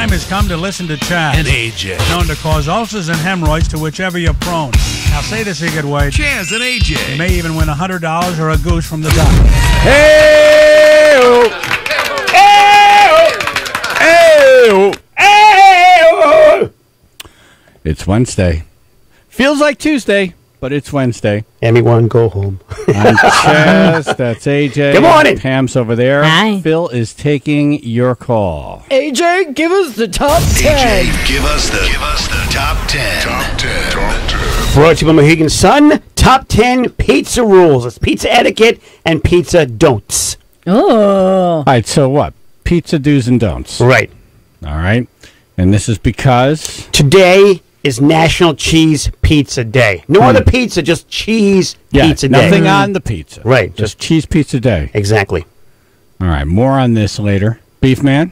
time has come to listen to Chaz and AJ, known to cause ulcers and hemorrhoids to whichever you're prone. Now say this, you get wage. Chaz and AJ. You may even win $100 or a goose from the doctor. Hey-o! Hey-o! Hey-o! It's Wednesday. Feels like Tuesday, but it's Wednesday. Everyone go home. I'm Chaz. That's AJ. Good morning. Pam's over there. Hi. Phil is taking your call. AJ, give us the top 10. AJ, give us the top 10. Top 10. Top 10. Brought to you by Mohegan Sun. Top 10 pizza rules. It's pizza etiquette and pizza don'ts. Oh. All right, so what? Pizza do's and don'ts. Right. All right. And this is because... Today is National Cheese Pizza Day. No other pizza, just cheese pizza day. Nothing on the pizza. Right. Just cheese pizza day. Exactly. All right, more on this later. Beef Man?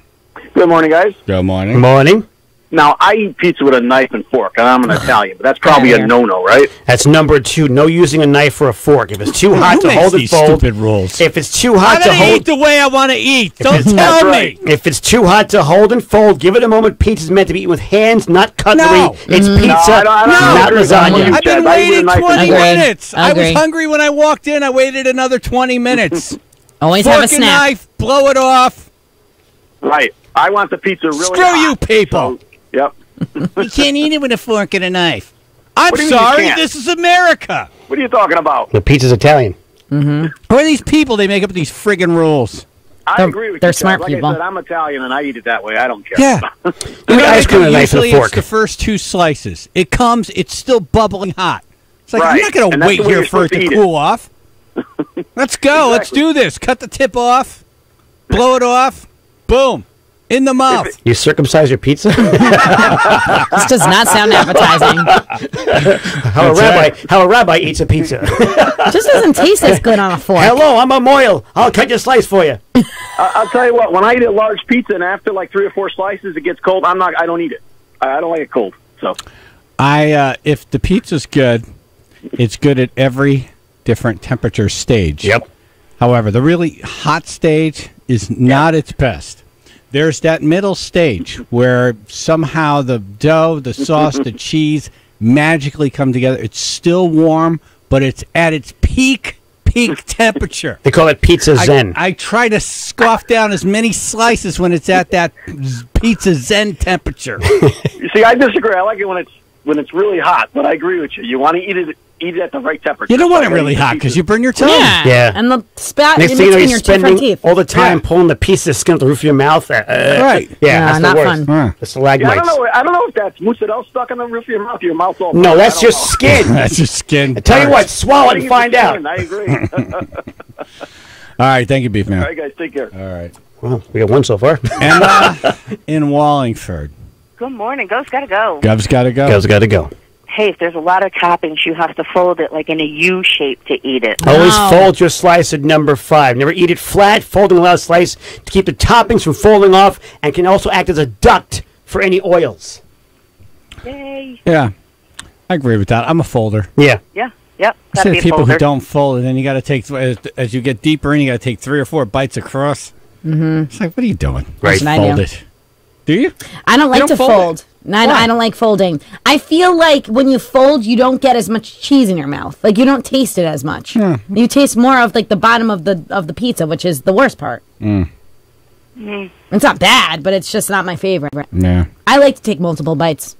Good morning, guys. Good morning. Morning. Now, I eat pizza with a knife and fork, and I'm an Italian, but that's probably a no-no, right? That's number 2. No using a knife or a fork. If it's too hot to hold and these fold. stupid rules? If it's too hot to I'm going to hold. eat the way I want to eat. Don't tell That's me. right. If it's too hot to hold and fold, give it a moment. Pizza's meant to be eaten with hands, not cutlery. No. It's pizza, I don't not agree with that. lasagna. I've been Chaz, I eat with a waiting knife and 20 fork. minutes. I was Agree. hungry when I walked in. I waited another 20 minutes. Always have a Fork and snack. knife, blow it off. Right. I want the pizza really Screw hot. you people. So, yep. You can't eat it with a fork and a knife. I'm What do you mean you sorry. can't? This is America. What are you talking about? The pizza's Italian. Who are these people? They make up these friggin' rules. I agree with they're you, Chaz. smart like people. I said, I'm Italian, and I eat it that way. I don't care. Yeah. Give me ice cream with a knife and a Usually fork. it's the first 2 slices. It comes, it's still bubbling hot. It's like, I'm Right. not going to And that's wait the way here you're for it supposed to to eat it. cool off. Let's go. Let's Exactly. do this. Cut the tip off. Blow it off. Boom. In the mouth. You circumcise your pizza? This does not sound appetizing. How a rabbi eats a pizza. It just doesn't taste as good on a fork. Hello, I'm a Moyle. I'll cut your slice for you. I'll tell you what. When I eat a large pizza, and after like 3 or 4 slices, it gets cold. I don't eat it. I don't like it cold. So If the pizza's good, it's good at every different temperature stage. Yep. However, the really hot stage is not its best. There's that middle stage where somehow the dough, the sauce, the cheese magically come together. It's still warm, but it's at its peak temperature. They call it pizza zen. I try to scoff down as many slices when it's at that pizza zen temperature. you see, I disagree. I like it when it's really hot, but I agree with you. You want to eat it at the right temperature. You don't want it Like I really eat the hot pizza. because you burn your tongue. Yeah. And the spat Next in thing you know, between you're your 2 front spending teeth. all the time Yeah. pulling the piece of skin off the roof of your mouth. Right. Yeah, that's not the worst. fun. The stalagmites. Yeah, I don't know if that's mozzarella stuck on the roof of your mouth. Your mouth's all. No, burnt. that's I don't just know. skin. That's your skin. I tell you what, swallow I it think and it's find the out. skin. I agree. All right. Thank you, Beef Man. All right, guys, take care. All right. Well, we got one so far. And in Wallingford, Good morning. Ghost gotta go. Gov's got to go. Girls got to go. Hey, if there's a lot of toppings, you have to fold it like in a U shape to eat it. Always Wow. fold your slice at number 5. Never eat it flat. Folding allows a slice to keep the toppings from falling off and can also act as a duct for any oils. Yay. Yeah. I agree with that. I'm a folder. Yeah. Yeah. Yep. I Gotta see be a people folder. who don't fold, and then you got to take, as you get deeper in, you got to take 3 or 4 bites across. Mm-hmm. It's like, what are you doing? Right. Just That's what I fold do. it. Do you? I don't like don't to fold fold. No, I don't like folding. I feel like when you fold, you don't get as much cheese in your mouth. Like you don't taste it as much. You taste more of like the bottom of the pizza, which is the worst part. It's not bad, but it's just not my favorite. Yeah. I like to take multiple bites.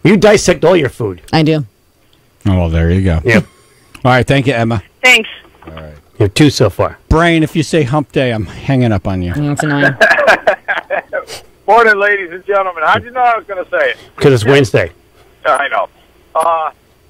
You dissect all your food. I do. Oh, well, there you go. Yep. All right. Thank you, Emma. Thanks. You have 2 so far. Brain, if you say hump day, I'm hanging up on you. It's annoying. Morning, ladies and gentlemen. How'd you know I was going to say it? Because it's Wednesday. I know.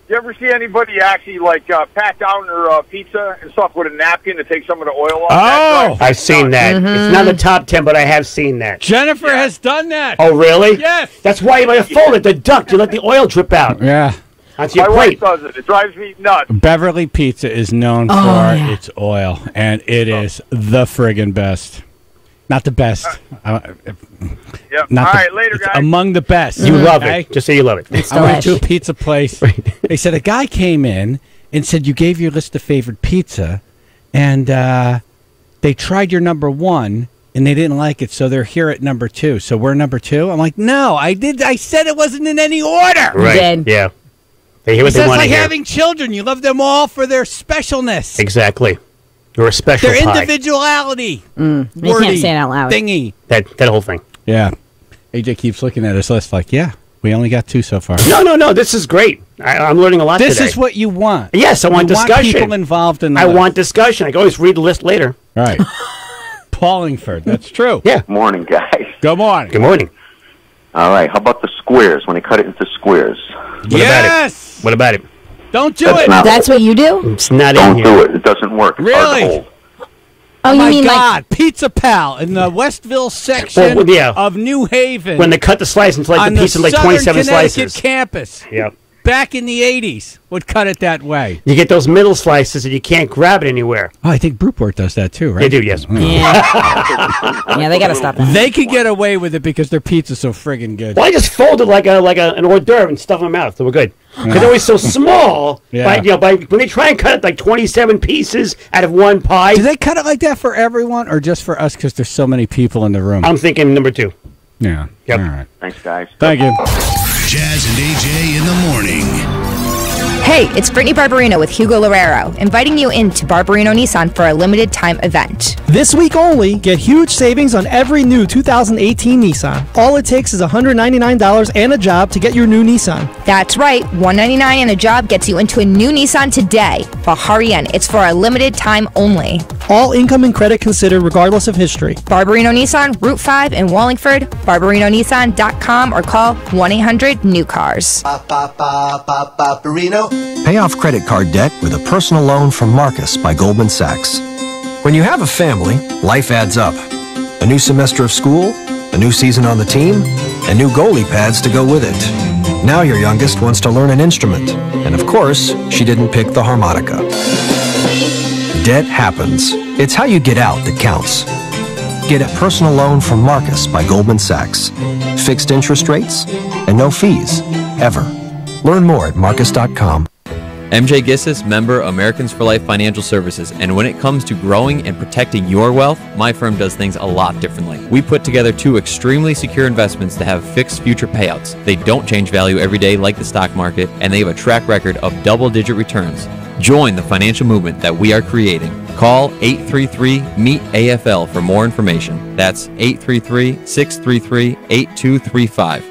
You ever see anybody actually, like, pat down their pizza and stuff with a napkin to take some of the oil off? Oh! I've seen that. It's not the top 10, but I have seen that. Jennifer has done that. Oh, really? Yes. That's why you might fold it. The duct. You let the oil drip out. Yeah. Onto My your wife plate. does it. It drives me nuts. Beverly Pizza is known for its oil, and it is the friggin' best. Not the best. Yep. Not All the- right, later, it's guys. among the best. You love Okay? it. Just say you love it. It's I went to a delish. pizza place. They said a guy came in and said you gave your list of favorite pizza, and they tried your number 1, and they didn't like it, so they're here at number 2. So we're number 2. I'm like, no, I said it wasn't in any order. Right. Yeah. They hear what they want to hear. It's like having children. You love them all for their specialness. Exactly. You're a special Their pie. individuality. You can't say it out loud. Thingy. That whole thing. Yeah. AJ keeps looking at his list like, yeah, we only got 2 so far. No. This is great. I'm learning a lot today. This is what you want. Yes, I want discussion. Want people involved in the I list. want discussion. I can always read the list later. Right. Paulingford. That's true. Yeah. Morning, guys. Good morning. Good morning. All right. How about the squares when they cut it into squares? Yes. What about it? Don't do it. That's what you do? It's not Don't in here. do it. It doesn't work. It's hard to Really? hold. Oh, you my mean God. Pizza Pal in the Westville section Well, yeah. of New Haven. When they cut the slice into like on the piece of like Southern 27 Connecticut slices. campus. Yep. Back in the 80s would cut it that way. You get those middle slices and you can't grab it anywhere. Oh, I think Brewport does that too, right? They do, yes. Yeah, they got to stop that. They could get away with it because their pizza's so friggin' good. Well, I just folded like an hors d'oeuvre and stuff in my mouth. So we're good. Because they're always so small. Yeah. When they try and cut it like 27 pieces out of one pie. Do they cut it like that for everyone or just for us because there's so many people in the room? I'm thinking number 2. Yeah. Yep. All right. Thanks, guys. Thank you. Jazz and AJ in the morning. Hey, it's Brittany Barberino with Hugo Lorero, inviting you into Barberino Nissan for a limited time event. This week only, get huge savings on every new 2018 Nissan. All it takes is $199 and a job to get your new Nissan. That's right, $199 and a job gets you into a new Nissan today. But hurry in, it's for a limited time only. All income and credit considered regardless of history. Barberino Nissan, Route 5 in Wallingford, BarberinoNissan.com or call 1-800-NEW-CARS. Barberino. Pay off credit card debt with a personal loan from Marcus by Goldman Sachs. When you have a family, life adds up. A new semester of school, a new season on the team, and new goalie pads to go with it. Now your youngest wants to learn an instrument, and of course, she didn't pick the harmonica. Debt happens. It's how you get out that counts. Get a personal loan from Marcus by Goldman Sachs. Fixed interest rates and no fees, ever. Learn more at marcus.com. MJ Gissis, member Americans for Life Financial Services, and when it comes to growing and protecting your wealth, my firm does things a lot differently. We put together 2 extremely secure investments that have fixed future payouts. They don't change value every day like the stock market, and they have a track record of double-digit returns. Join the financial movement that we are creating. Call 833-MEET-AFL for more information. That's 833-633-8235.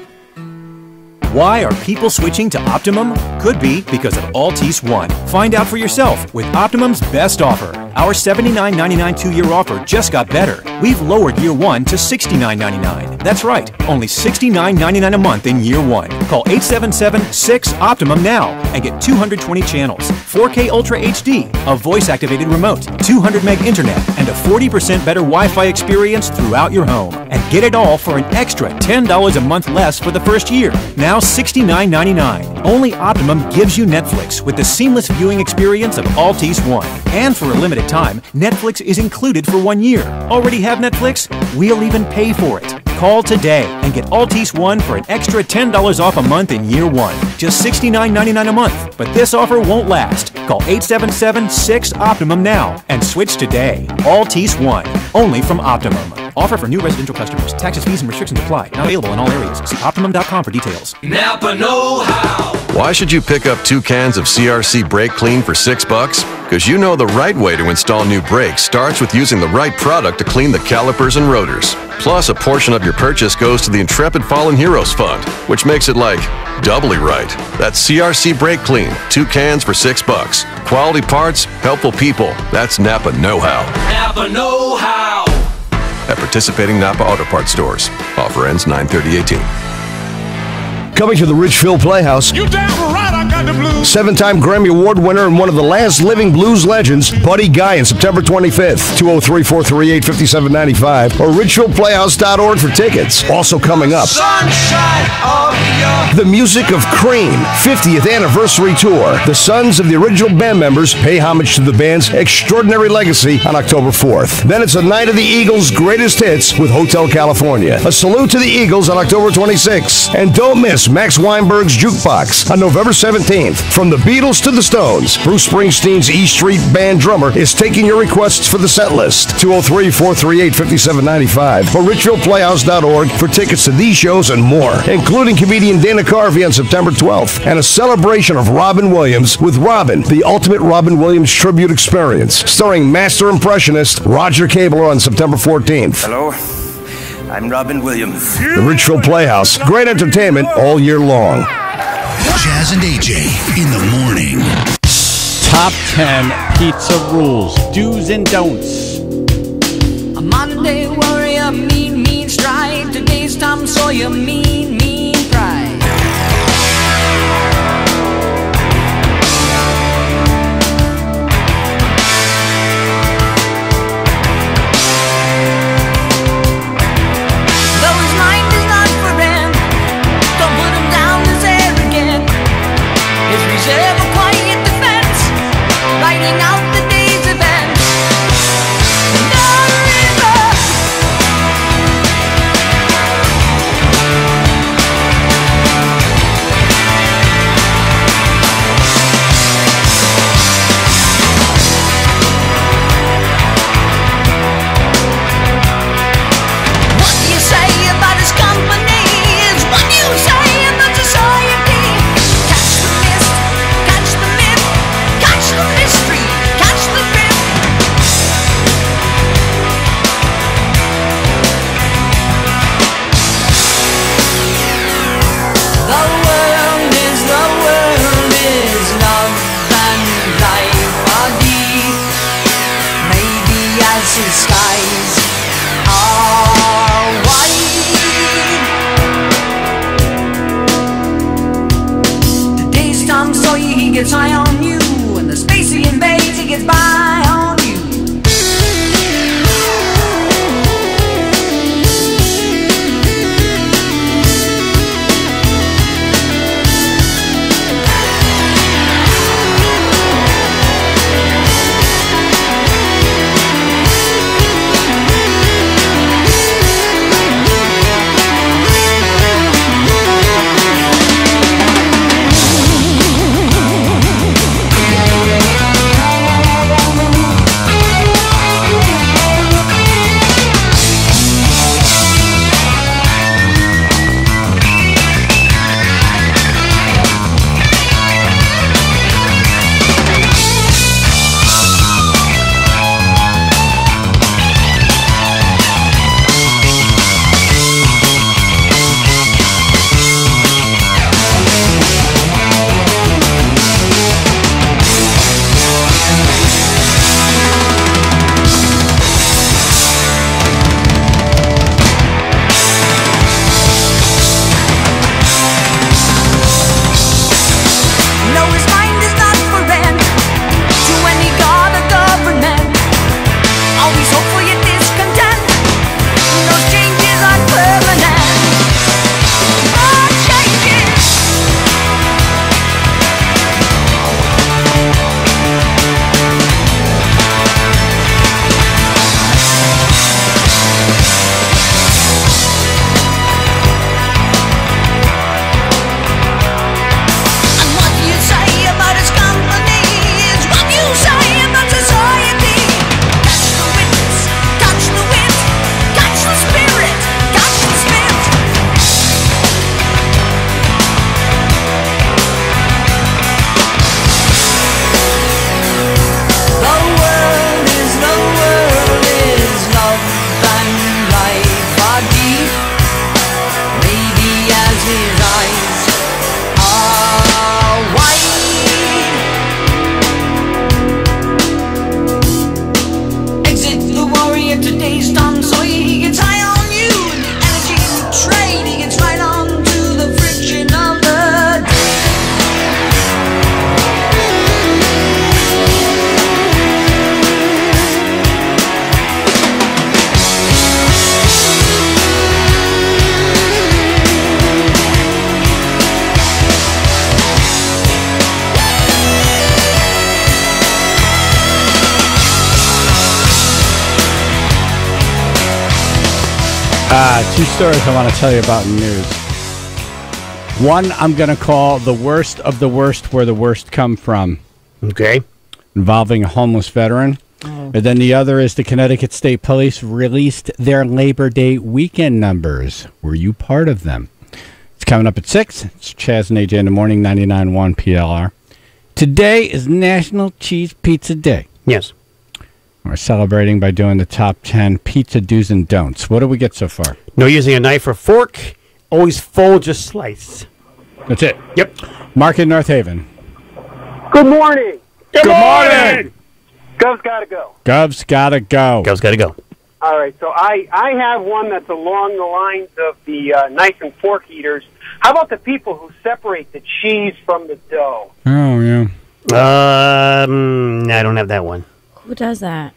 Why are people switching to Optimum? Could be because of Altice One. Find out for yourself with Optimum's best offer. Our $79.99 2-year offer just got better. We've lowered year 1 to $69.99. That's right, only $69.99 a month in year 1. Call 877-6-OPTIMUM now and get 220 channels, 4K Ultra HD, a voice-activated remote, 200 meg internet, and a 40% better Wi-Fi experience throughout your home. And get it all for an extra $10 a month less for the first year. Now $69.99. Only Optimum gives you Netflix with the seamless viewing experience of Altice One. And for a limited time, Netflix is included for 1 year. Already have Netflix? We'll even pay for it. Call today and get Altice One for an extra $10 off a month in year 1. Just $69.99 a month. But this offer won't last. Call 877-6-OPTIMUM now and switch today. Altice One. Only from Optimum. Offer for new residential customers. Taxes, fees, and restrictions apply. Not available in all areas. See Optimum.com for details. Napa know-how. Why should you pick up 2 cans of CRC Brake Clean for $6? Because you know the right way to install new brakes starts with using the right product to clean the calipers and rotors. Plus, a portion of your purchase goes to the Intrepid Fallen Heroes Fund, which makes it like doubly right. That's CRC Brake Clean, 2 cans for $6. Quality parts, helpful people. That's Napa know-how. Napa know-how. At participating Napa Auto Parts stores. Offer ends 9/30/18. Coming to the Richfield Playhouse, You damn right I got the blues. 7-time Grammy Award winner and one of the last living blues legends, Buddy Guy, on September 25th, 203-438-5795, or richfieldplayhouse.org for tickets. Also coming up, Sunshine of your... the music of Cream, 50th Anniversary Tour. The sons of the original band members pay homage to the band's extraordinary legacy on October 4th. Then it's a night of the Eagles' greatest hits with Hotel California. A salute to the Eagles on October 26th. And don't miss Max Weinberg's Jukebox on November 2nd. 17th. From the Beatles to the Stones, Bruce Springsteen's E Street Band drummer is taking your requests for the set list. 203-438-5795 or richfieldplayhouse.org for tickets to these shows and more, including comedian Dana Carvey on September 12th and a celebration of Robin Williams with Robin, the ultimate Robin Williams tribute experience, starring master impressionist Roger Cabler on September 14th. Hello, I'm Robin Williams. The Richfield Playhouse. Great entertainment all year long. Jazz and AJ in the morning. Top 10 pizza rules, do's and don'ts. A Monday warrior, mean stride. Today's Tom Sawyer, mean pride. Gets high on you, and the space he invades, he gets by on you. Two stories I want to tell you about in news. One I'm going to call the worst of the worst where the worst come from. Okay. Involving a homeless veteran. And then the other is the Connecticut State Police released their Labor Day weekend numbers. Were you part of them? It's coming up at 6. It's Chaz and AJ in the morning, 99.1 PLR. Today is National Cheese Pizza Day. Yes. We're celebrating by doing the top 10 pizza do's and don'ts. What do we get so far? No using a knife or fork. Always fold your slice. That's it. Yep. Mark in North Haven. Good morning. Good morning. Gov's got to go. Gov's got to go. Gov's got to go. All right, so I have one that's along the lines of the knife and fork eaters. How about the people who separate the cheese from the dough? Oh, yeah. I don't have that one. Who does that?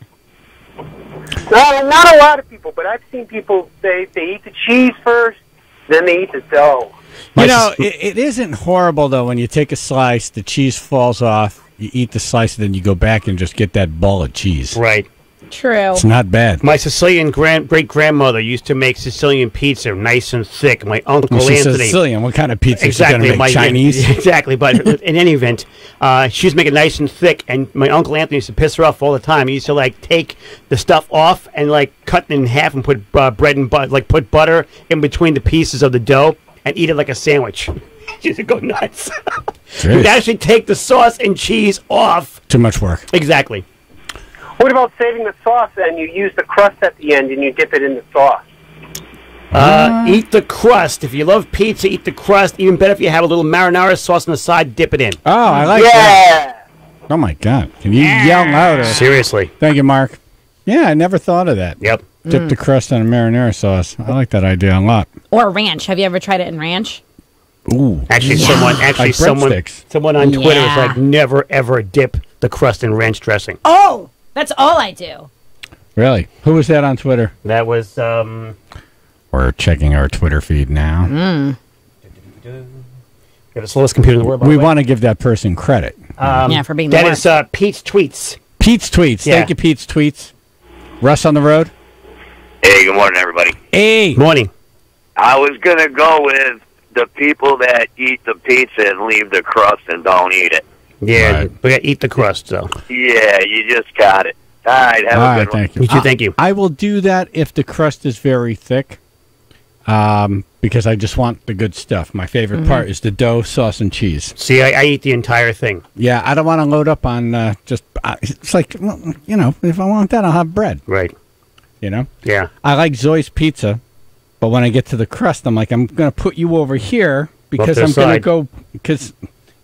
Not a lot of people, but I've seen people, they eat the cheese first, then they eat the dough. You know, it isn't horrible, though, when you take a slice, the cheese falls off, you eat the slice, and then you go back and just get that ball of cheese. Right. True. It's not bad. My Sicilian great-grandmother used to make Sicilian pizza, nice and thick. My Uncle She's Anthony... Sicilian. What kind of pizza Exactly. is she going to make? Chinese? Exactly, but in any event, she used to make it nice and thick, and my Uncle Anthony used to piss her off all the time. He used to, like, take the stuff off and, like, cut it in half and put bread and butter, like, put butter in between the pieces of the dough and eat it like a sandwich. She used to go nuts. You'd actually take the sauce and cheese off. Too much work. Exactly. What about saving the sauce and you use the crust at the end and you dip it in the sauce? Eat the crust. If you love pizza, eat the crust. Even better if you have a little marinara sauce on the side, dip it in. Oh, I like that. Oh, my God. Can you yell louder? Seriously. Thank you, Mark. Yeah, I never thought of that. Yep. Dip the crust in a marinara sauce. I like that idea a lot. Or ranch. Have you ever tried it in ranch? Ooh. Actually, Like someone on Twitter is like, never, ever dip the crust in ranch dressing. Oh, that's all I do. Really? Who was that on Twitter? That was, We're checking our Twitter feed now. Got the slowest computer in the world, by the We way. want to give that person credit. Yeah, for being the That worst. is Pete's Tweets. Pete's Tweets. Yeah. Thank you, Pete's Tweets. Russ on the road? Hey, good morning, everybody. Hey. Morning. I was going to go with the people that eat the pizza and leave the crust and don't eat it. Yeah, we got to eat the crust, though. Yeah, you just got it. All right, have a good one. Thank you. You too, thank you. I will do that if the crust is very thick, because I just want the good stuff. My favorite part is the dough, sauce, and cheese. See, I eat the entire thing. Yeah, I don't want to load up on it's like, well, you know, if I want that, I'll have bread. Right. You know? Yeah. I like Zoe's Pizza, but when I get to the crust, I'm like, I'm going to put you over here because I'm going to go, because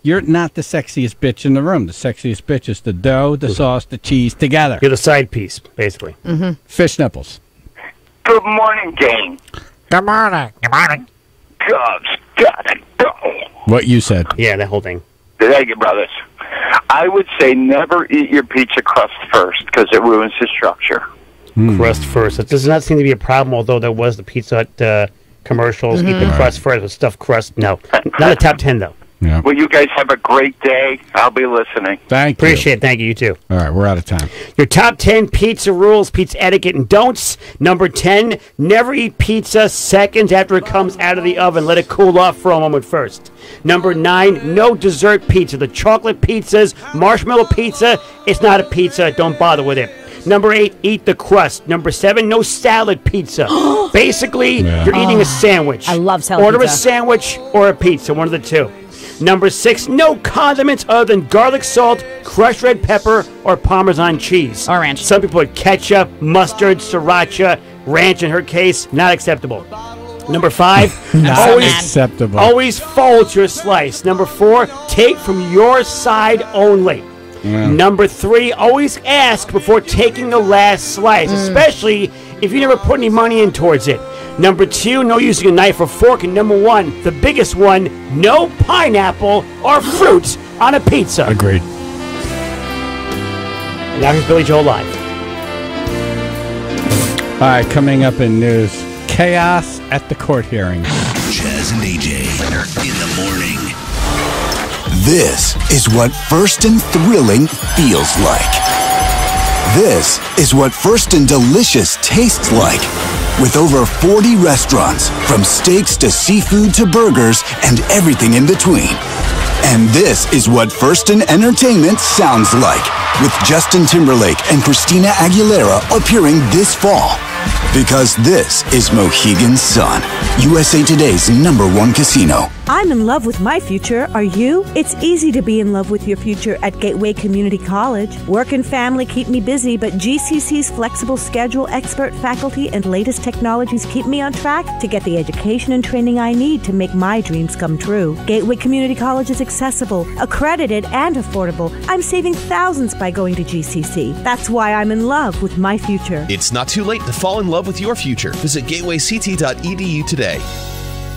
you're not the sexiest bitch in the room. The sexiest bitch is the dough, the sauce, the cheese together. You're the side piece, basically. Fish nipples. Good morning, gang. Good morning. Good morning. Gov's gotta go. What you said. Yeah, that whole thing. Thank you, brothers. I would say never eat your pizza crust first because it ruins the structure. Crust first. It does not seem to be a problem, although there was the Pizza Hut commercials. Eat the crust first with stuffed crust. No. Not a top 10, though. Yeah. Well, you guys have a great day. I'll be listening. Thank you. Appreciate it. Thank you. You too. All right, we're out of time. Your top 10 pizza rules, pizza etiquette, and don'ts. Number 10, never eat pizza seconds after it comes out of the oven. Let it cool off for a moment first. Number 9, no dessert pizza. The chocolate pizzas, marshmallow pizza, it's not a pizza. Don't bother with it. Number 8, eat the crust. Number 7, no salad pizza. Basically, you're eating a sandwich. I love salad Order pizza. a sandwich or a pizza, one of the two. Number 6, no condiments other than garlic salt, crushed red pepper, or Parmesan cheese. Or ranch. Some people put ketchup, mustard, sriracha, ranch in her case, not acceptable. Number 5, Not acceptable. always fold your slice. Number 4, take from your side only. Yeah. Number 3, always ask before taking the last slice, especially if you never put any money in towards it. Number 2, no using a knife or fork. And number 1, the biggest one, no pineapple or fruit on a pizza. Agreed. And now here's Billy Joel Live. All right, coming up in news, chaos at the court hearings. Chaz and AJ in the morning. This is what first and thrilling feels like. This is what first and delicious tastes like. with over 40 restaurants, from steaks to seafood to burgers and everything in between. And this is what First in Entertainment sounds like, with Justin Timberlake and Christina Aguilera appearing this fall. Because this is Mohegan Sun, USA Today's #1 casino. I'm in love with my future. Are you? It's easy to be in love with your future at Gateway Community College. Work and family keep me busy, but GCC's flexible schedule, expert faculty, and latest technologies keep me on track to get the education and training I need to make my dreams come true. Gateway Community College is accessible, accredited, and affordable. I'm saving thousands by going to GCC. That's why I'm in love with my future. It's not too late to fall in love with your future. Visit gatewayct.edu today.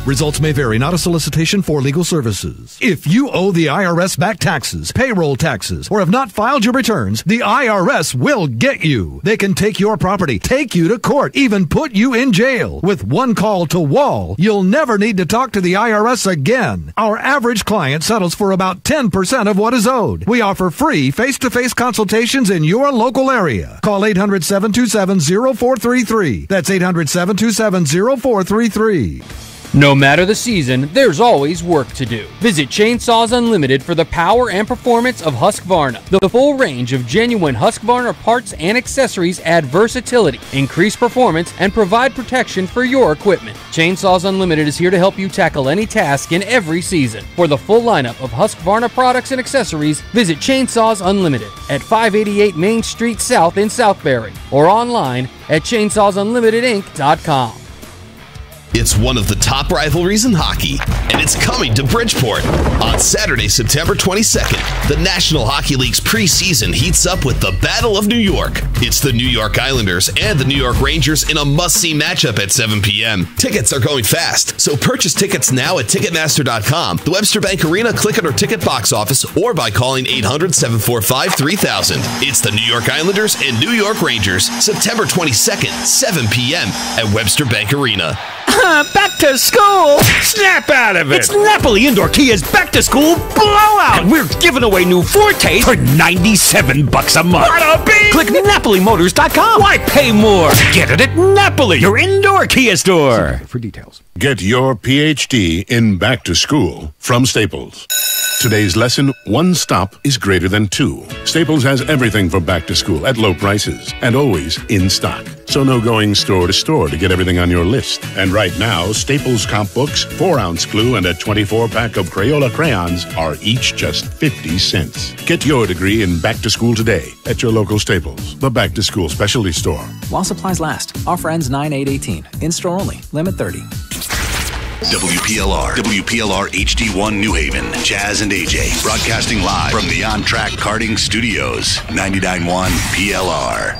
Results may vary, not a solicitation for legal services. If you owe the IRS back taxes, payroll taxes, or have not filed your returns, the IRS will get you. They can take your property, take you to court, even put you in jail. With one call to Wall, you'll never need to talk to the IRS again. Our average client settles for about 10% of what is owed. We offer free face-to-face consultations in your local area. Call 800-727-0433. That's 800-727-0433. No matter the season, there's always work to do. Visit Chainsaws Unlimited for the power and performance of Husqvarna. The full range of genuine Husqvarna parts and accessories add versatility, increase performance, and provide protection for your equipment. Chainsaws Unlimited is here to help you tackle any task in every season. For the full lineup of Husqvarna products and accessories, visit Chainsaws Unlimited at 588 Main Street South in Southbury or online at ChainsawsUnlimitedInc.com. It's one of the top rivalries in hockey, and it's coming to Bridgeport. On Saturday, September 22nd, the National Hockey League's preseason heats up with the Battle of New York. It's the New York Islanders and the New York Rangers in a must-see matchup at 7 p.m. Tickets are going fast, so purchase tickets now at Ticketmaster.com, the Webster Bank Arena, Click It or Ticket box office, or by calling 800-745-3000. It's the New York Islanders and New York Rangers, September 22nd, 7 p.m. at Webster Bank Arena. Back to school! Snap out of it! It's Napoli Indoor Kia's back to school blowout! And we're giving away new Fortes for $97 a month. Click NapoliMotors.com. Why pay more? Get it at Napoli, your indoor Kia store. For details. Get your PhD in back to school from Staples. Today's lesson, one stop is greater than two. Staples has everything for back to school at low prices and always in stock. So no going store to store to get everything on your list. And right now, Staples comp books, 4-ounce glue, and a 24-pack of Crayola crayons are each just 50 cents. Get your degree in back to school today at your local Staples, the back to school specialty store. While supplies last. Offer ends 9/8/18. In-store only. Limit 30. WPLR HD1 New Haven, Jazz and AJ, broadcasting live from the On Track Karting Studios, 99.1 PLR.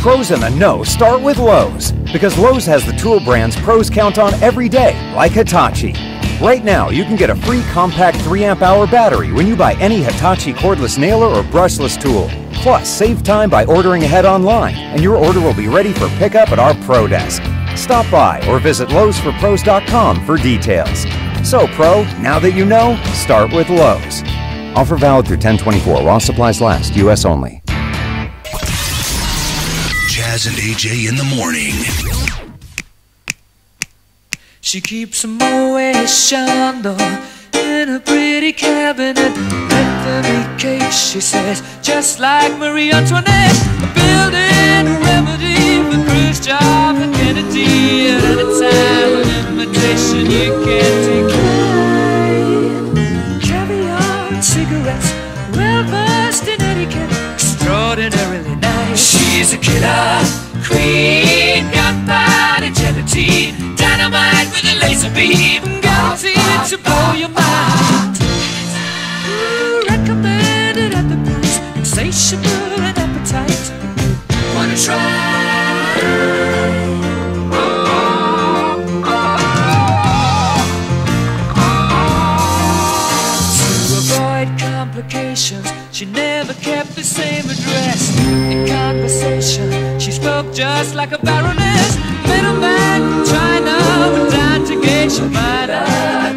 Pros in the know start with Lowe's, because Lowe's has the tool brands pros count on every day, like Hitachi. Right now, you can get a free compact 3-amp-hour battery when you buy any Hitachi cordless nailer or brushless tool. Plus, save time by ordering ahead online, and your order will be ready for pickup at our Pro Desk. Stop by or visit Lowe'sForPros.com for details. So, Pro, now that you know, start with Lowe's. Offer valid through 10/24 while supplies last. U.S. only. Jazz and AJ in the morning. She keeps a Moet Chandon in a pretty cabinet. Let them eat cake, she says, just like Marie Antoinette. Building a remedy for Khrushchev and Kennedy. At any time, an invitation you can't decline. Caviar and cigarettes, well versed in etiquette, extraordinarily nice. She's a killer queen, gunpowder gelatine, dynamite with a laser beam, guaranteed to blow your mind. Recommended at the price, insatiable and appetite. Wanna try? To avoid complications, she never kept the same address. In conversation, she spoke just like a baroness. Middleman from China went down to Geisha Minor.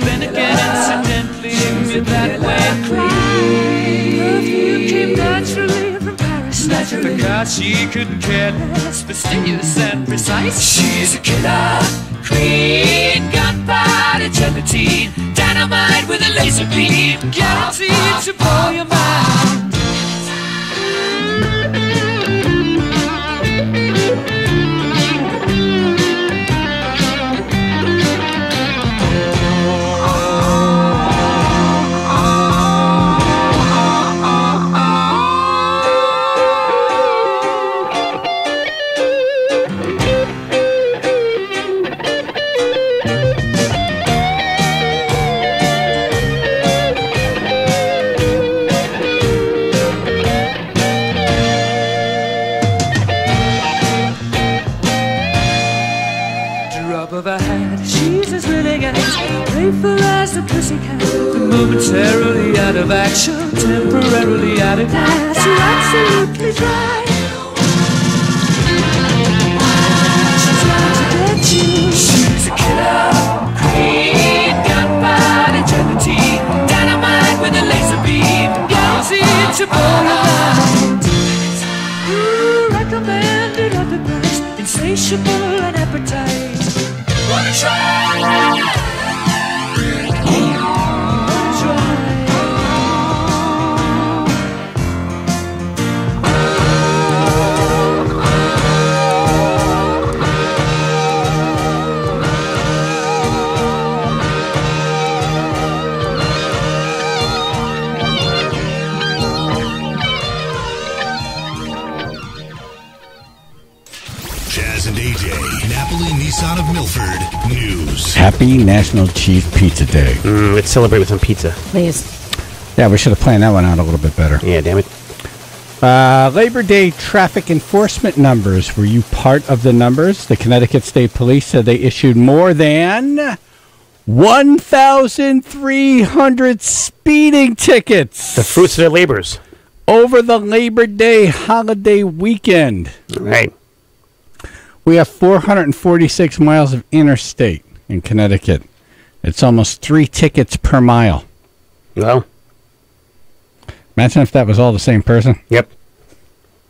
Then again, incidentally, with that way clean. Perfume came naturally from Paris. Because thought she couldn't care less, fastidious and precise. She's a killer queen, gunpowder gelatine, dynamite with a laser beam, guaranteed to blow your mind. Playful as the pussycat, momentarily out of action, temporarily out of gas. You're absolutely dry. She's out to get you. She's a killer queen, gunpowder gelatine, dynamite with a laser beam, guaranteed to blow your mind. Ooh, recommended at the price, insatiable and appetite. Wanna try? Jazz and AJ, Napoli Nissan of Milford News. Happy National Chief Pizza Day. Let's celebrate with some pizza. Please. Yeah, we should have planned that one out a little bit better. Yeah, damn it. Labor Day traffic enforcement numbers. Were you part of the numbers? The Connecticut State Police said they issued more than 1,300 speeding tickets. The fruits of their labors. Over the Labor Day holiday weekend. Right. We have 446 miles of interstate in Connecticut. It's almost 3 tickets per mile. Well. Imagine if that was all the same person. Yep.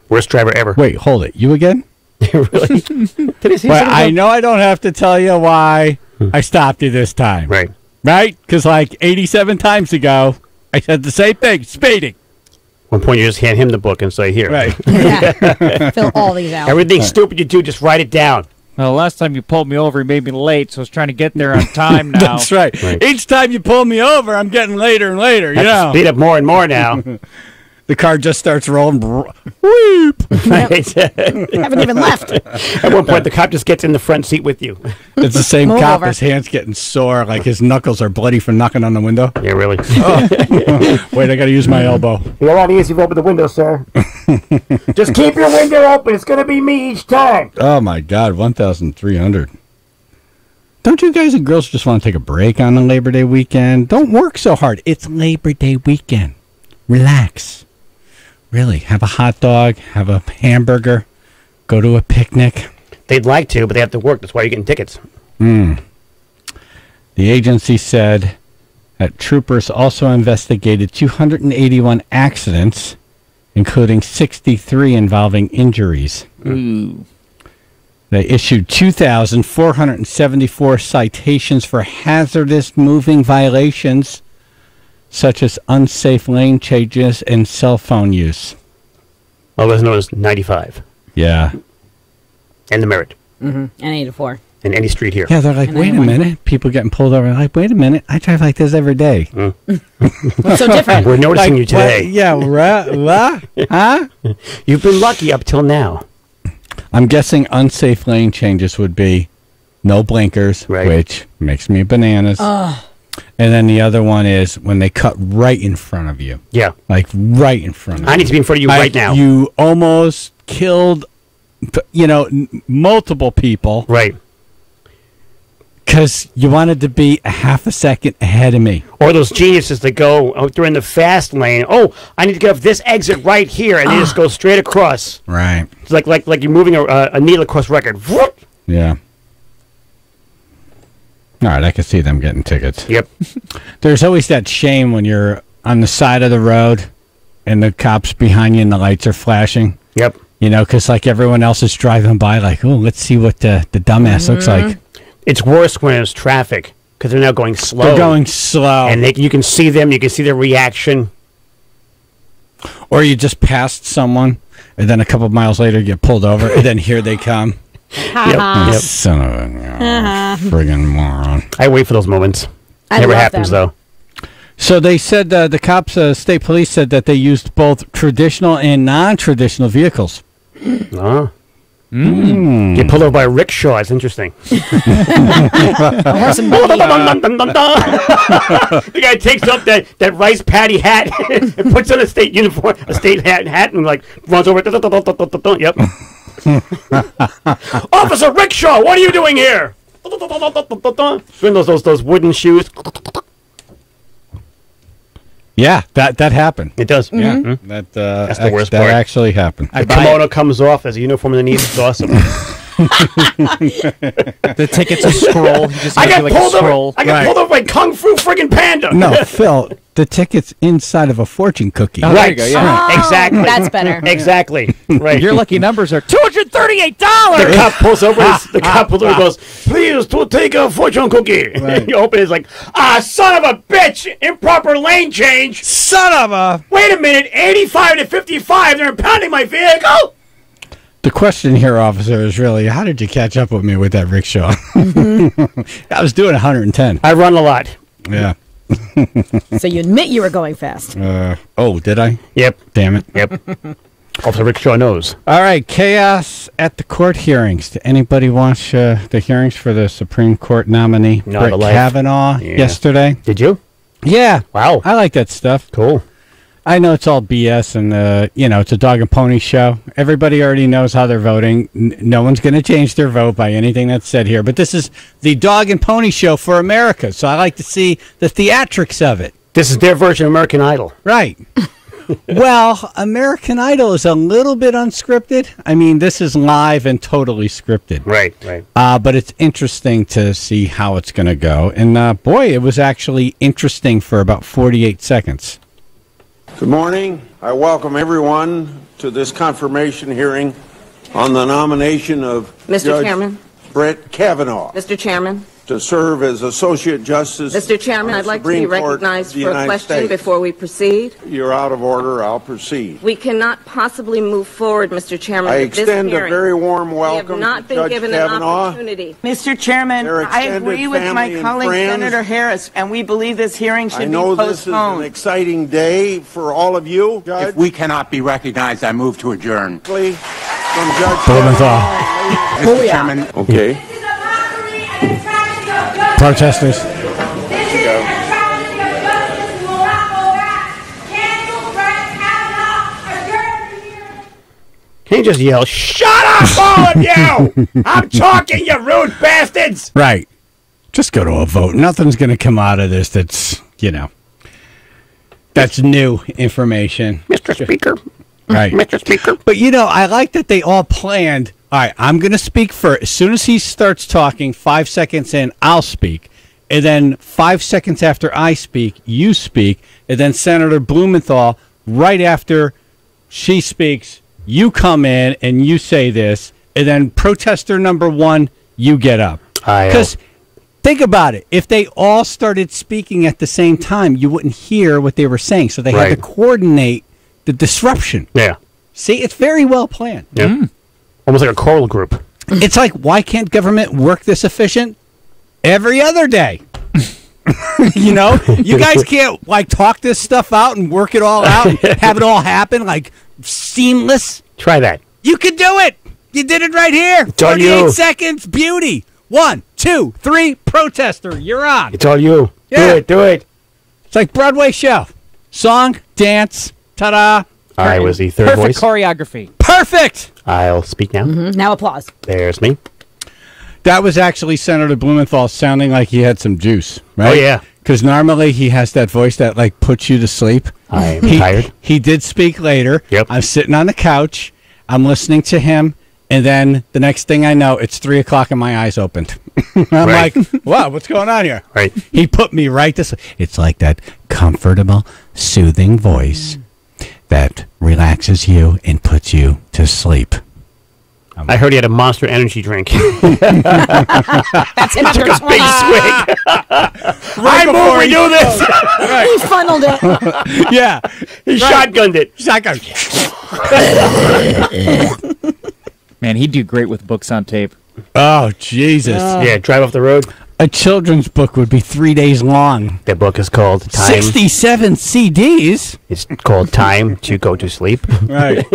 Worst driver ever. Wait, hold it. You again? Really? Did he see well, I know I don't have to tell you why I stopped you this time. Right. Right? Because like 87 times ago, I said the same thing. Speeding. One point, you just hand him the book and say, here. Right. Yeah. Fill all these out. Everything stupid you do, just write it down. Well, last time you pulled me over, you made me late, so I was trying to get there on time now. That's right. Each time you pull me over, I'm getting later and later. You know. Speed up more and more now. The car just starts rolling. Whoop. Right. Haven't even left. At one point, the cop just gets in the front seat with you. It's the same Move cop. over. His hand's getting sore. Like his knuckles are bloody from knocking on the window. Yeah, really. Oh. Wait, I got to use my elbow. You're not easy to open the window, sir. Just keep your window open. It's going to be me each time. Oh, my God. 1,300. Don't you guys and girls just want to take a break on the Labor Day weekend? Don't work so hard. It's Labor Day weekend. Relax. Really, have a hot dog, have a hamburger, go to a picnic. They'd like to, but they have to work. That's why you're getting tickets. The agency said that troopers also investigated 281 accidents, including 63 involving injuries. Ooh. They issued 2,474 citations for hazardous moving violations, such as unsafe lane changes and cell phone use. Well, there's known as 95. Yeah. And the Merit. Mm-hmm. And 84. And any street here. Yeah, they're like, And wait a 91. minute. People getting pulled over. Like, wait a minute. I drive like this every day. What's so different? We're noticing Like, you today. what? Yeah, what? Huh? You've been lucky up till now. I'm guessing unsafe lane changes would be no blinkers, Right. which makes me bananas. And then the other one is when they cut right in front of you. Yeah. Like right in front of you. I need to be in front of you Like, right now. You almost killed, multiple people. Right. Because you wanted to be a half a second ahead of me. Or those geniuses that go, they're in the fast lane. Oh, I need to get off this exit right here. And they just go straight across. Right. It's like you're moving a needle across record. Whoop. Yeah. All right, I can see them getting tickets. Yep. There's always that shame when you're on the side of the road and the cops behind you and the lights are flashing. Yep. You know, because like everyone else is driving by, like, oh, let's see what the dumbass looks like. It's worse when it's traffic because they're now going slow. They're going slow. And you can see them. You can see their reaction. Or you just passed someone, and then a couple of miles later you get pulled over, and then here they come. Yep. Son of a friggin' moron. I wait for those moments. I Never love happens, them. though. So they said the cops, state police said that they used both traditional and non-traditional vehicles. Oh. Get pulled over by a rickshaw. It's interesting. The guy takes up that rice patty hat and puts on a state uniform, a state hat, and like runs over. Yep. Officer Rickshaw, what are you doing here? Doing those wooden shoes. Yeah, that happened. It does. Yeah, Mm-hmm. that's the worst that part. actually happened. The kimono comes off as a uniform underneath. It's awesome. The ticket's a scroll. You just I got like pulled a scroll. over. I got pulled over by Kung Fu friggin' Panda. No, Phil, the ticket's inside of a fortune cookie. Oh, there you go, yeah. Oh, Exactly. That's better. Exactly. Right. Your lucky numbers are $238. The cop pulls over. The cop pulls over and goes, "Please to take a fortune cookie." Right. You open it, it's like, son of a bitch! Improper lane change. Son of a... Wait a minute. 85 to 55. They're impounding my vehicle. The question here, officer, is really, how did you catch up with me with that rickshaw? I was doing 110. I run a lot. Yeah. So you admit you were going fast. Oh, did I? Yep. Damn it. Yep. Officer Rickshaw knows. All right, chaos at the court hearings. Did anybody watch the hearings for the Supreme Court nominee, Not Brett alive. Kavanaugh, yesterday? Did you? Yeah. Wow. I like that stuff. Cool. I know it's all BS and, it's a dog and pony show. Everybody already knows how they're voting. No one's going to change their vote by anything that's said here. But this is the dog and pony show for America, so I like to see the theatrics of it. This is their version of American Idol. Right. Well, American Idol is a little bit unscripted. I mean, this is live and totally scripted. Right, right. But it's interesting to see how it's going to go. And, boy, it was actually interesting for about 48 seconds. Good morning. I welcome everyone to this confirmation hearing on the nomination of Mr. Judge Chairman. Brett Kavanaugh Mr. Chairman. to serve as Associate Justice. Mr. Chairman, on the I'd like to be Supreme Court recognized of the for a United question States. before we proceed. You're out of order. I'll proceed. We cannot possibly move forward, Mr. Chairman, I with this extend a hearing. very warm We welcome have not to been Judge given Kavanaugh. an opportunity. Mr. Chairman, Their I extended agree with my family and colleague friends. Senator Harris, and we believe this hearing should I be know this is an postponed. exciting day for all of you. Judge, If we cannot be recognized, I move to adjourn. from Judge Blumenthal. Mr. Chairman. Okay. Protesters. Can you just yell, "Shut up, all of you! I'm talking, you rude bastards!" Right. Just go to a vote. Nothing's going to come out of this that's, that's new information. Mr. Speaker. Right. Mr. Speaker. But, I like that they all planned, all right, I'm going to speak first. As soon as he starts talking, 5 seconds in, I'll speak. And then 5 seconds after I speak, you speak. And then Senator Blumenthal, right after she speaks, you come in and you say this. And then protester number one, you get up. Because think about it. If they all started speaking at the same time, you wouldn't hear what they were saying. So they had to coordinate the disruption. Yeah. See, it's very well planned. Yeah. Almost like a choral group. It's like, why can't government work this efficient every other day? You guys can't talk this stuff out and work it all out and have it all happen seamless. Try that. You can do it. You did it right here. It's all 48 you. seconds. Beauty. 1, 2, 3. Protester. You're on. It's all you. Yeah. Do it. It's like Broadway show. Song, dance, ta-da. I was the third Perfect voice. choreography. Perfect. I'll speak now. Now applause. There's me. That was actually Senator Blumenthal sounding like he had some juice, right? Oh, yeah. Because normally he has that voice that puts you to sleep. I'm He- tired. He did speak later. Yep. I'm sitting on the couch. I'm listening to him. And then the next thing I know, it's 3 o'clock and my eyes opened. I'm Right. like, wow, what's going on here? Right. He put me right this. It's like that comfortable, soothing voice that relaxes you and puts you to sleep. I heard he had a Monster Energy drink. That's him after took a big swig. I move we do this. He funneled it. Yeah. He shotgunned it. Shotgun. Man, he'd do great with books on tape. Oh, Jesus. Yeah, drive off the road. A children's book would be 3 days long. That book is called Time. 67 CDs. It's called Time to Go to Sleep. Right.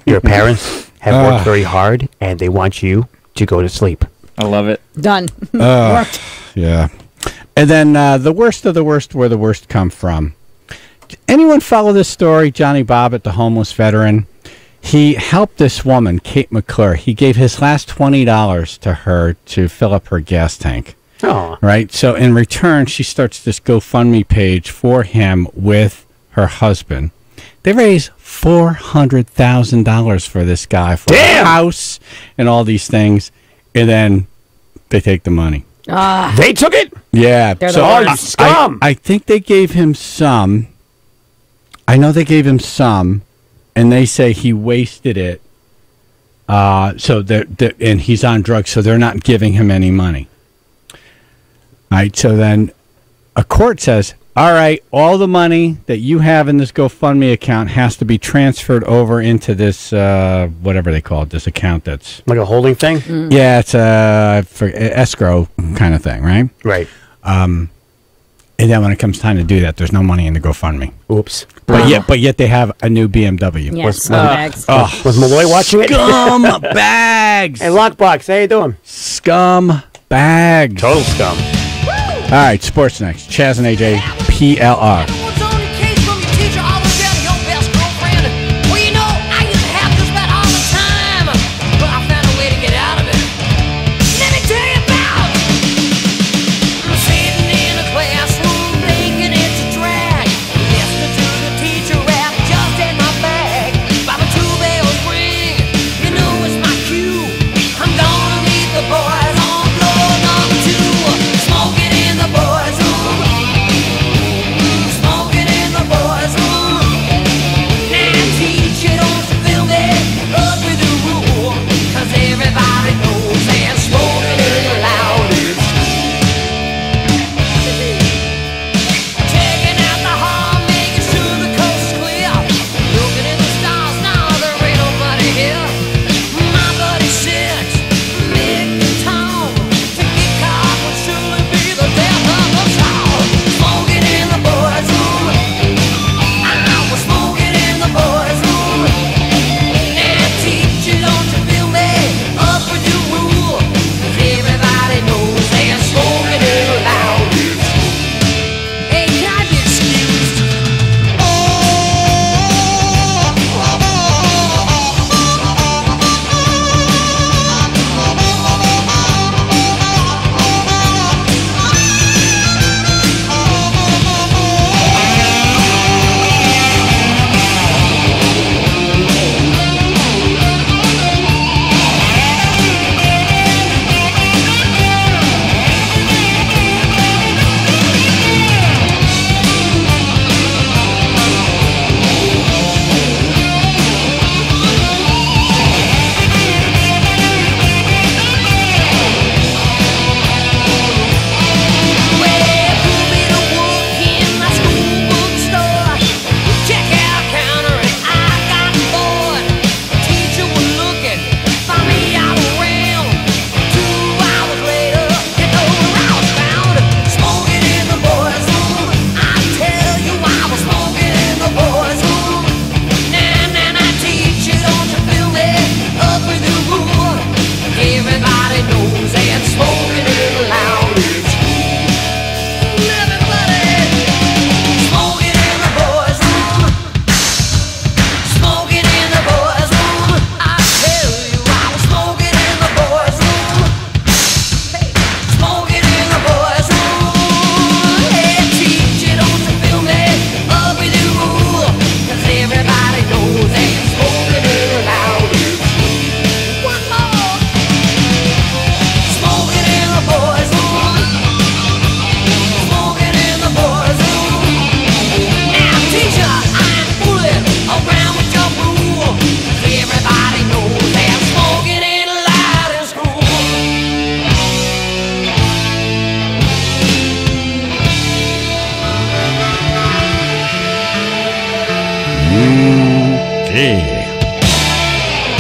Your parents have worked very hard, and they want you to go to sleep. I love it. Done. Worked. Yeah. And then the worst of the worst, where the worst come from. Anyone follow this story? Johnny Bobbitt, the homeless veteran. He helped this woman, Kate McClure. He gave his last $20 to her to fill up her gas tank. Oh. Right? So in return, she starts this GoFundMe page for him with her husband. They raised $400,000 for this guy for a house and all these things. And then they take the money. They took it? Yeah. They're So the worst. Scum. I think they gave him some. I know they gave him some. And they say he wasted it. So and he's on drugs, so they're not giving him any money. All right. So then a court says, all right, all the money that you have in this GoFundMe account has to be transferred over into this, whatever they call it, this account that's... Like a holding thing? Yeah, it's for escrow kind of thing, right? Right. And then when it comes time to do that, there's no money in the GoFundMe. Oops. But yet they have a new BMW. Yes, scumbags. Was Malloy watching it? Scumbags. Hey, Lockbox, how you doing? Scumbags. Total scum. All right, sports next. Chaz and AJ, PLR. Smoking in the boys' room.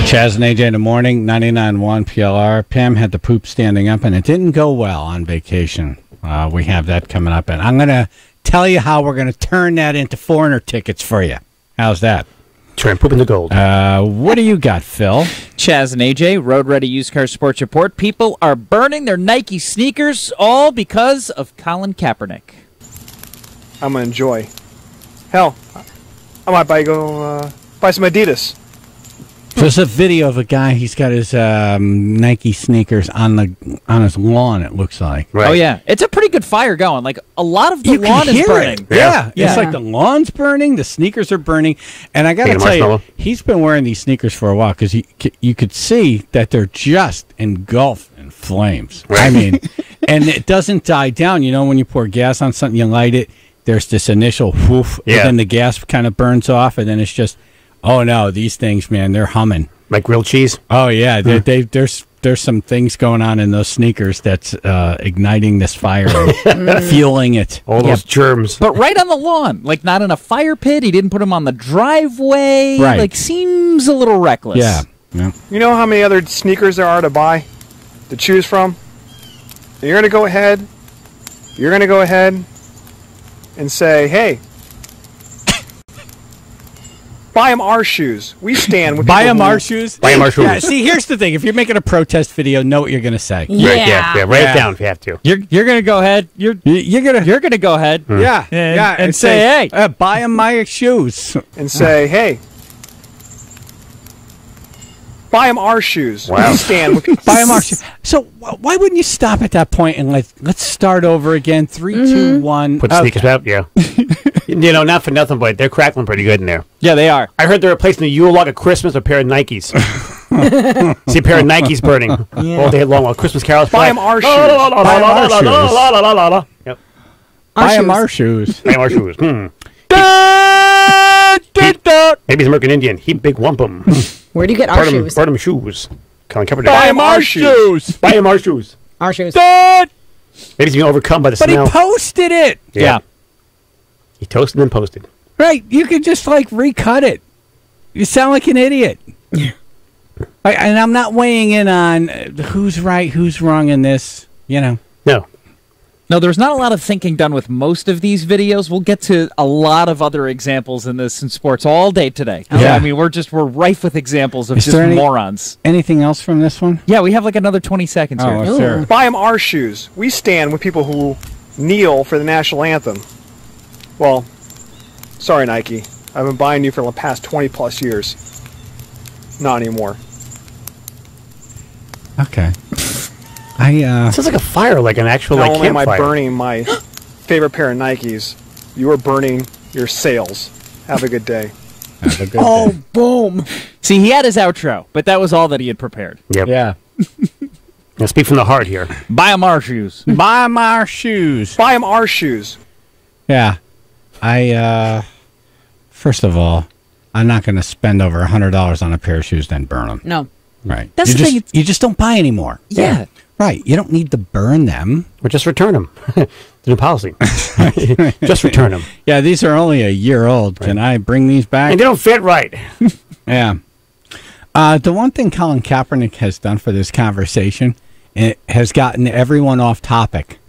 Chaz and AJ in the morning, 99.1 PLR. Pam had the poop standing up, and it didn't go well on vacation. We have that coming up, and I'm going to tell you how we're going to turn that into foreigner tickets for you. How's that? Turn poop into gold. What do you got, Phil? Chaz and AJ, Road Ready Used Car Sports Report. People are burning their Nike sneakers all because of Colin Kaepernick. I'm going to enjoy. Hell, I might buy some Adidas. There's a video of a guy. He's got his Nike sneakers on his lawn. It looks like. Right. Oh yeah, it's a pretty good fire going. Like a lot of the lawn is burning. Yeah. It's like the lawn's burning, the sneakers are burning, and I got to tell you, he's been wearing these sneakers for a while because you could see that they're just engulfed in flames. Right. I mean, and it doesn't die down. You know, when you pour gas on something, you light it. There's this initial whoof, and then the gas kind of burns off, and then it's just. Oh no, these things, man, they're humming like grilled cheese. Oh yeah, there's some things going on in those sneakers that's igniting this fire, and fueling it. All those germs, but right on the lawn, like not in a fire pit. He didn't put them on the driveway. Right. Like seems a little reckless. Yeah. You know how many other sneakers there are to buy, to choose from? You're gonna go ahead and say, hey. Buy them our shoes. We stand with buy them our shoes. Buy them our shoes. Yeah, see, here's the thing: if you're making a protest video, know what you're going to say. Yeah. Write it down if you have to. You're going to go ahead. You're going to go ahead. Yeah, and say, hey, buy them my shoes, and say, hey, buy them our shoes. Wow. We stand with buy them our shoes. So why wouldn't you stop at that point and let's start over again? 3, 2, 1. Put sneakers up. Yeah. You know, not for nothing, but they're crackling pretty good in there. Yeah, they are. I heard they're replacing the Yule log at Christmas with a pair of Nikes. See a pair of Nikes burning all day long while Christmas carols play. Buy them our shoes. Yep. Buy them our shoes. Buy them our shoes. Maybe he's American Indian. He big wampum. Where do you get our shoes? Part of shoes. Colin Kaepernick. Buy them our shoes. Buy him our shoes. Our shoes. Maybe he's being overcome by the smell. But he posted it. Yeah. He toasted and posted. Right. You could just recut it. You sound like an idiot. And I'm not weighing in on who's right, who's wrong in this. You know. No, there's not a lot of thinking done with most of these videos. We'll get to a lot of other examples in this in sports all day today. Yeah. I mean, we're rife with examples of morons. Anything else from this one? Yeah, we have another 20 seconds here. Sure. Buy them our shoes. We stand with people who kneel for the national anthem. Well, sorry, Nike. I've been buying you for the past 20-plus years. Not anymore. Okay. Sounds like a fire, like an actual Not only am I campfire. burning my favorite pair of Nikes, you are burning your sales. Have a good day. Have a good day. Boom. See, he had his outro, but that was all that he had prepared. Yep. Yeah. Now speak from the heart here. Buy him our shoes. Buy them our shoes. Buy them our shoes. Yeah. First of all, I'm not going to spend over $100 on a pair of shoes, then burn them. No. Right. That's the thing. You just don't buy anymore. Yeah. Right. You don't need to burn them. Or just return them. The new policy. Just return them. Yeah, these are only a year old. Right. Can I bring these back? And they don't fit right. Yeah. The one thing Colin Kaepernick has done for this conversation, it has gotten everyone off topic.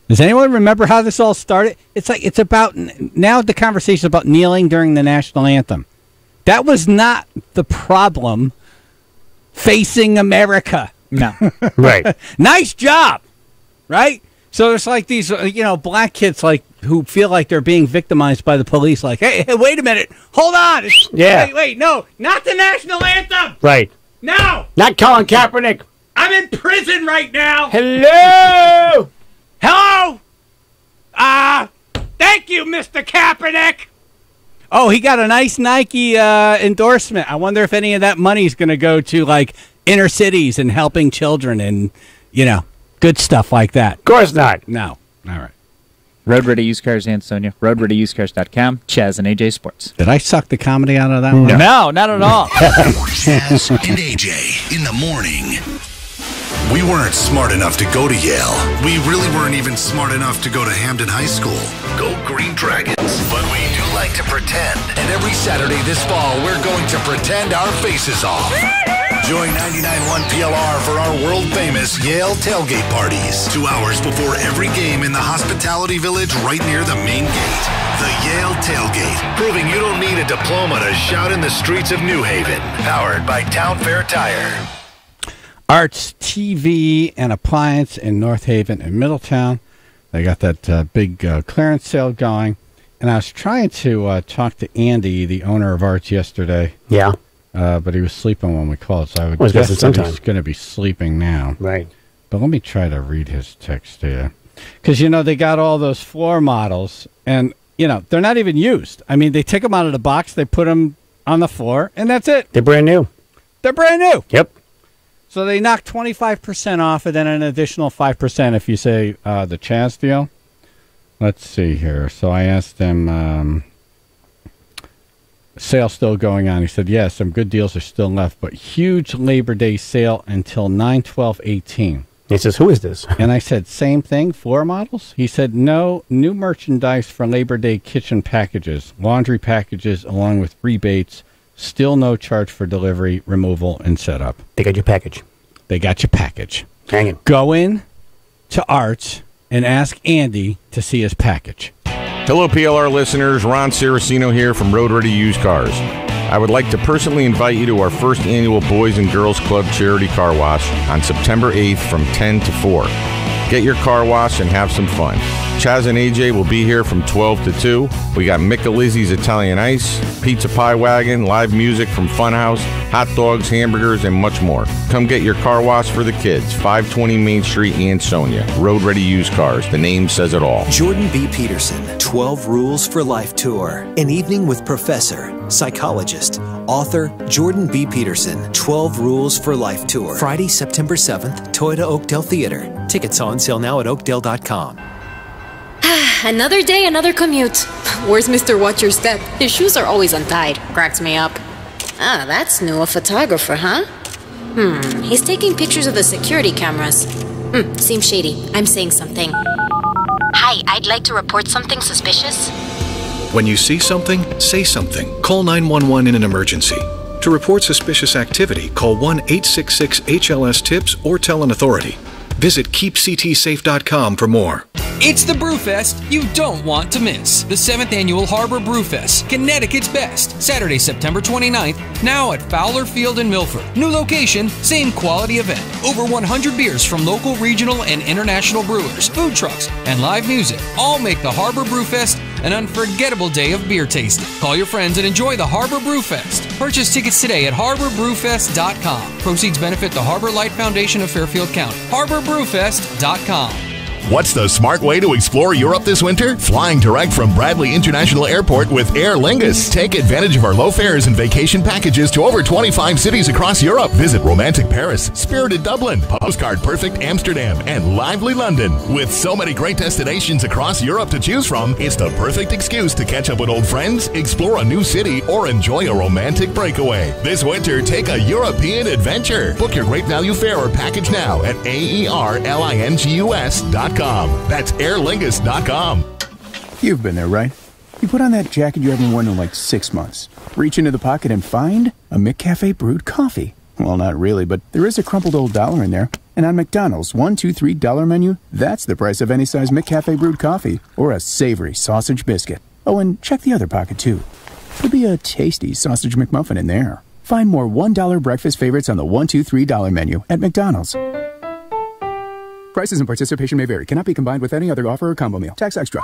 Does anyone remember how this all started? It's about, now the conversation is about kneeling during the national anthem. That was not the problem facing America. No. Right. Nice job. Right? So there's like these, black kids who feel like they're being victimized by the police. Like, hey, wait a minute. Hold on. Yeah. Wait, no. Not the national anthem. Right. No. Not Colin Kaepernick. I'm in prison right now. Hello. Hello. Thank you, Mr. Kaepernick. Oh, he got a nice Nike endorsement. I wonder if any of that money is going to go to inner cities and helping children and good stuff like that. Of course not. No. All right. Road Ready Used Cars and Sonia. RoadReadyUsedCars.com. Chaz and AJ Sports. Did I suck the comedy out of that one? No, not at all. Chaz and AJ in the morning. We weren't smart enough to go to Yale. We really weren't even smart enough to go to Hampton High School. Go Green Dragons. But we do like to pretend. And every Saturday this fall, we're going to pretend our faces off. Join 99.1 PLR for our world-famous Yale tailgate parties. 2 hours before every game in the Hospitality Village right near the main gate. The Yale Tailgate, proving you don't need a diploma to shout in the streets of New Haven. Powered by Town Fair Tire. Arts TV and Appliance in North Haven and Middletown. They got that big clearance sale going. And I was trying to talk to Andy, the owner of Arts, yesterday. Yeah. But he was sleeping when we called, so I would guess guess that he's going to be sleeping now. Right. But let me try to read his text here. Because, they got all those floor models, and, they're not even used. I mean, they take them out of the box, they put them on the floor, and that's it. They're brand new. They're brand new. Yep. So they knock 25% off, and then an additional 5% if you say the Chaz deal. Let's see here. So I asked him, sale still going on. He said, yeah, some good deals are still left, but huge Labor Day sale until 9/12/18. He says, who is this? And I said, same thing, floor models? He said, no, new merchandise for Labor Day kitchen packages, laundry packages, along with rebates. Still no charge for delivery, removal, and setup. They got your package. They got your package. Hanging. Go in to Arts and ask Andy to see his package. Hello, PLR listeners. Ron Saraceno here from Road Ready Used Cars. I would like to personally invite you to our first annual Boys and Girls Club Charity Car Wash on September 8th from 10 to 4. Get your car wash and have some fun. Chaz and AJ will be here from 12 to 2. We got Michelizzi's Italian Ice, Pizza Pie Wagon, live music from Funhouse, hot dogs, hamburgers, and much more. Come get your car wash for the kids. 520 Main Street, Ansonia. Road Ready Used Cars. The name says it all. Jordan B. Peterson, 12 Rules for Life Tour. An evening with professor, psychologist, author Jordan B. Peterson, 12 Rules for Life Tour. Friday, September 7th, Toyota Oakdale Theater. Tickets on sale now at Oakdale.com. Another day, another commute. Where's Mr. Watch Your Step? His shoes are always untied. Cracks me up. Ah, that's new. A photographer, huh? He's taking pictures of the security cameras. Seems shady. I'm saying something. Hi, I'd like to report something suspicious. When you see something, say something. Call 911 in an emergency. To report suspicious activity, call 1-866-HLS-TIPS or tell an authority. Visit keepctsafe.com for more. It's the Brewfest you don't want to miss. The 7th Annual Harbor Brewfest, Connecticut's best. Saturday, September 29th, now at Fowler Field in Milford. New location, same quality event. Over 100 beers from local, regional, and international brewers, food trucks, and live music all make the Harbor Brewfest an unforgettable day of beer tasting. Call your friends and enjoy the Harbor Brewfest. Purchase tickets today at harborbrewfest.com. Proceeds benefit the Harbor Light Foundation of Fairfield County. harborbrewfest.com. What's the smart way to explore Europe this winter? Flying direct from Bradley International Airport with Aer Lingus. Take advantage of our low fares and vacation packages to over 25 cities across Europe. Visit romantic Paris, spirited Dublin, postcard perfect Amsterdam, and lively London. With so many great destinations across Europe to choose from, it's the perfect excuse to catch up with old friends, explore a new city, or enjoy a romantic breakaway. This winter, take a European adventure. Book your great value fare or package now at AERLINGUS.com. That's airlingus.com. You've been there, right? You put on that jacket you haven't worn in like 6 months. Reach into the pocket and find a McCafe brewed coffee. Well, not really, but there is a crumpled old dollar in there. And on McDonald's $1, $2, $3 menu, that's the price of any size McCafe brewed coffee or a savory sausage biscuit. Oh, and check the other pocket, too. Could be a tasty sausage McMuffin in there. Find more $1 breakfast favorites on the $1, $2, $3 menu at McDonald's. Prices and participation may vary. Cannot be combined with any other offer or combo meal. Tax extra.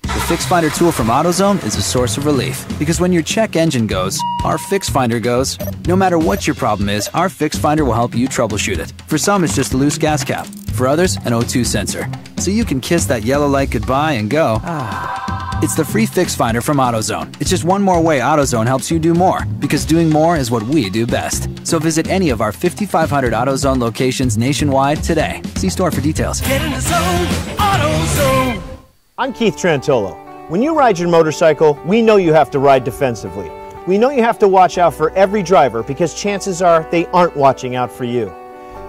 The Fix Finder tool from AutoZone is a source of relief. Because when your check engine goes, our Fix Finder goes. No matter what your problem is, our Fix Finder will help you troubleshoot it. For some, it's just a loose gas cap. For others, an O2 sensor. So you can kiss that yellow light goodbye and go, It's the free Fix Finder from AutoZone. It's just one more way AutoZone helps you do more. Because doing more is what we do best. So visit any of our 5,500 AutoZone locations nationwide today. See store for details. Get in the zone, AutoZone. I'm Keith Trantolo. When you ride your motorcycle, we know you have to ride defensively. We know you have to watch out for every driver because chances are they aren't watching out for you.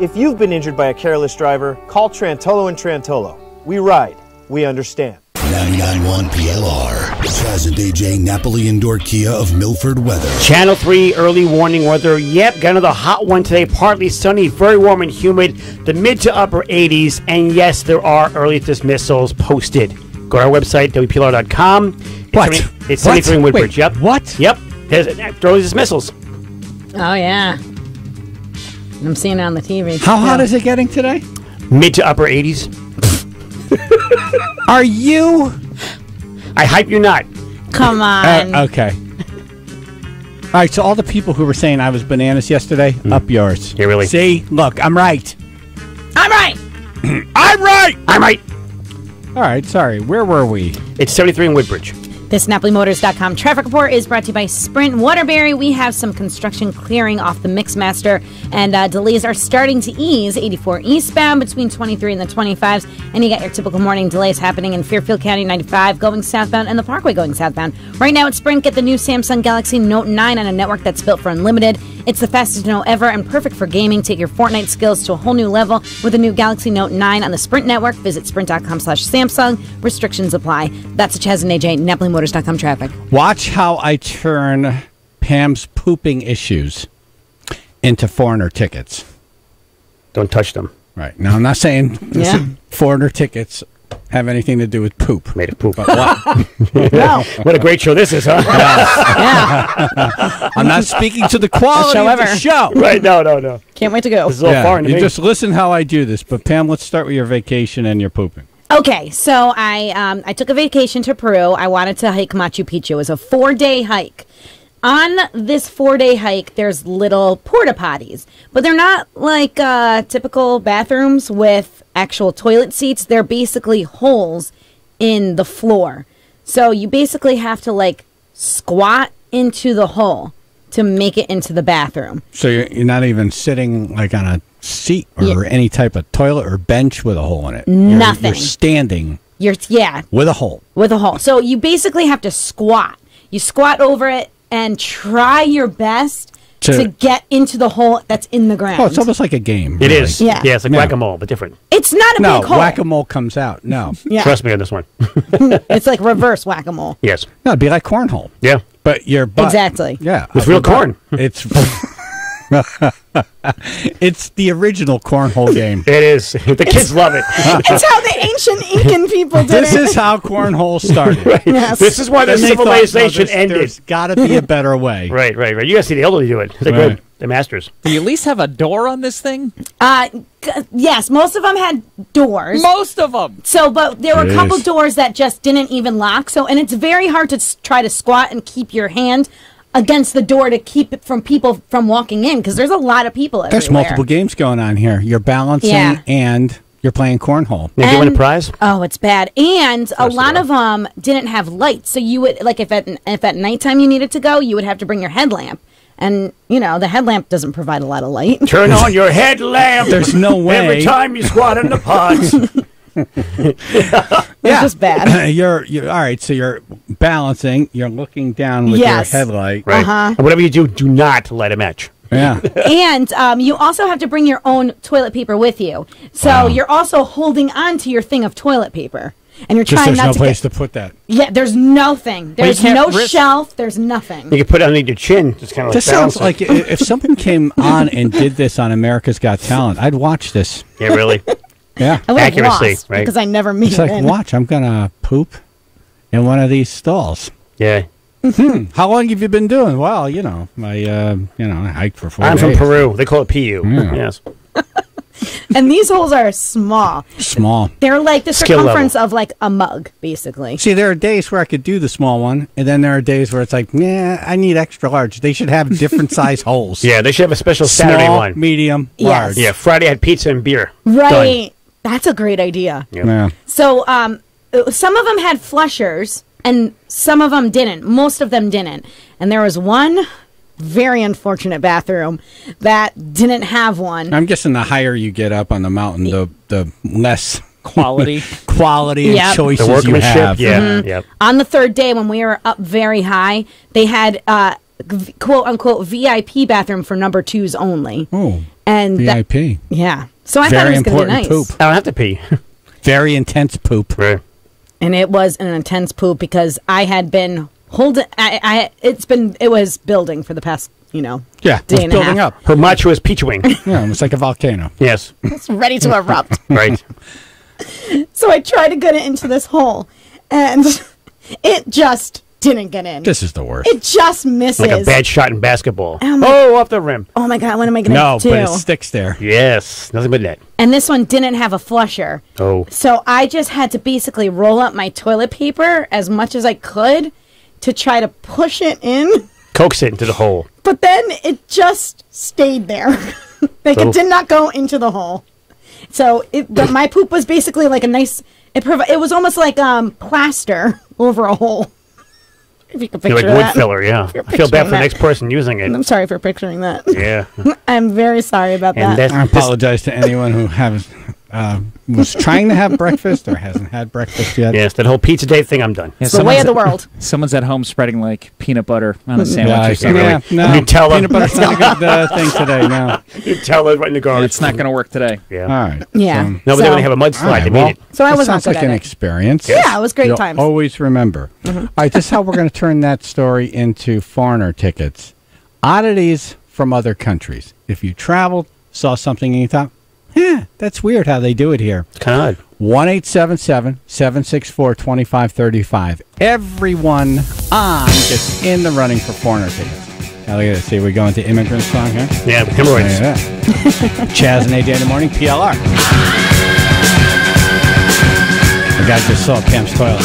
If you've been injured by a careless driver, call Trantolo and Trantolo. We ride. We understand. 99.1 PLR. Chaz and AJ Napoli Indoor Kia of Milford weather. Channel 3 early warning weather. Yep, got another hot one today. Partly sunny, very warm and humid. The mid to upper 80s. And yes, there are early dismissals posted. Go to our website, WPLR.com. It's 73 in Woodbridge. Wait, yep. What? Yep. There's early dismissals. Oh, yeah. I'm seeing it on the TV. How hot is it getting today? Mid to upper 80s. Are you? I hype you not. Come on. Okay. All right, so all the people who were saying I was bananas yesterday, up yours. Yeah, really. See? Look, I'm right. I'm right. I'm right. I'm right. All right, sorry. Where were we? It's 73 in Woodbridge. This NapoliMotors.com traffic report is brought to you by Sprint Waterbury. We have some construction clearing off the Mixmaster, and delays are starting to ease. 84 eastbound between 23 and the 25s, and you got your typical morning delays happening in Fairfield County 95 going southbound and the Parkway going southbound. Right now at Sprint, get the new Samsung Galaxy Note 9 on a network that's built for unlimited. It's the fastest Note ever and perfect for gaming. Take your Fortnite skills to a whole new level with the new Galaxy Note 9 on the Sprint network. Visit sprint.com/Samsung. Restrictions apply. That's a Chaz and AJ, NapoliMotors.com traffic. Watch how I turn Pam's pooping issues into foreigner tickets. Don't touch them. Right. Now, I'm not saying foreigner tickets have anything to do with poop. Made of poop. But what? No. What a great show this is, huh? Yeah. I'm not speaking to the quality of the show. Right, no. Can't wait to go. This is all foreign to you me. just listen how I do this. But Pam, let's start with your vacation and your pooping. Okay, so I took a vacation to Peru. I wanted to hike Machu Picchu. It was a 4-day hike. On this 4-day hike, there's little porta potties, but they're not like typical bathrooms with actual toilet seats. They're basically holes in the floor. So you basically have to like squat into the hole to make it into the bathroom. So you're not even sitting like on a seat or any type of toilet or bench with a hole in it. Nothing. You're standing with a hole. With a hole. So you basically have to squat. You squat over it and try your best to get into the hole that's in the ground. Oh, it's almost like a game. It really. is. Yeah. Yeah, it's like whack-a-mole, but different. It's not a big hole. Whack-a-mole comes out. No. Yeah. Trust me on this one. It's like reverse whack-a-mole. Yes. No, it'd be like cornhole. Yeah. But your butt. Exactly. Yeah. With real corn. It's it's the original cornhole game. It is. The kids love it. It's how the ancient Incan people did This it. is how cornhole started. Right. Yes. This is why the Then they civilization thought, no, ended. There's got to be a better way. Right. You guys see the elderly do it. They're good. The masters. Do you at least have a door on this thing? Yes, most of them had doors. Most of them. So, but there were a Jeez. couple doors that just didn't even lock. So, and it's very hard to try to squat and keep your hand against the door to keep it from people from walking in because there's a lot of people everywhere. There's multiple games going on here. You're balancing and you're playing cornhole. Did you win a prize? Oh, it's bad. And a lot of them didn't have lights. So you would, like, if at nighttime you needed to go, you would have to bring your headlamp. And, you know, the headlamp doesn't provide a lot of light. Turn on your headlamp. There's no way. Every time you squat in the pods. It's just bad. You're all right. So you're balancing. You're looking down with your headlight. Right. And whatever you do not light a match. Yeah. And you also have to bring your own toilet paper with you. So you're also holding on to your thing of toilet paper. And you're trying there's not no to place to put that. Yeah, there's nothing. There's can't no risk- shelf. There's nothing. You can put it underneath your chin. Just kind of like This sounds balance like it. if someone came on and did this on America's Got Talent, I'd watch this. Yeah, really. Yeah. I would have Accuracy, lost right? because I never made It's it like, in. watch, I'm going to poop in one of these stalls. Yeah. How long have you been doing? Well, you know, I hiked for 4 days. I'm from Peru. They call it PU. Yeah. Yes. And these holes are small. Small. They're like the Skill circumference of like a mug, basically. See, there are days where I could do the small one, and then there are days where it's like, nah, I need extra large. They should have different size holes. Yeah, they should have a special Saturday Small, one. medium, Yes. large. Yeah, Friday I had pizza and beer. Right. That's a great idea. Yep. Yeah. So some of them had flushers and some of them didn't. Most of them didn't. And there was one very unfortunate bathroom that didn't have one. I'm guessing the higher you get up on the mountain, the less Quality. and Yep. choices The you workmanship. have. Yeah. Yep. On the third day when we were up very high, they had quote unquote VIP bathroom for number 2s only. Oh, And that- VIP. yeah. So I thought Very it was going to be important nice. poop. I don't have to pee. Very intense poop. Right. And it was an intense poop because I had been holding. It was building for the past, day and a building half. up. Her macho is peach wing. Yeah, it was like a volcano. Yes. It's ready to erupt. Right. So I tried to get it into this hole, and it just didn't get in. This is the worst. It just misses. Like a bad shot in basketball. Off the rim. Oh my God, what am I going to do? No, but it sticks there. Yes, nothing but that. And this one didn't have a flusher. Oh. So I just had to basically roll up my toilet paper as much as I could to try to push it in. Coax it into the hole. But then it just stayed there. It did not go into the hole. So my poop was basically like a nice. It was almost like plaster over a hole. If you can picture Like that. wood filler, yeah. I feel bad for the next person using it. I'm sorry for picturing that. Yeah. I'm very sorry about that. I apologize to anyone who was trying to have breakfast or hasn't had breakfast yet. Yes, that whole pizza day thing, I'm done. It's the way of the world. Someone's at home spreading like peanut butter on a sandwich or something. Yeah, no, Nutella. Peanut butter's not a good thing today, no. Nutella right in the garbage. It's not going to work today. Yeah. All right. Yeah. So, No, but they're going to have a mudslide. They made it. So I was not sounds good like at an it. experience. Yeah, it was great You'll times. always remember. All right, this is how we're going to turn that story into foreigner tickets. Oddities from other countries. If you traveled, saw something, and you thought, that's weird how they do it here. It's kind of odd. 1-877-764-2535. Everyone on gets in the running for foreigner tickets. Now, look at this. See, we go into immigrant song here? Yeah, hemorrhoids. Chaz and AJ in the morning, PLR. The guy just saw Pam's toilet.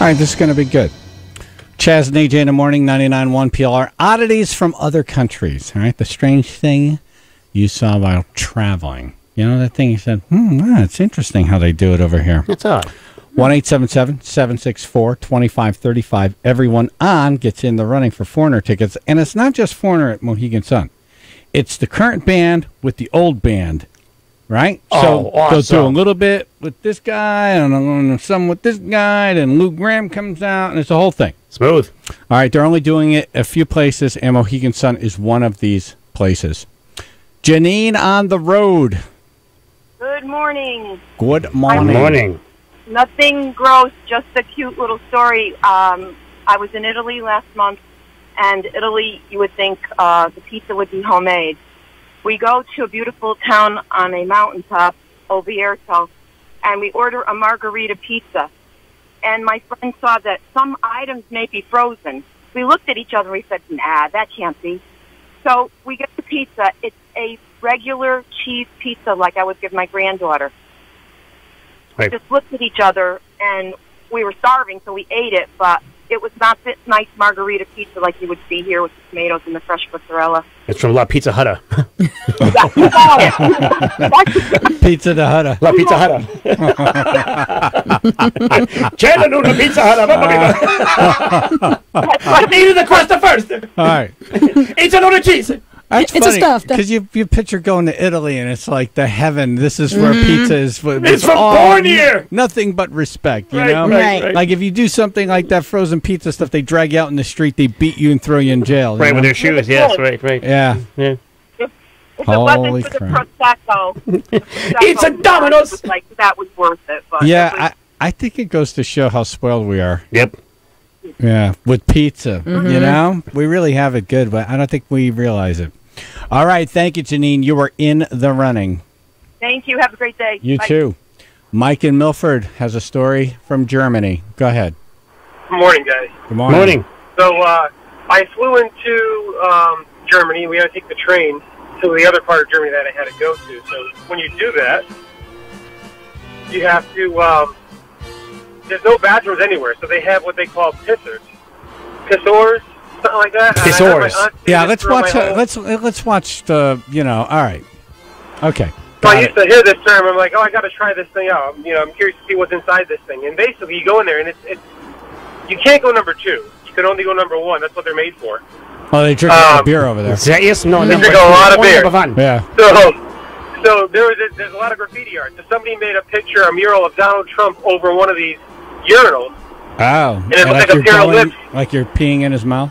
All right, this is going to be good. Chaz and AJ in the morning, 99.1 PLR. Oddities from other countries. All right, the strange thing you saw while traveling. You know, that thing you said, it's interesting how they do it over here. That's odd. 1-877-764-2535. Everyone on gets in the running for foreigner tickets. And it's not just foreigner at Mohegan Sun. It's the current band with the old band. Right? So awesome. They'll do a little bit with this guy and some with this guy, and Lou Graham comes out, and it's a whole thing. Smooth. All right, they're only doing it a few places, and Mohegan Sun is one of these places. Janine on the road. Good morning. Good morning. Good morning. Nothing gross, just a cute little story. I was in Italy last month, and Italy, you would think the pizza would be homemade. We go to a beautiful town on a mountaintop, Oviedo, and we order a margarita pizza. And my friend saw that some items may be frozen. We looked at each other and we said, nah, that can't be. So we get the pizza. It's a regular cheese pizza like I would give my granddaughter. Right. We just looked at each other, and we were starving, so we ate it, but it was not this nice margarita pizza like you would see here with the tomatoes and the fresh mozzarella. It's from La Pizza Hutta. Pizza the Hutta. La Pizza Hutta. C'è una Pizza Hutta. Let's eat the crust first. All right. Eat another cheese. That's It's a funny, stuffed. because you picture going to Italy and it's like the heaven. This is where pizza is. It's from born here. Nothing but respect, you Right, know? right. Like if you do something like that frozen pizza stuff, they drag you out in the street, they beat you and throw you in jail. Right, you with know? their shoes. Yes, right. Yeah. Yeah. If it Holy wasn't for crap. the Prosecco, It's a Domino's. was like, that was worth it. But Yeah, I think it goes to show how spoiled we are. Yep. Yeah, with pizza. You know? We really have it good, but I don't think we realize it. All right, thank you, Janine. You are in the running. thank you. Have a great day. You Bye. too. Mike in Milford has a story from Germany. Go ahead. Good morning, guys. Good morning. So I flew into Germany. We had to take the train to the other part of Germany that I had to go to. So when you do that, you have to. There's no bathrooms anywhere, so they have what they call pissers, something like that. And I had my aunt say Yeah, this let's throughout watch. my whole- Let's watch the. You know. All right. Okay. So I Got used to hear this term. I'm like, oh, I got to try this thing out. I'm curious to see what's inside this thing. And basically, you go in there, and it's you can't go number 2. You can only go number 1. That's what they're made for. Oh, they drink a lot of beer over there. Yes, no, They drink a lot of beer. Yeah. So there's a lot of graffiti art. So somebody made a picture, a mural of Donald Trump over one of these urinals. Oh. And it looks like a you're pair of lips. like you're peeing in his mouth.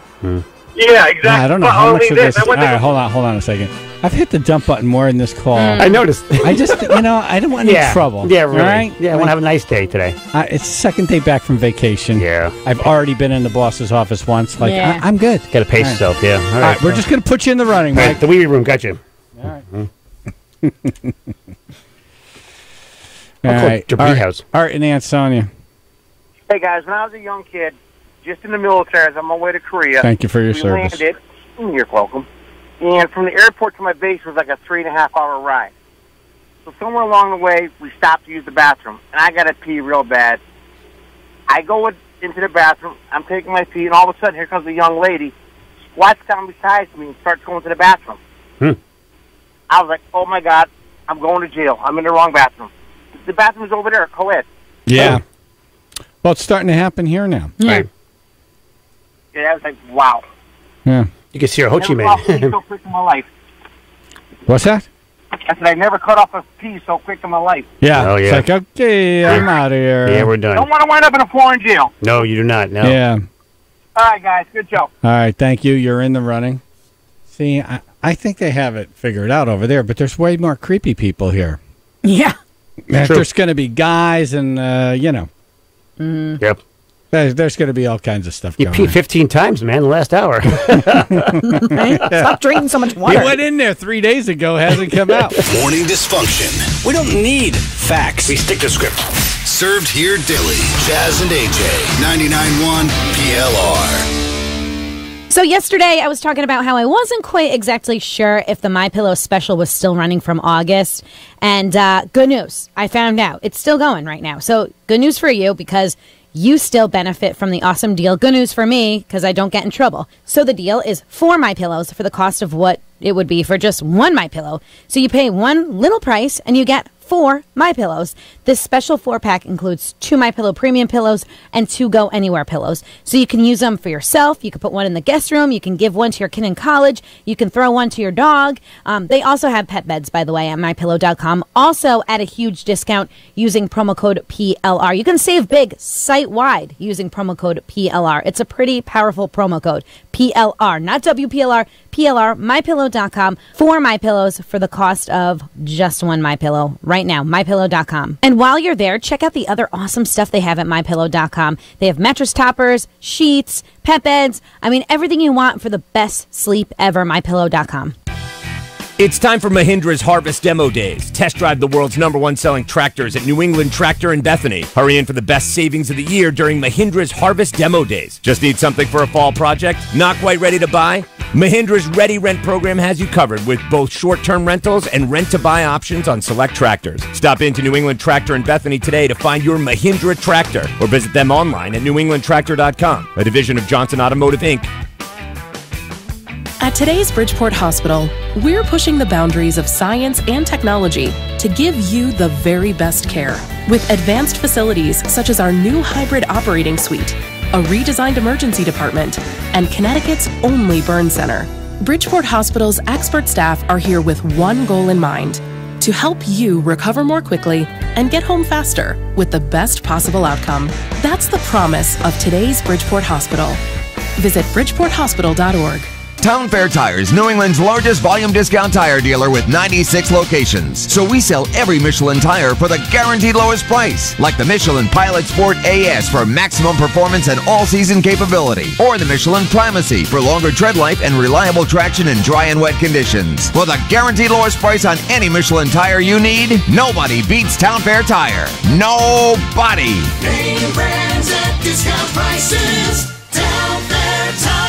Yeah, exactly. I don't know But how only much of this. this. I went All to right, hold on a second. I've hit the dump button more in this call. I noticed. I just, I don't want any trouble. Yeah, really. All right? Yeah, I want to have a nice day today. It's the second day back from vacation. Yeah. I've already been in the boss's office once. Like, Yeah. I'm good. Got to pace All right. yourself, yeah. All right, we're just going to put you in the running, All Mike. right, the wee room, got you. All right. I'll All call right. it your house. Art and Aunt Sonia. Hey, guys, when I was a young kid, just in the military, I was on my way to Korea. Thank you for your we service. Landed. You're welcome. And from the airport to my base was like a 3.5-hour ride. So somewhere along the way, we stopped to use the bathroom, and I got to pee real bad. I go into the bathroom, I'm taking my pee, and all of a sudden, here comes a young lady, squats down beside me and starts going to the bathroom. I was like, oh, my God, I'm going to jail. I'm in the wrong bathroom. The bathroom's over there, co-ed. Yeah. Well, it's starting to happen here now. Yeah. Right. Yeah, I was like, wow. Yeah. You can see our Ho Chi Never cut off a pee Minh. so quick in my life. What's that? I said, I never cut off a pee so quick in my life. Yeah. Oh, yeah. It's like, okay, I'm out of here. Yeah, we're done. Don't want to wind up in a foreign jail. No, you do not. No. Yeah. All right, guys. Good show. All right, thank you. You're in the running. See, I think they have it figured out over there, but there's way more creepy people here. Yeah. There's going to be guys and, Yep. there's going to be all kinds of stuff You going peed on. 15 times, man, in the last hour. Stop drinking so much He water. went in there 3 days ago, hasn't come out. Morning dysfunction. We don't need facts. We stick to script. Served here daily. Jazz and AJ. 99.1 PLR. So yesterday I was talking about how I wasn't quite exactly sure if the MyPillow special was still running from August. And good news. I found out. It's still going right now. So good news for you because you still benefit from the awesome deal. Good news for me because I don't get in trouble. So the deal is 4 MyPillows for the cost of what it would be for just 1 MyPillow. So you pay one little price and you get 4 MyPillows. This special 4-pack includes 2 MyPillow premium pillows and 2 Go Anywhere pillows. So you can use them for yourself. You can put one in the guest room. You can give one to your kid in college. You can throw one to your dog. They also have pet beds, by the way, at MyPillow.com. Also at a huge discount using promo code PLR. You can save big site-wide using promo code PLR. It's a pretty powerful promo code. PLR, not WPLR, PLR, MyPillow.com. 4 MyPillows for the cost of just 1 MyPillow right now, MyPillow.com. And while you're there, check out the other awesome stuff they have at MyPillow.com. They have mattress toppers, sheets, pet beds. I mean, everything you want for the best sleep ever, MyPillow.com. It's time for Mahindra's Harvest Demo Days. Test drive the world's #1 selling tractors at New England Tractor in Bethany. Hurry in for the best savings of the year during Mahindra's Harvest Demo Days. Just need something for a fall project? Not quite ready to buy? Mahindra's Ready Rent program has you covered with both short-term rentals and rent-to-buy options on select tractors. Stop into New England Tractor in Bethany today to find your Mahindra tractor or visit them online at newenglandtractor.com, a division of Johnson Automotive, Inc. At today's Bridgeport Hospital, we're pushing the boundaries of science and technology to give you the very best care. With advanced facilities such as our new hybrid operating suite, a redesigned emergency department, and Connecticut's only burn center. Bridgeport Hospital's expert staff are here with one goal in mind: to help you recover more quickly and get home faster with the best possible outcome. That's the promise of today's Bridgeport Hospital. Visit bridgeporthospital.org. Town Fair Tires, New England's largest volume discount tire dealer with 96 locations. So we sell every Michelin tire for the guaranteed lowest price. Like the Michelin Pilot Sport AS for maximum performance and all-season capability. Or the Michelin Primacy for longer tread life and reliable traction in dry and wet conditions. For the guaranteed lowest price on any Michelin tire you need, nobody beats Town Fair Tire. Nobody! Name brands at discount prices. Town Fair Tire.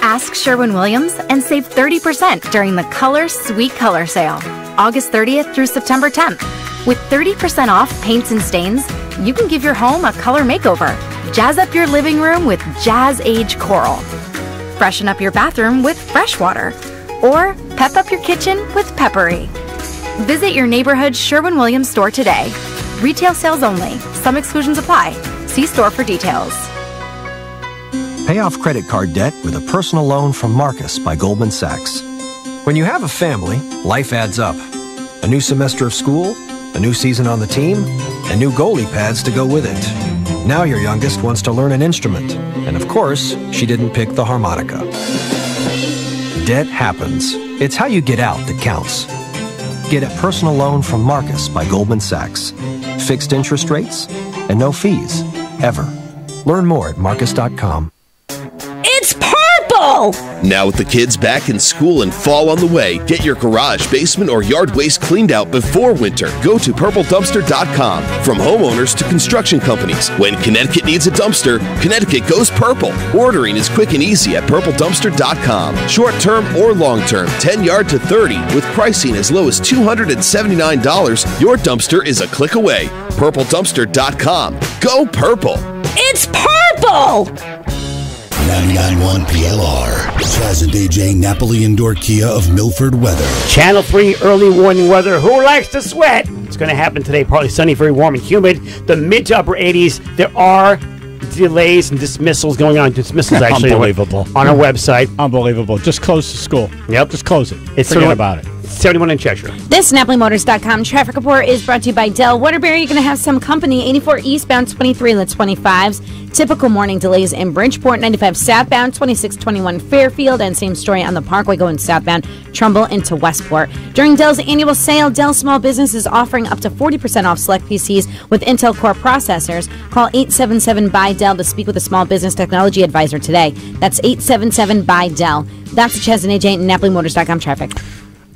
Ask Sherwin-Williams and save 30% during the Color Sweet Color Sale, August 30th through September 10th. With 30% off paints and stains, you can give your home a color makeover. Jazz up your living room with Jazz Age Coral. Freshen up your bathroom with Freshwater. Or pep up your kitchen with Peppery. Visit your neighborhood Sherwin-Williams store today. Retail sales only. Some exclusions apply. See store for details. Pay off credit card debt with a personal loan from Marcus by Goldman Sachs. When you have a family, life adds up. A new semester of school, a new season on the team, and new goalie pads to go with it. Now your youngest wants to learn an instrument, and of course, she didn't pick the harmonica. Debt happens. It's how you get out that counts. Get a personal loan from Marcus by Goldman Sachs. Fixed interest rates and no fees, ever. Learn more at marcus.com. It's purple! Now with the kids back in school and fall on the way, get your garage, basement, or yard waste cleaned out before winter. Go to purpledumpster.com. From homeowners to construction companies, when Connecticut needs a dumpster, Connecticut goes purple. Ordering is quick and easy at purpledumpster.com. Short-term or long-term, 10-yard to 30, with pricing as low as $279. Your dumpster is a click away. purpledumpster.com. Go purple! It's purple! 99.1 PLR. Chaz and AJ Napoli Indoor Kia of Milford weather. Channel 3 early warning weather. Who likes to sweat? It's going to happen today. Partly sunny, very warm and humid. The mid to upper 80s. There are delays and dismissals going on. Dismissals actually Unbelievable. On our website. Unbelievable. Just close the school. Yep. Just close it. It's Forget about it. 71 in Cheshire. This NapoliMotors.com traffic report is brought to you by Dell. Waterbury, you're going to have some company. 84 eastbound, 23 in the 25s. Typical morning delays in Bridgeport. 95 southbound, 2621 Fairfield. And same story on the Parkway going southbound, Trumbull into Westport. During Dell's annual sale, Dell Small Business is offering up to 40% off select PCs with Intel Core processors. Call 877-BUY-DELL to speak with a small business technology advisor today. That's 877-BUY-DELL. That's the Chaz and AJ NapoliMotors.com traffic.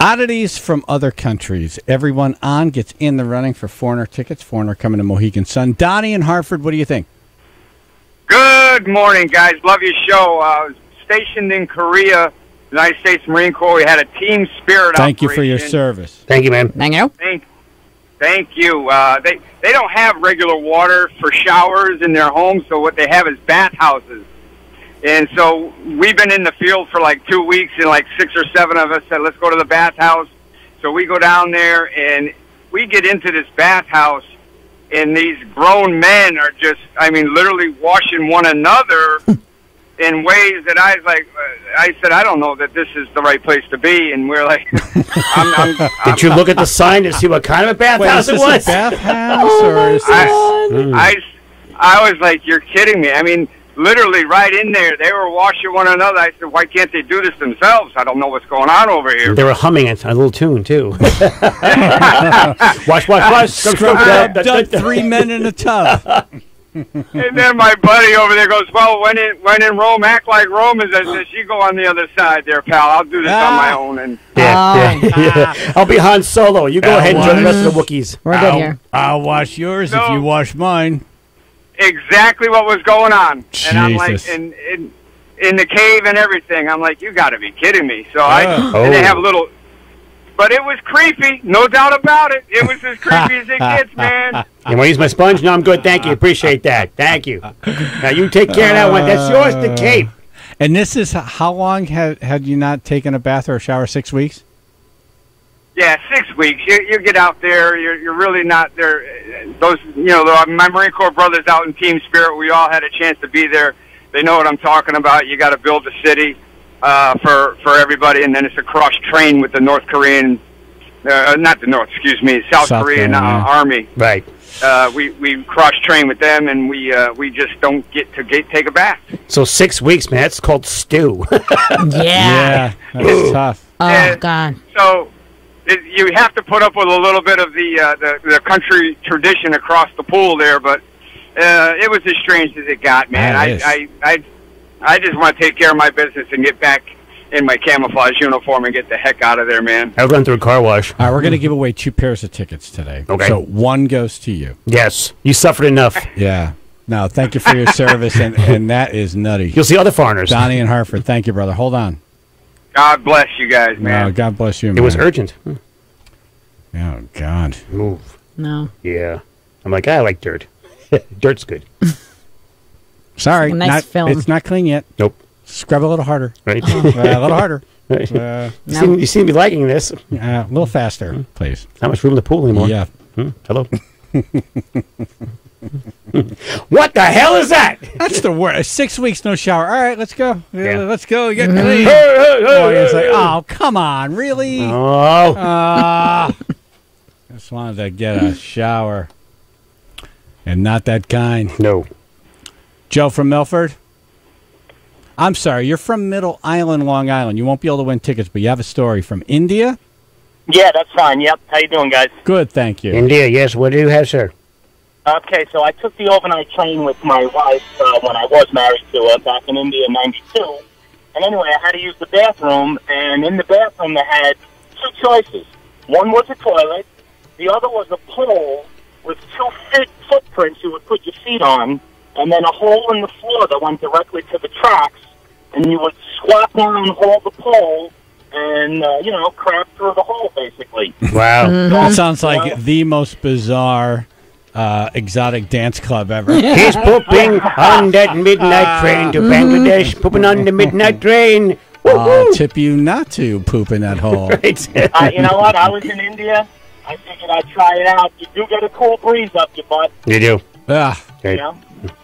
Oddities from other countries. Everyone on gets in the running for Foreigner tickets. Foreigner coming to Mohegan Sun. Donnie in Hartford, what do you think? Good morning, guys. Love your show. I was stationed in Korea, United States Marine Corps. We had a team spirit Thank you for your operation. service. Thank you, man. Thank you. Thank you. They don't have regular water for showers in their homes, so what they have is bathhouses. And so we've been in the field for like 2 weeks, and like 6 or 7 of us said, let's go to the bathhouse. So we go down there, and we get into this bathhouse, and these grown men are just, I mean, literally washing one another in ways that I was like, I said, I don't know that this is the right place to be. And we're like, Did you look at the sign to see what kind of a bathhouse it was? Is this a bathhouse or is this... I was like, you're kidding me. I mean, literally right in there, they were washing one another. I said, why can't they do this themselves? I don't know what's going on over here. They were humming a little tune, too. Wash. Scrub, 3 men in a tub. And then my buddy over there goes, well, when in Rome, act like Romans. I said, you go on the other side there, pal. I'll do this on my own. And Yeah. I'll be Han Solo. You go ahead and join the rest of the Wookiees. We're good here. I'll wash yours if you wash mine. exactly what was going on. Jesus. And I'm like, in the cave and everything. I'm like, you got to be kidding me. So and they have a little... But it was creepy, no doubt about it. It was as creepy as it gets, man. You want to use my sponge? No, I'm good. Thank you. Appreciate that. Thank you. Now you take care of that one. That's yours to keep. And this is how long had you not taken a bath or a shower? 6 weeks? Yeah, 6 weeks. You get out there. You're really not there. Those, my Marine Corps brothers out in Team Spirit, we all had a chance to be there. They know what I'm talking about. You got to build a city. For everybody, and then it's a cross train with the North Korean, South Korean Army. Right. We cross train with them, and we just don't get to take a bath. So 6 weeks, man. That's called stew. Yeah, that's tough. Oh God. So you have to put up with a little bit of the country tradition across the pool there, but it was as strange as it got, man. I just want to take care of my business and get back in my camouflage uniform and get the heck out of there, man. I'll run through a car wash. All right, we're going to give away 2 pairs of tickets today. Okay. So one goes to you. Yes. You suffered enough. Yeah. No, thank you for your service, and that is nutty. You'll see other foreigners. Donnie in Hartford, thank you, brother. Hold on. God bless you guys, man. No, God bless you, man. It was urgent. Oh, God. Move. No. Yeah. I'm like, I like dirt. Dirt's good. Sorry, Nice film. It's not clean yet. Nope. Scrub a little harder. Right. A little harder. You seem to be liking this. A little faster, please. Not much room in the pool anymore. Yeah. Hello. What the hell is that? That's the worst. 6 weeks, no shower. All right, let's go. Yeah. Let's go. Get clean. It's like, oh, come on. Really? Oh. Just wanted to get a shower. And not that kind. No. Joe from Milford? I'm sorry, you're from Middle Island, Long Island. You won't be able to win tickets, but you have a story from India? Yeah, that's fine. Yep. How you doing, guys? Good, thank you. India, yes. What do you have, sir? Okay, so I took the overnight train with my wife when I was married to her back in India in '92. And anyway, I had to use the bathroom, and in the bathroom they had 2 choices. One was a toilet. The other was a pole with 2 footprints you would put your feet on, and then a hole in the floor that went directly to the tracks, and you would squat down, hold the pole, and, crap through the hole, basically. Wow. That sounds like the most bizarre exotic dance club ever. He's pooping on that midnight train to Bangladesh, pooping on the midnight train. I'll tip you not to poop in that hole. Right. You know what? I was in India. I figured I'd try it out. You do get a cool breeze up your butt. You do. You know?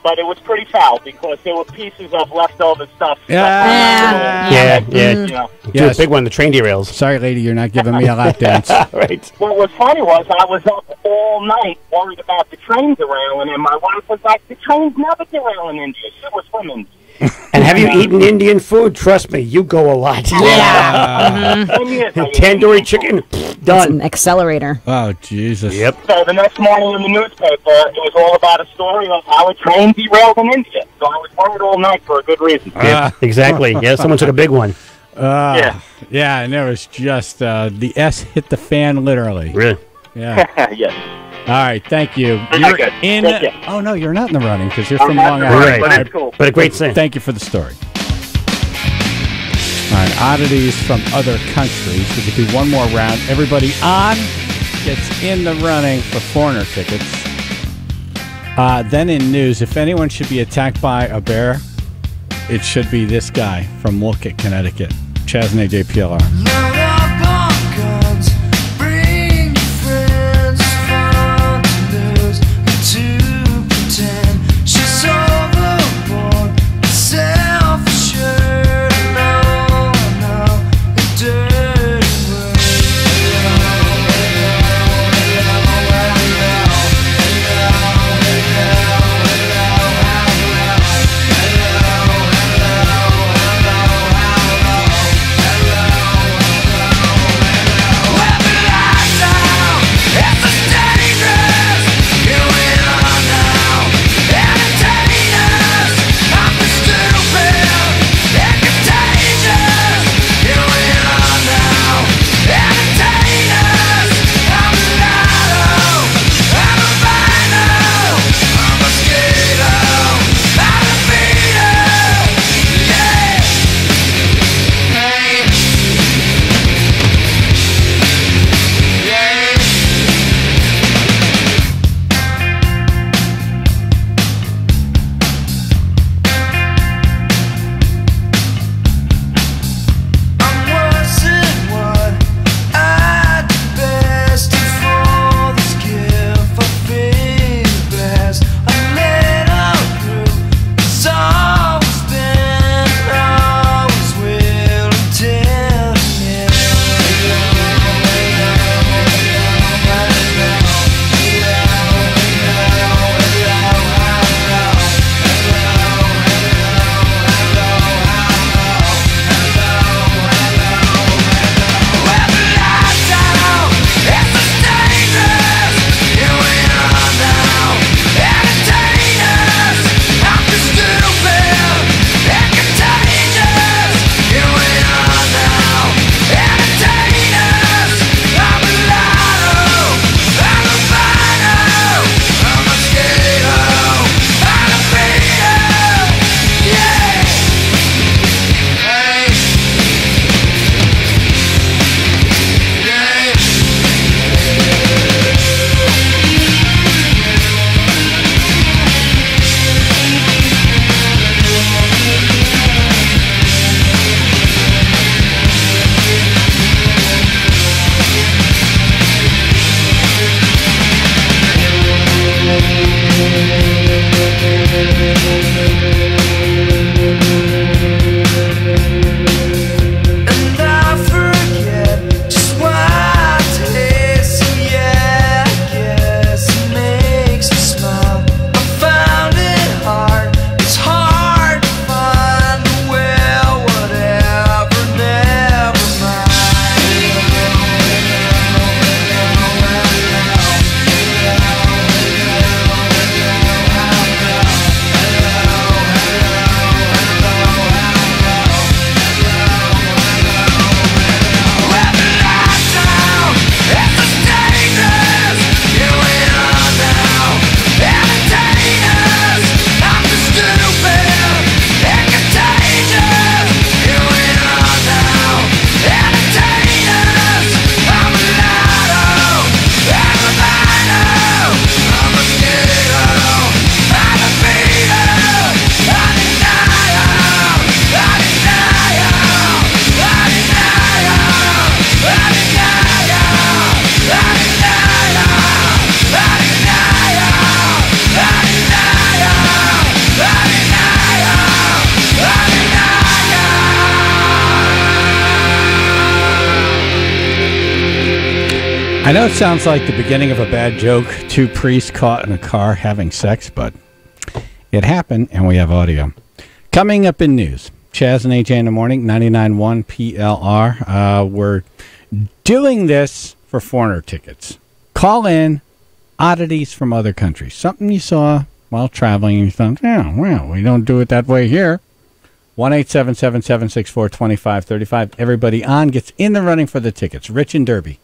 But it was pretty foul because there were pieces of leftover stuff. Yeah. Do a big one, the train derails. Sorry, lady, you're not giving me a lap dance. Right. What was funny was I was up all night worried about the train derailing, and my wife was like, the train's never derail in India. She was swimming. And have you eaten Indian food? Trust me, you go a lot. Yeah. Tandoori chicken, done. An accelerator. Oh, Jesus. Yep. So the next morning in the newspaper, it was all about a story of how a train derailed in India. So I was worried all night for a good reason. Yeah, exactly. Yeah, someone took a big one. Yeah, and there was just the S hit the fan literally. Really? Yeah. Yes. All right, thank you. You're in. Oh no, you're not in the running because you're from Long Island. Right. But it's cool. But a great thing. Thank you for the story. All right, oddities from other countries. We could do one more round. Everybody on gets in the running for foreigner tickets. Then in news, if anyone should be attacked by a bear, it should be this guy from Wolcott, Connecticut. Chasney WPLR. I know it sounds like the beginning of a bad joke, two priests caught in a car having sex, but it happened, and we have audio. Coming up in news, Chaz and AJ in the morning, 99.1 PLR. We're doing this for foreigner tickets. Call in oddities from other countries. Something you saw while traveling and you thought, yeah, well, we don't do it that way here. 1-877-764-2535. Everybody on gets in the running for the tickets. Rich and Derby.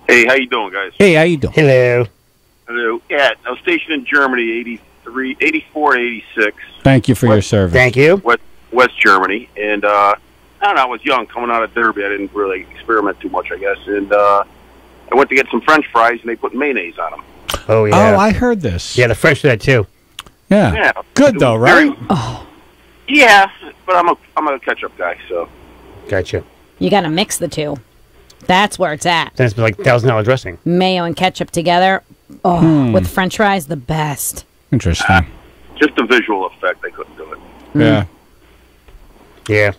Hey, how you doing, guys? Hey, how you doing? Hello. Hello. Yeah, I was stationed in Germany, 84 to 86. Thank you for your service. Thank you. West Germany. And, I don't know, I was young, coming out of Derby. I didn't really experiment too much, I guess. And I went to get some French fries, and they put mayonnaise on them. Oh, yeah. Oh, I heard this. Yeah, the French do that, too. Yeah. Good, though, right? Yeah, but I'm a ketchup guy, so. Gotcha. You got to mix the two. That's where it's at. Then it's like $1,000 dressing. Mayo and ketchup together. Oh, with French fries, the best. Interesting. Just a visual effect. I couldn't do it. Yeah. Yeah.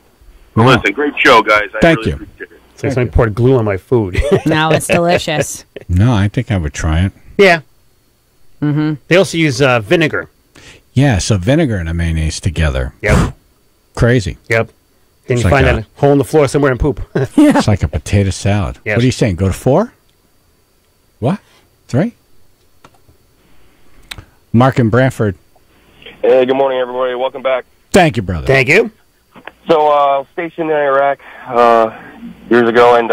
Well, listen, great show, guys. I Thank really you. appreciate it. It's like somebody poured glue on my food. No, it's delicious. No, I think I would try it. Yeah. Mm-hmm. They also use vinegar. Yeah, so vinegar and a mayonnaise together. Yep. Crazy. Yep. Then It's you like find a- that hole in the floor somewhere and poop. It's like a potato salad. Yes. What are you saying? Go to 4? What? 3? Mark and Branford. Hey, good morning, everybody. Welcome back. Thank you, brother. Thank you. So, stationed in Iraq years ago, and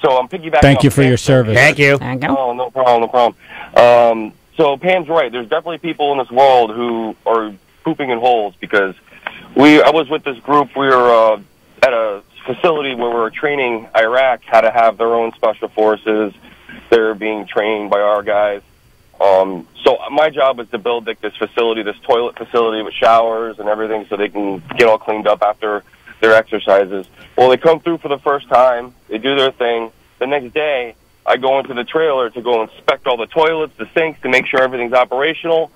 so I'm piggybacking. Thank off you for your Pam's service. Thank you. Oh, no problem. So Pam's right. There's definitely people in this world who are pooping in holes because I was with this group. We were at a facility where we were training Iraq how to have their own special forces. They're being trained by our guys. So my job was to build like this facility, this toilet facility with showers and everything so they can get all cleaned up after their exercises. Well, they come through for the first time. They do their thing. The next day, I go into the trailer to go inspect all the toilets, the sinks, to make sure everything's operational.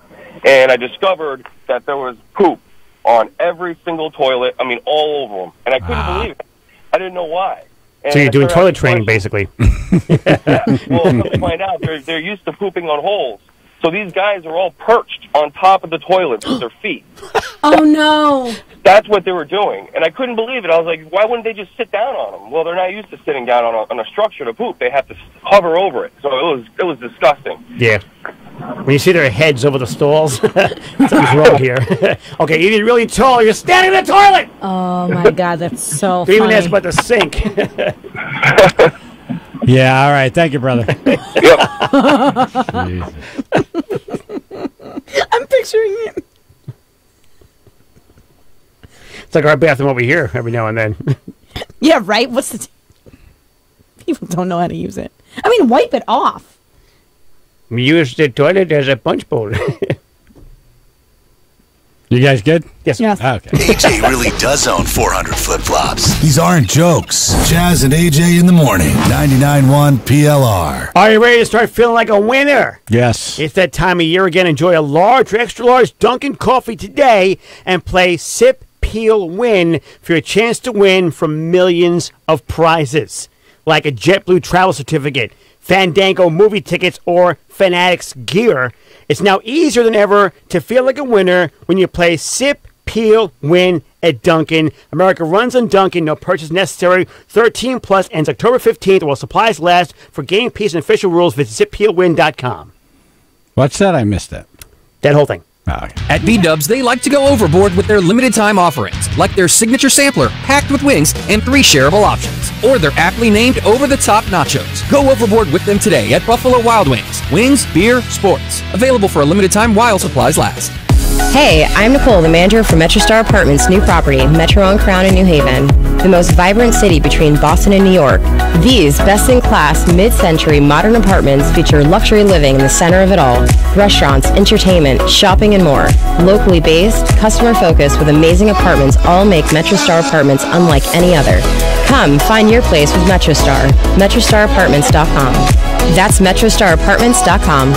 And I discovered that there was poop on every single toilet. I mean, all over them. And I couldn't believe it. I didn't know why. And So you're I doing started toilet asking training, questions. basically. Well, come to find out, they're used to pooping on holes. So these guys are all perched on top of the toilets with their feet. Oh, no. That's what they were doing. And I couldn't believe it. I was like, why wouldn't they just sit down on them? Well, they're not used to sitting down on a structure to poop. They have to hover over it. So it was disgusting. Yeah. When you see their heads over the stalls, something's wrong here. Okay, you're really tall. You're standing in the toilet. Oh, my God. That's so They even funny. ask about the sink. Yeah, all right. Thank you, brother. I'm picturing it. It's like our bathroom over here every now and then. Yeah, right? What's the... People don't know how to use it. I mean, wipe it off. We use the toilet as a punch bowl. You guys good? Yes. Okay. AJ really does own 400 flip-flops. These aren't jokes. Jazz and AJ in the morning. 99.1 PLR. Are you ready to start feeling like a winner? Yes. It's that time of year again. Enjoy a large or extra large Dunkin' coffee today and play Sip, Peel, Win for your chance to win from millions of prizes. Like a JetBlue travel certificate, Fandango movie tickets, or Fanatics gear. It's now easier than ever to feel like a winner when you play Sip, Peel, Win at Dunkin'. America runs on Dunkin'. No purchase necessary. 13 plus ends October 15th while supplies last. For game, piece, and official rules, visit SipPeelWin.com. What's that? I missed it. That whole thing. At B-Dubs, they like to go overboard with their limited time offerings, like their signature sampler, packed with wings, and 3 shareable options. Or their aptly named over-the-top nachos. Go overboard with them today at Buffalo Wild Wings. Wings, beer, sports. Available for a limited time while supplies last. Hey, I'm Nicole, the manager for MetroStar Apartments' new property, Metro on Crown in New Haven, the most vibrant city between Boston and New York. These best-in-class, mid-century modern apartments feature luxury living in the center of it all, restaurants, entertainment, shopping, and more. Locally based, customer-focused with amazing apartments all make MetroStar Apartments unlike any other. Come, find your place with MetroStar. MetroStarApartments.com. That's MetroStarApartments.com.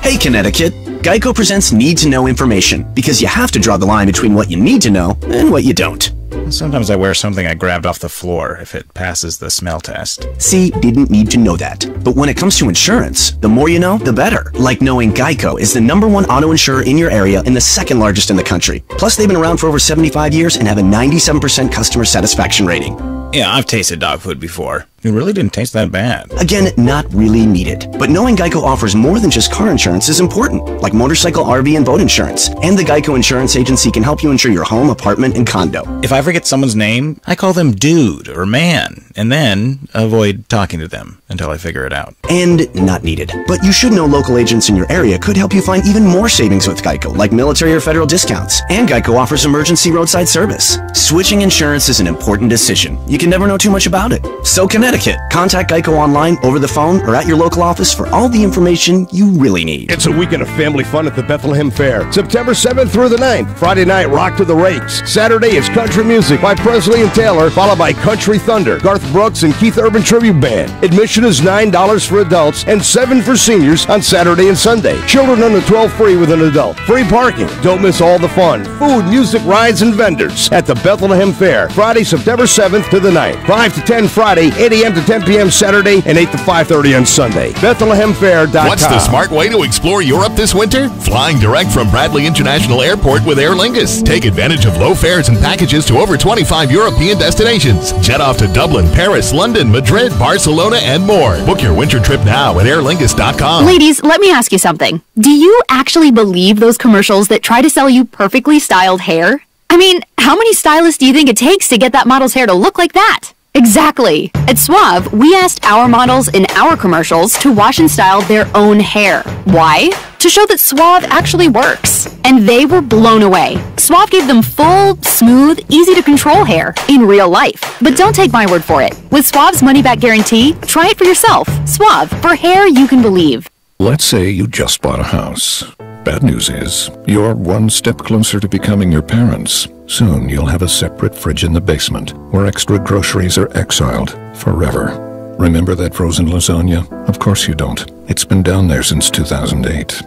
Hey, Connecticut. Geico presents Need to Know information because you have to draw the line between what you need to know and what you don't. Sometimes I wear something I grabbed off the floor if it passes the smell test. See, didn't need to know that. But when it comes to insurance, the more you know, the better. Like knowing Geico is the #1 auto insurer in your area and the second largest in the country. Plus, they've been around for over 75 years and have a 97% customer satisfaction rating. Yeah, I've tasted dog food before. It really didn't taste that bad. Again, not really needed. But knowing Geico offers more than just car insurance is important, like motorcycle, RV, and boat insurance. And the Geico Insurance Agency can help you insure your home, apartment, and condo. If I forget someone's name, I call them dude or man, and then avoid talking to them until I figure it out. And not needed. But you should know local agents in your area could help you find even more savings with Geico, like military or federal discounts. And Geico offers emergency roadside service. Switching insurance is an important decision. You can never know too much about it. So Connecticut, contact Geico online, over the phone, or at your local office for all the information you really need. It's a weekend of family fun at the Bethlehem Fair. September 7th through the 9th. Friday night, Rock to the Rakes. Saturday is country music by Presley and Taylor, followed by Country Thunder, Garth Brooks, and Keith Urban Tribute Band. Admission is $9 for adults and $7 for seniors on Saturday and Sunday. Children under 12 free with an adult. Free parking. Don't miss all the fun. Food, music, rides, and vendors at the Bethlehem Fair. Friday, September 7th to the 9th. 5 to 10 Friday, 8 a.m. to 10 p.m. Saturday, and 8 to 5:30 on Sunday. BethlehemFair.com. What's the smart way to explore Europe this winter? Flying direct from Bradley International Airport with Aer Lingus. Take advantage of low fares and packages to over 25 European destinations. Jet off to Dublin, Paris, London, Madrid, Barcelona, and more. Book your winter trip now at airlingus.com. Ladies, let me ask you something. Do you actually believe those commercials that try to sell you perfectly styled hair? I mean, how many stylists do you think it takes to get that model's hair to look like that? Exactly. At Suave, we asked our models in our commercials to wash and style their own hair. Why? To show that Suave actually works. And they were blown away. Suave gave them full, smooth, easy-to-control hair in real life. But don't take my word for it. With Suave's money-back guarantee, try it for yourself. Suave, for hair you can believe. Let's say you just bought a house. Bad news is, you're one step closer to becoming your parents. Soon you'll have a separate fridge in the basement, where extra groceries are exiled forever. Remember that frozen lasagna? Of course you don't. It's been down there since 2008.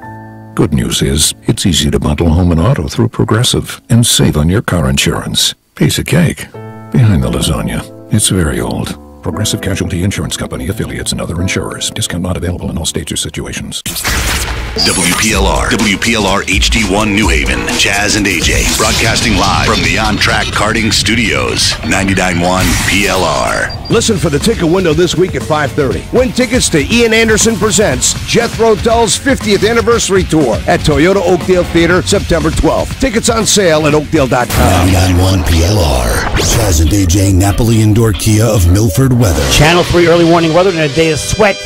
Good news is, it's easy to bundle home and auto through Progressive and save on your car insurance. Piece of cake. Behind the lasagna. It's very old. Progressive Casualty Insurance Company, affiliates, and other insurers. Discount not available in all states or situations. WPLR HD1 New Haven. Jazz and AJ broadcasting live from the On Track Karting Studios. 99.1 PLR. Listen for the ticket window this week at 5:30. Win tickets to Ian Anderson Presents Jethro Tull's 50th Anniversary Tour at Toyota Oakdale Theater, September 12th. Tickets on sale at Oakdale.com. 99.1 PLR. Jazz and AJ Napoli Indoor Kia of Milford Weather. Channel 3 early warning weather and a day of sweat.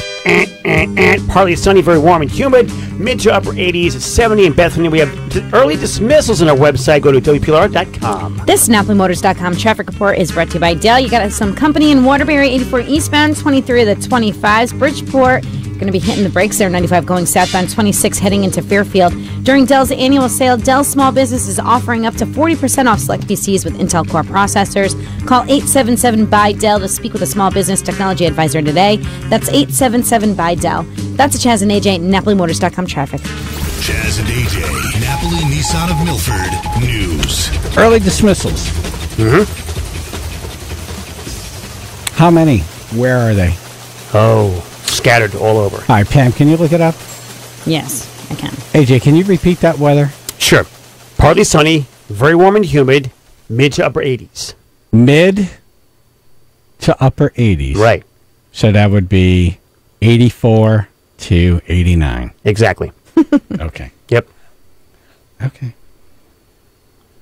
Partly sunny, very warm and humid. Mid to upper 80s, 70 in Bethany. We have early dismissals on our website. Go to WPLR.com. This NapoliMotors.com traffic report is brought to you by Dell. You got some company in Waterbury, 84 eastbound, 23 to the 25s. Bridgeport, going to be hitting the brakes there, 95 going southbound, 26 heading into Fairfield. During Dell's annual sale, Dell Small Business is offering up to 40% off select PCs with Intel Core processors. Call 877-BUY-DELL to speak with a small business technology advisor today. That's 877-BUY-DELL. That's a Chaz and AJ, NapoliMotors.com traffic. Chaz and AJ, Napoli Nissan of Milford News. Early dismissals. How many? Where are they? Oh, scattered all over. All right, Pam, can you look it up? Yes, I can. AJ, can you repeat that weather? Sure. Partly sunny, very warm and humid, mid to upper 80s. Mid to upper 80s. Right. So that would be 84 to 89. Exactly. Okay. Yep. Okay.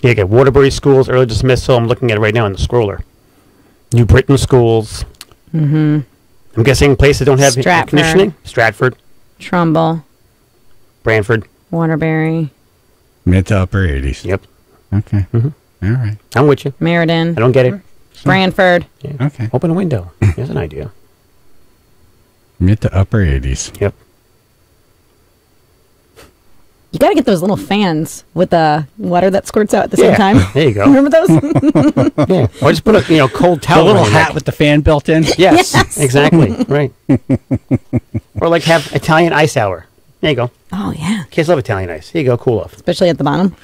You get Waterbury Schools, early dismissal. I'm looking at it right now on the scroller. New Britain Schools. Mm-hmm. I'm guessing places don't have air conditioning. Stratford. Trumbull. Branford. Waterbury. Mid to upper 80s. Yep. Okay. All right. I'm with you. Meriden. I don't get it. Branford. Yeah. Okay. Open a window. There's an idea. Mid to upper 80s. Yep. You got to get those little fans with the water that squirts out at the same time. There you go. Remember those? Yeah. Or just put a cold towel. A little on your hat neck. with the fan built in. Yes. Exactly. Right. Or like have Italian ice hour. There you go. Oh, yeah. Kids love Italian ice. Here you go. Cool off. Especially at the bottom.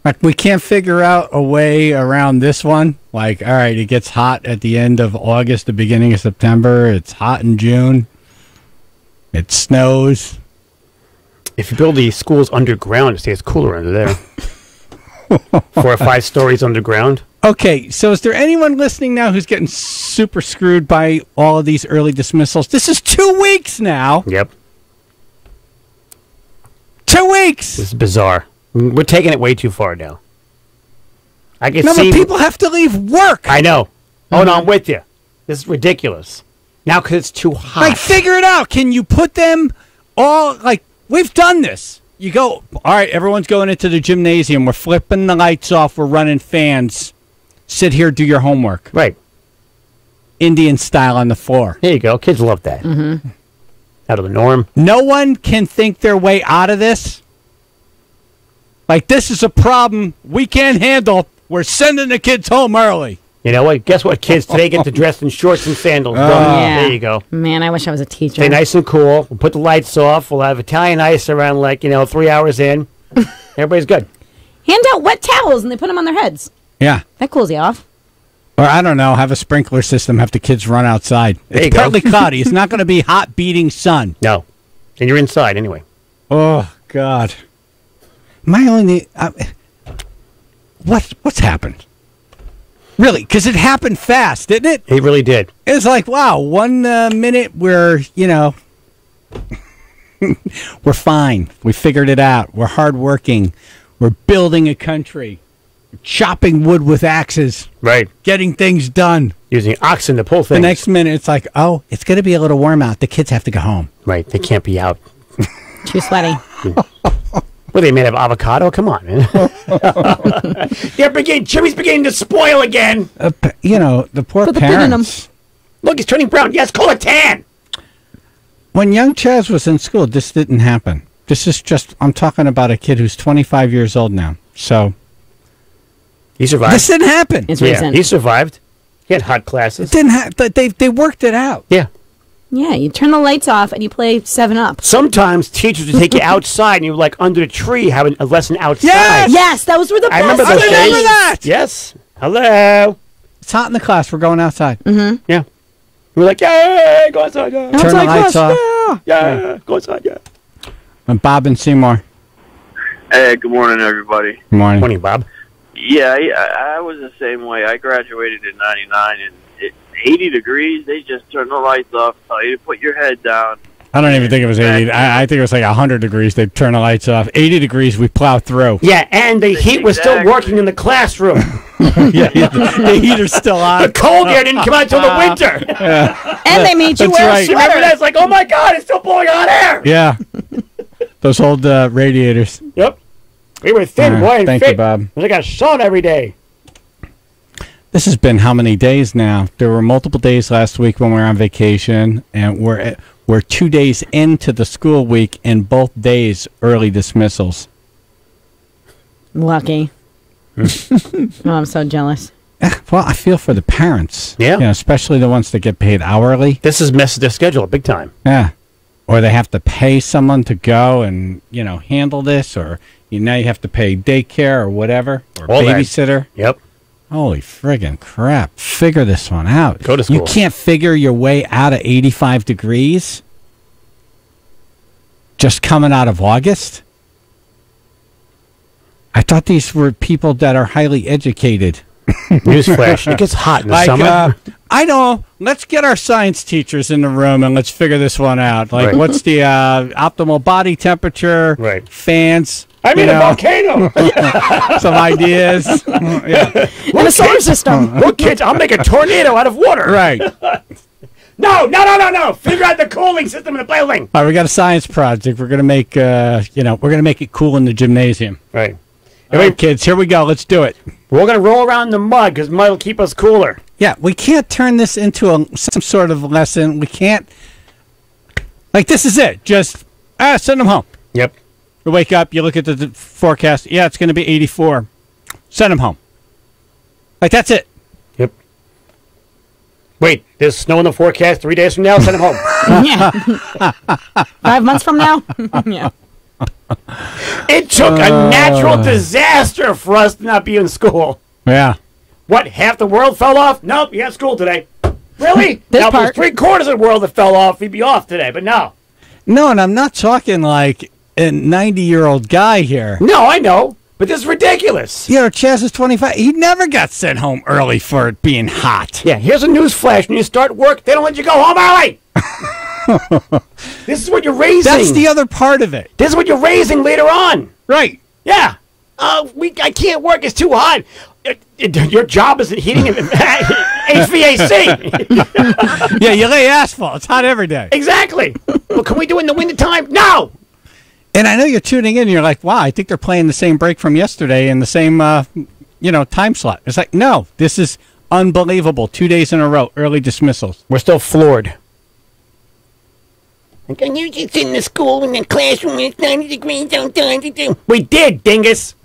Like, we can't figure out a way around this one. Like, all right, it gets hot at the end of August, the beginning of September. It's hot in June. It snows. If you build the schools underground, it stays cooler under there. 4 or 5 stories underground. Okay, so is there anyone listening now who's getting super screwed by all of these early dismissals? This is 2 weeks now. Yep. 2 weeks. This is bizarre. We're taking it way too far now. I can No, see but people have to leave work. I know. Oh, no, I'm with you. This is ridiculous. Now because it's too hot. Like, figure it out. Can you put them all, like, we've done this. You go, all right, everyone's going into the gymnasium. We're flipping the lights off. We're running fans. Sit here, do your homework. Right. Indian style on the floor. There you go. Kids love that. Mm-hmm. Out of the norm. No one can think their way out of this. Like, this is a problem we can't handle. We're sending the kids home early. You know what? Guess what, kids? Today get to dress in shorts and sandals. Yeah. There you go. Man, I wish I was a teacher. Stay nice and cool. We'll put the lights off. We'll have Italian ice around, 3 hours in. Everybody's good. Hand out wet towels and they put them on their heads. Yeah. That cools you off. Or, I don't know, have a sprinkler system, have the kids run outside. There you It's go. partly cloudy. It's not going to be hot, beating sun. No. And you're inside anyway. Oh, God. My only... what's happened? Really? Because it happened fast, didn't it? It really did. It's like, wow, 1 minute we're, we're fine. We figured it out. We're hardworking. We're building a country. We're chopping wood with axes. Right. Getting things done. Using oxen to pull things. The next minute, it's like, oh, it's going to be a little warm out. The kids have to go home. Right. They can't be out. Too sweaty. What, they made of avocado? Come on, man. Jimmy's beginning to spoil again. The poor Put the pin in parents. Look, he's turning brown. Yes, call it tan. When young Chaz was in school, this didn't happen. This is just, I'm talking about a kid who's 25 years old now. So. He survived. This didn't happen. It's recent. He survived. He had hot classes. It didn't happen. They worked it out. Yeah. Yeah, you turn the lights off and you play 7-Up. Sometimes teachers would take you outside and you were under a tree having a lesson outside. Yes, those were the best. I remember those days. that. Yes. Hello. It's hot in the class. We're going outside. Mm-hmm. Yeah. We were like, yay, go outside. Yeah. Turn the lights off. Yeah. Go outside. Yeah. And Bob and Seymour. Hey, good morning, everybody. Good morning. Morning, Bob. Yeah, I was the same way. I graduated in '99, and 80 degrees, they just turn the lights off, tell you to put your head down. I don't even think it was 80. I think it was like 100 degrees. They'd turn the lights off. 80 degrees, we plow through. Yeah, and the heat was still working in the classroom. The heater's still on. The cold air didn't come out until the winter. Yeah. And they made you That's wear right. a sweater. Remember that? It's like, oh my God, it's still blowing hot air. Yeah. Those old radiators. Yep. We were thin, boy, and Thank fit. you, Bob. We got sun every day. This has been how many days now? There were multiple days last week when we were on vacation, and we're 2 days into the school week, and both days early dismissals. Lucky. Oh, I'm so jealous. Well, I feel for the parents. Yeah. Especially the ones that get paid hourly. This has messed their schedule big time. Yeah. Or they have to pay someone to go and, handle this, or now you have to pay daycare or whatever, or All that. babysitter. Yep. Holy friggin' crap. Figure this one out. Go to school. You can't figure your way out of 85 degrees just coming out of August? I thought these were people that are highly educated. Newsflash. It gets hot in the summer. I know. Let's get our science teachers in the room and let's figure this one out. Like, Right. what's the optimal body temperature? Right. Fans. I mean, a volcano. Some ideas. Yeah. And a solar system. Look, kids, I'll make a tornado out of water. Right. No. Figure out the cooling system in the building. All right, we got a science project. We're gonna make, we're gonna make it cool in the gymnasium. Right. All right, kids, here we go. Let's do it. We're going to roll around in the mud because mud will keep us cooler. Yeah, we can't turn this into some sort of lesson. We can't. Like, this is it. Just send them home. Yep. You wake up, you look at the forecast. Yeah, it's going to be 84. Send them home. Like, that's it. Yep. Wait, there's snow in the forecast 3 days from now? Send them home. Yeah. 5 months from now? Yeah. It took a natural disaster for us to not be in school. Yeah. What, half the world fell off? Nope, you have school today. Really? Now, if it was 3/4 of the world that fell off, we'd be off today, but no. No, and I'm not talking like a 90-year-old guy here. No, I know, but this is ridiculous. You know, Chaz is 25. He never got sent home early for it being hot. Yeah, here's a news flash. When you start work, they don't let you go home early. This is what you're raising. That's the other part of it. This is what you're raising later on. Right. Yeah. I can't work. It's too hot. Your job isn't heating and HVAC. Yeah, you lay asphalt. It's hot every day. Exactly. Well, can we do it in the wintertime? No. And I know you're tuning in and you're like, wow, I think they're playing the same break from yesterday in the same, time slot. It's like, no, this is unbelievable. 2 days in a row, early dismissals. We're still floored. Can you just sit in the school in the classroom when it's 90 degrees outside? We did, dingus.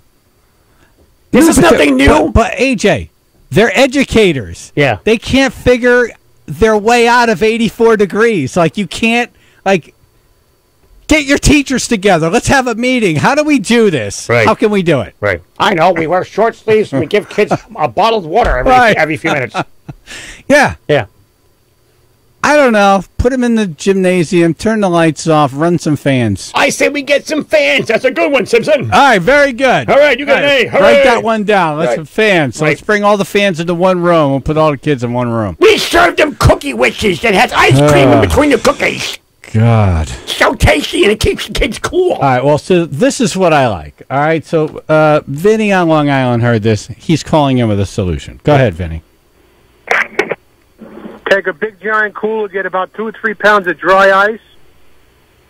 This is nothing new. But AJ, they're educators. Yeah. They can't figure their way out of 84 degrees. Like, you can't, get your teachers together. Let's have a meeting. How do we do this? Right. How can we do it? Right. I know. We wear short sleeves and we give kids a bottled water every few minutes. Yeah. Yeah. I don't know. Put them in the gymnasium, turn the lights off, run some fans. I say we get some fans. That's a good one, Simpson. All right, very good. All right, you got an A. Hooray. Write that one down. Let's have fans. So Right. let's bring all the fans into one room. We'll put all the kids in one room. We served them cookie wishes that has ice cream in between the cookies. God. So tasty, and it keeps the kids cool. All right, well, so this is what I like. All right, so Vinny on Long Island heard this. He's calling in with a solution. Go ahead, Vinny. Take a big giant cooler, get about 2 or 3 pounds of dry ice.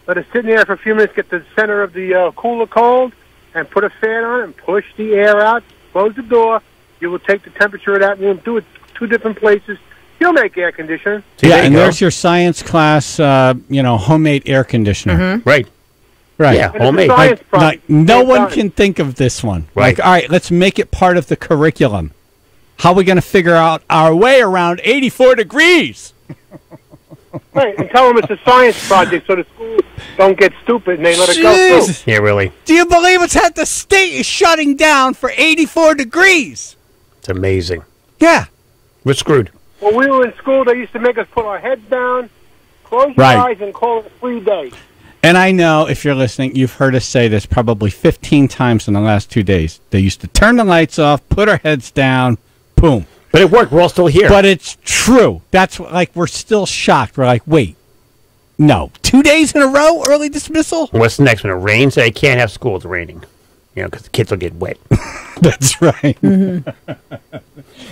Let it sit in there for a few minutes, get the center of the cooler cold, and put a fan on it and push the air out. Close the door. You will take the temperature of that room, do it 2 different places. You'll make air conditioning. Yeah, and there's your science class, homemade air conditioner. Right. Right. Yeah, homemade. No one can think of this one. Right. Like, all right, let's make it part of the curriculum. How are we going to figure out our way around 84 degrees? Right, and tell them it's a science project so the schools don't get stupid and they let it go through. Yeah, really. Do you believe the state is shutting down for 84 degrees? It's amazing. Yeah. We're screwed. When we were in school, they used to make us put our heads down, close your eyes, and call it a free day. And I know, if you're listening, you've heard us say this probably 15 times in the last 2 days. They used to turn the lights off, put our heads down, boom. But it worked. We're all still here. But it's true. That's we're still shocked. We're like, wait, no. 2 days in a row, early dismissal? What's the next one? It rains? They can't have school. It's raining. Because the kids will get wet. That's right.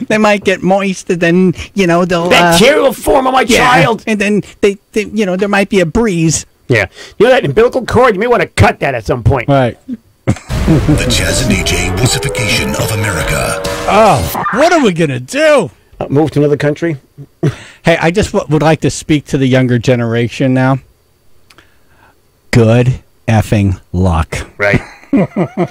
They might get moist, and then, they'll... Bacterial form of my child. And then, they there might be a breeze. Yeah. You know that umbilical cord? You may want to cut that at some point. Right. The Chaz and AJ Wussification of America. Oh, what are we going to do? Move to another country? Hey, I just would like to speak to the younger generation now. Good effing luck. Right.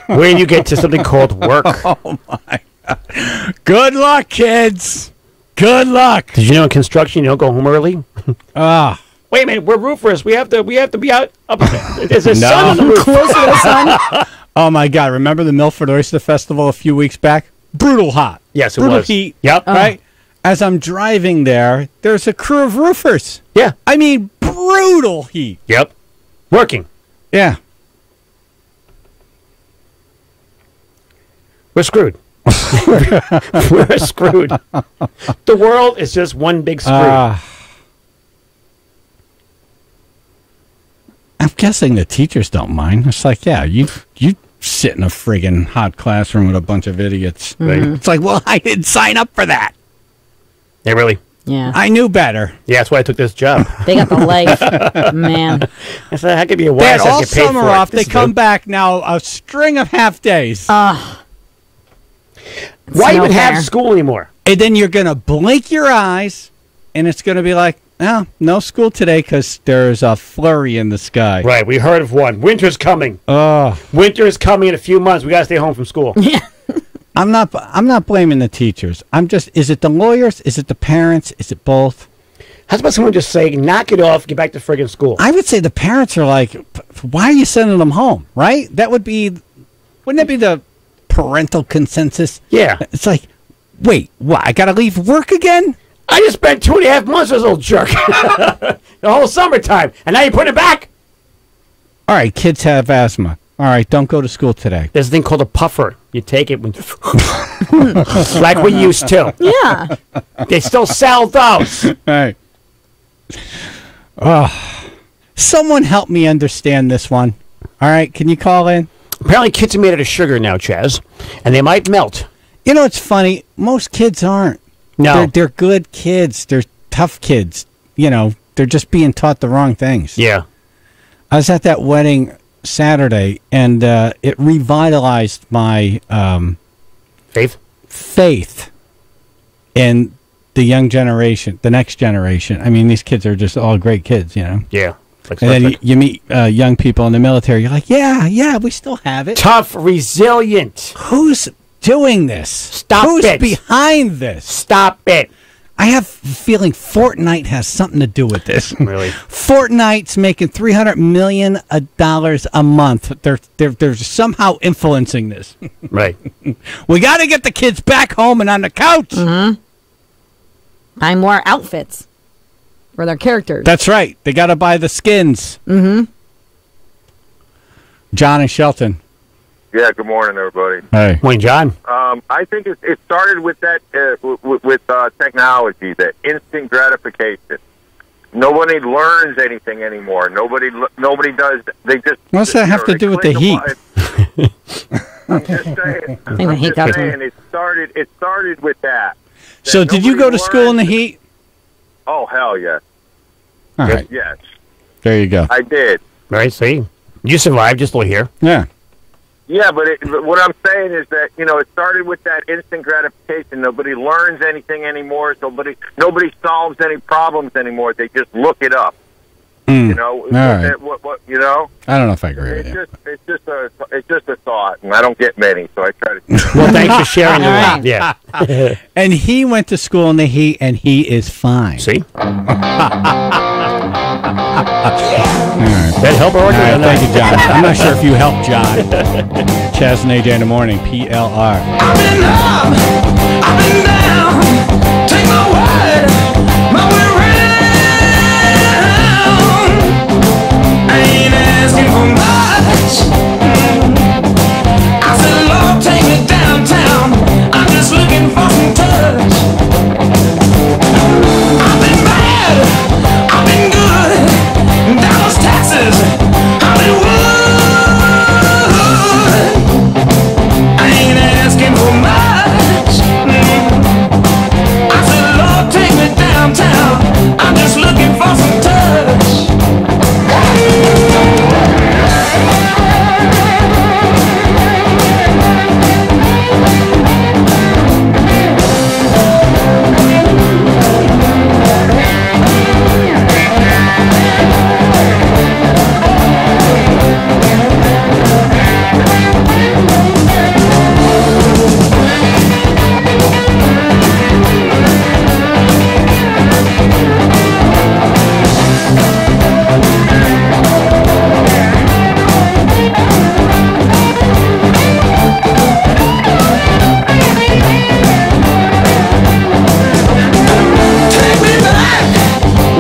When you get to something called work. Oh, my God. Good luck, kids. Good luck. Did you know in construction you don't go home early? Wait a minute, we're roofers. We have to be out up there. There's a sun on the roof. Closer to the sun. Oh, my God. Remember the Milford Oyster Festival a few weeks back? Brutal hot. Yes, it Brutal was. heat. Yep. Right? As I'm driving there, there's a crew of roofers. Yeah. I mean, brutal heat. Yep. Working. Yeah. We're screwed. We're screwed. The world is just one big screw. I'm guessing the teachers don't mind. It's like, yeah, you sit in a friggin' hot classroom with a bunch of idiots. Mm-hmm. It's like, well, I didn't sign up for that. Yeah, really? Yeah. I knew better. Yeah, that's why I took this job. They got the life, man. I said, I could be a They wise had ass all get paid summer for it. off. This They is come good. back now a string of half days. Why no even have fair. school anymore? And then you're going to blink your eyes, and it's going to be like, no school today because there's a flurry in the sky. Right, we heard of one. Winter's coming. Oh, Winter is coming in a few months. We got to stay home from school. I'm not blaming the teachers. Is it the lawyers? Is it the parents? Is it both? How about someone just say, knock it off, get back to friggin' school? I would say the parents are like, why are you sending them home, right? Wouldn't that be the parental consensus? Yeah. It's like, wait, what? I got to leave work again? I just spent 2.5 months with this little jerk. The whole summertime. And now you're putting it back? All right, kids have asthma. All right, don't go to school today. There's a thing called a puffer. You take it when like we used to. Yeah. They still sell those. All right. Oh, someone help me understand this one. All right, can you call in? Apparently kids are made out of sugar now, Chaz, and they might melt. You know, it's funny. Most kids aren't. No. They're good kids. They're tough kids. You know, they're just being taught the wrong things. Yeah. I was at that wedding Saturday, and it revitalized my faith in the young generation, the next generation. I mean, these kids are just all great kids, you know? Yeah. Like and then you meet young people in the military. You're like, yeah, we still have it. Tough, resilient. Who's doing this? Stop Who's it. behind this? Stop it. I have a feeling Fortnite has something to do with this. Really? Fortnite's making $300 million a month. They're somehow influencing this. Right. We got to get the kids back home and on the couch. Mm-hmm. Buy more outfits for their characters. That's right. They got to buy the skins. Mm-hmm. John and Shelton. Yeah, good morning, everybody. Hey. Morning, John. I think it started with that with technology, that instant gratification. Nobody learns anything anymore. Nobody does. They just. What's that have to do with the heat? I'm just saying. I think the heat got to it started with that. So did you go to school in the heat? Oh, hell yes. All right. Yes. There you go. I did. Right, see? You survived, just a little here. Yeah. Yeah, but what I'm saying is that, it started with that instant gratification. Nobody learns anything anymore. Nobody solves any problems anymore. They just look it up. All right. I don't know if I agree with you. It's just a thought, and I don't get many, so I try to. Well, thanks for sharing your All right. Yeah. And he went to school in the heat, and he is fine. See? All right. That help or All right, thank you, John. I'm not sure if you helped John. Chaz and AJ in the morning, PLR. I've been up, I've been down. Take my word, my way round. I ain't asking for much. I said, Lord, take me downtown. I'm just looking for some touch. I've been bad, I've been good. Dallas, Texas, Hollywood. I ain't asking for much. I said, Lord, take me downtown. I'm just looking for some touch. Take me back,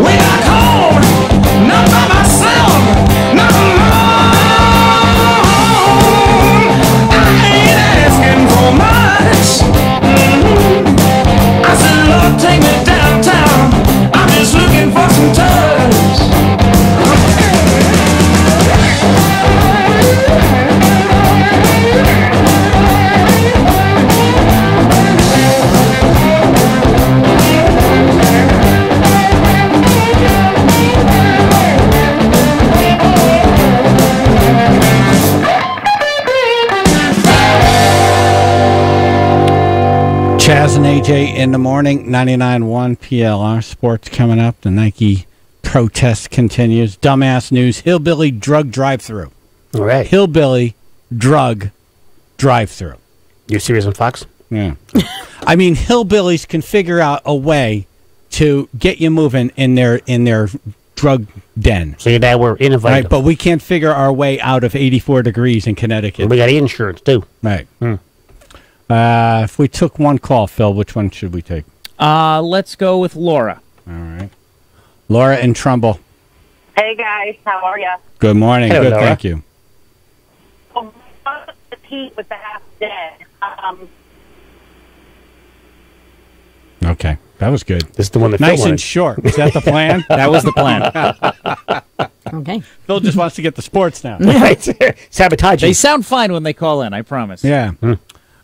way back home. Not by myself, not alone. I ain't asking for much. I said, Lord, take me downtown. I'm just looking for some touch. Chaz and AJ in the morning, 99.1 PLR Sports coming up. The Nike protest continues. Dumbass news, hillbilly drug drive-through. All right. Hillbilly drug drive-through. You serious on Fox? Yeah. I mean, hillbillies can figure out a way to get you moving in their drug den. So your dad were innovative. Right, but we can't figure our way out of 84 degrees in Connecticut. We got insurance, too. Right. If we took one call, Phil, which one should we take? Let's go with Laura. All right. Laura in Trumbull. Hey guys, how are ya? Good morning. Hello, Good, Laura. thank you. Well, the Pete with the half dead. Okay, that was good. This is the one that nice Phil and wanted. short. Was that the plan? That was the plan. Okay. Phil just wants to get the sports now. Right. Sabotaging. They sound fine when they call in, I promise. Yeah.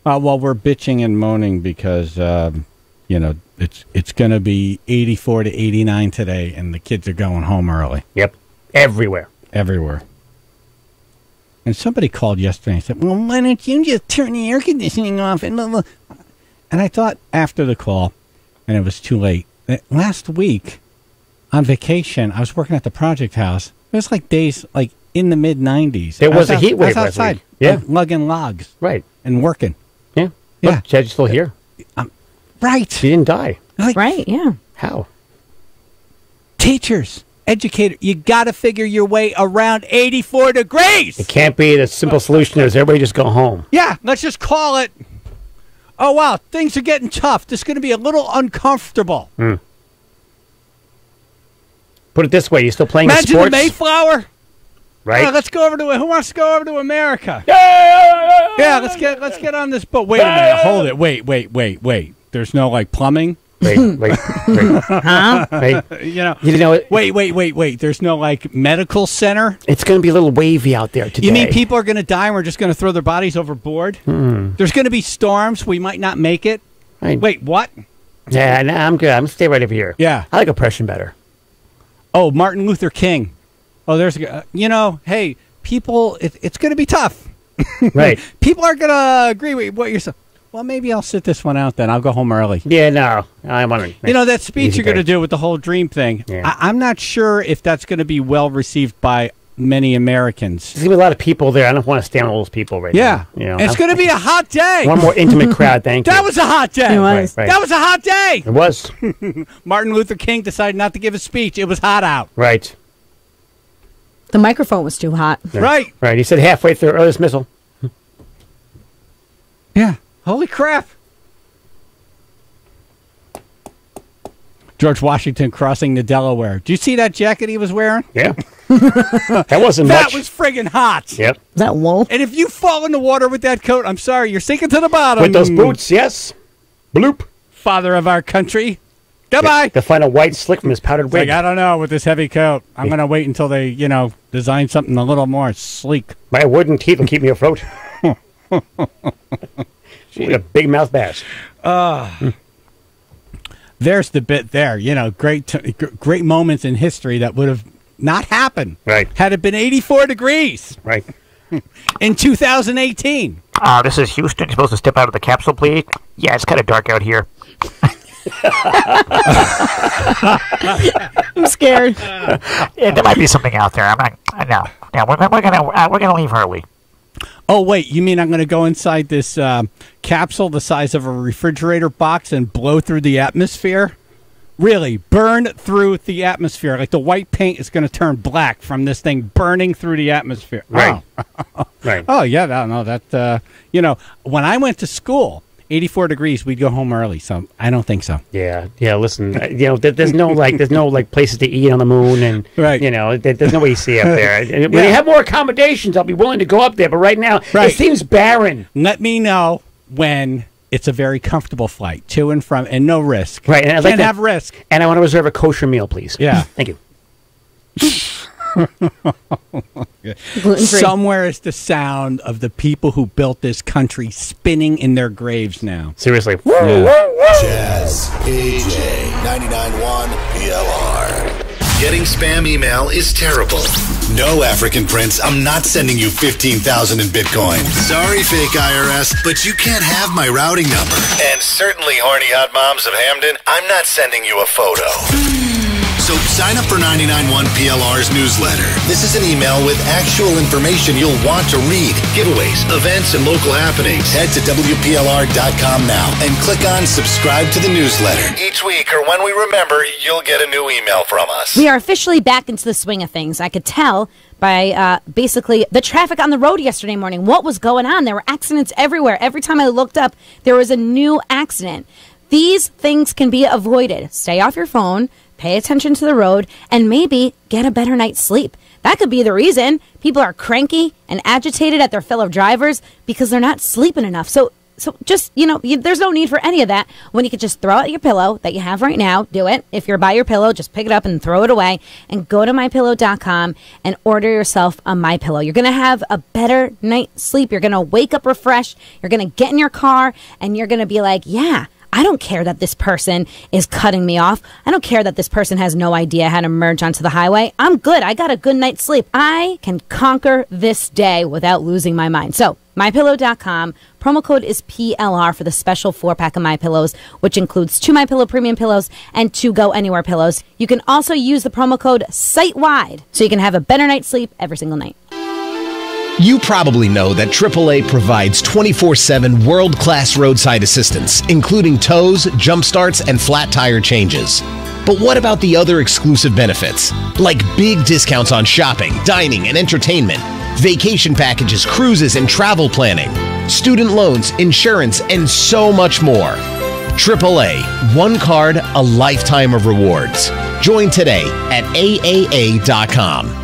Well, we're bitching and moaning because it's going to be 84 to 89 today, and the kids are going home early. Yep. Everywhere. And somebody called yesterday and said, "Well, why don't you just turn the air conditioning off?" And I thought after the call, and it was too late. Last week on vacation, I was working at the project house. It was like days like in the mid 90s. There was a heat wave I was last outside, week. Yeah. lugging logs, Right. and working. Yeah. Yeah. Look, Jed's still here. Right. She didn't die. Right, yeah. How? Teachers, educators, you got to figure your way around 84 degrees. It can't be the simple solution is everybody just go home. Yeah, let's just call it. Oh, wow, things are getting tough. This is going to be a little uncomfortable. Put it this way, you're still playing Imagine sports. the Mayflower. Right. Let's go over to who wants to go over to America? Yeah, let's get on this boat. Wait a minute. Hold it. Wait. There's no like plumbing. Wait. Huh? Wait. You didn't know it. Wait. There's no like medical center. It's going to be a little wavy out there today. You mean people are going to die and we're just going to throw their bodies overboard? There's going to be storms. We might not make it. Right. Wait, what? Yeah, no, I'm good. I'm going to stay right over here. Yeah. I like oppression better. Oh, Martin Luther King. Oh, there's hey, people, it's going to be tough. Right. People aren't going to agree with what you're saying. Well, maybe I'll sit this one out then. I'll go home early. Yeah, no. I'm on it. That speech you're going to do with the whole dream thing, Yeah. I'm not sure if that's going to be well received by many Americans. There's going to be a lot of people there. I don't want to stand with all those people right Yeah. now. It's going to be a hot day. One more intimate crowd, thank you. That was a hot day. It was. Right. That was a hot day. It was. Martin Luther King decided not to give a speech. It was hot out. Right. The microphone was too hot. Right. Right. He said halfway through early dismissal. Yeah. Holy crap. George Washington crossing the Delaware. Do you see that jacket he was wearing? Yeah. That wasn't That much. was friggin' hot. Yep. Is that wool? And if you fall in the water with that coat, I'm sorry, you're sinking to the bottom. With those boots, yes. Bloop. Father of our country. Goodbye. To find a white slick from his powdered It's like, wig. I don't know, with this heavy coat. I'm going to wait until they, design something a little more sleek. My wooden teeth will keep me afloat. She's a big mouth bass. There's the bit there. Great moments in history that would have not happened. Right. Had it been 84 degrees. Right. In 2018. This is Houston. You're supposed to step out of the capsule, please? Yeah, it's kind of dark out here. I'm scared. Yeah, there might be something out there. I'm not. No, we're gonna leave early. Oh, wait, you mean I'm going to go inside this capsule the size of a refrigerator box and blow through the atmosphere? Really, burn through the atmosphere. Like the white paint is going to turn black from this thing burning through the atmosphere. Right. Oh. Right. Oh, yeah, no, that, when I went to school, 84 degrees, we'd go home early, so I don't think so. Yeah. Listen, there's no places to eat on the moon, and Right. there's no way you see up there. And when they have more accommodations, I'll be willing to go up there. But right now, it seems barren. Let me know when it's a very comfortable flight to and from, and no risk. Right. And I'd like Can't to have risk. And I want to reserve a kosher meal, please. Yeah. Thank you. Gluten-free. Somewhere is the sound of the people who built this country spinning in their graves now. Seriously. Jazz, AJ, 99.1 PLR. Getting spam email is terrible. No, African Prince, I'm not sending you $15,000 in Bitcoin. Sorry, fake IRS, but you can't have my routing number. And certainly, horny hot moms of Hamden, I'm not sending you a photo. So sign up for 99.1 PLR's newsletter. This is an email with actual information you'll want to read. Giveaways, events, and local happenings. Head to WPLR.com now and click on subscribe to the newsletter. Each week, or when we remember, you'll get a new email from us. We are officially back into the swing of things. I could tell by basically the traffic on the road yesterday morning. What was going on? There were accidents everywhere. Every time I looked up, there was a new accident. These things can be avoided. Stay off your phone, pay attention to the road, and maybe get a better night's sleep. That could be the reason people are cranky and agitated at their fellow drivers because they're not sleeping enough. So just, there's no need for any of that when you could just throw out your pillow that you have right now. Do it. If you're by your pillow, just pick it up and throw it away and go to mypillow.com and order yourself a MyPillow. You're going to have a better night's sleep. You're going to wake up refreshed. You're going to get in your car and you're going to be like, yeah, I don't care that this person is cutting me off. I don't care that this person has no idea how to merge onto the highway. I'm good. I got a good night's sleep. I can conquer this day without losing my mind. So, MyPillow.com. Promo code is PLR for the special 4-pack of MyPillows, which includes 2 MyPillow premium pillows and 2 Go Anywhere pillows. You can also use the promo code site-wide so you can have a better night's sleep every single night. You probably know that AAA provides 24/7 world-class roadside assistance, including tows, jump starts, and flat tire changes. But what about the other exclusive benefits? Like big discounts on shopping, dining, and entertainment, vacation packages, cruises, and travel planning, student loans, insurance, and so much more. AAA, one card, a lifetime of rewards. Join today at AAA.com.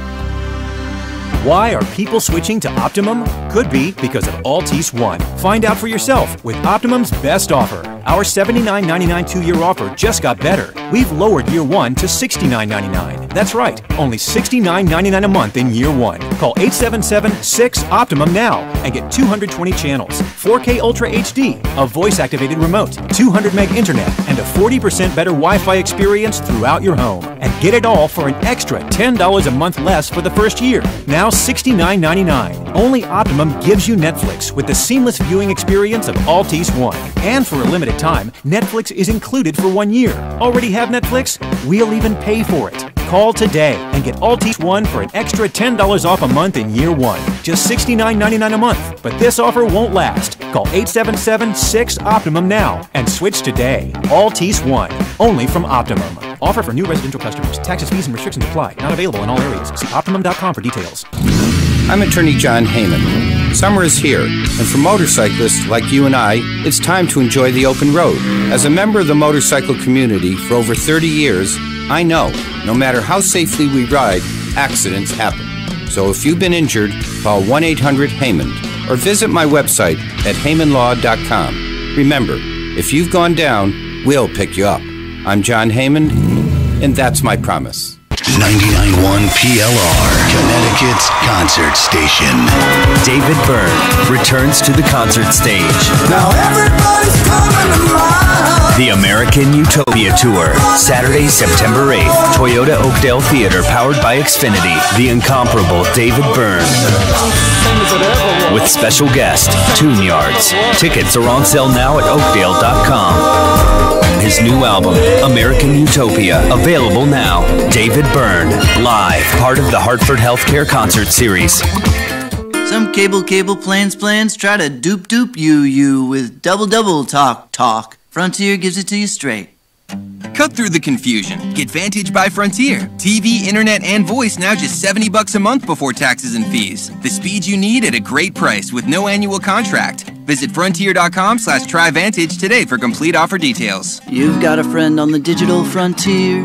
Why are people switching to Optimum? Could be because of Altice One. Find out for yourself with Optimum's best offer. Our $79.99 2-year offer just got better. We've lowered year one to $69.99. That's right, only $69.99 a month in year one. Call 877-6-OPTIMUM now and get 220 channels, 4K Ultra HD, a voice-activated remote, 200 meg internet, and a 40% better Wi-Fi experience throughout your home. And get it all for an extra $10 a month less for the first year. Now $69.99. Only Optimum gives you Netflix with the seamless viewing experience of Altice One. And for a limited time, Netflix is included for 1 year. Already have Netflix? We'll even pay for it. Call today and get Altice One for an extra $10 off a month in year one. Just $69.99 a month. But this offer won't last. Call 877-6-OPTIMUM now and switch today. Altice One. Only from Optimum. Offer for new residential customers. Taxes, fees, and restrictions apply. Not available in all areas. See Optimum.com for details. I'm attorney John Heyman. Summer is here, and for motorcyclists like you and I, it's time to enjoy the open road. As a member of the motorcycle community for over 30 years, I know, no matter how safely we ride, accidents happen. So if you've been injured, call 1-800-HEYMAN or visit my website at heymanlaw.com. Remember, if you've gone down, we'll pick you up. I'm John Heyman, and that's my promise. 99.1 PLR, Connecticut's concert station. David Byrne returns to the concert stage. Now everybody's coming to mind. The American Utopia Tour, Saturday, September 8th, Toyota Oakdale Theater, powered by Xfinity. The incomparable David Byrne. With special guest, Tune Yards. Tickets are on sale now at Oakdale.com. His new album, American Utopia, available now. David Byrne, live, part of the Hartford Healthcare Concert Series. Some cable plans try to dupe you with double talk. Frontier gives it to you straight. Cut through the confusion. Get Vantage by Frontier. TV, internet, and voice now just $70 a month before taxes and fees. The speed you need at a great price with no annual contract. Visit frontier.com/tryvantage today for complete offer details. You've got a friend on the digital frontier.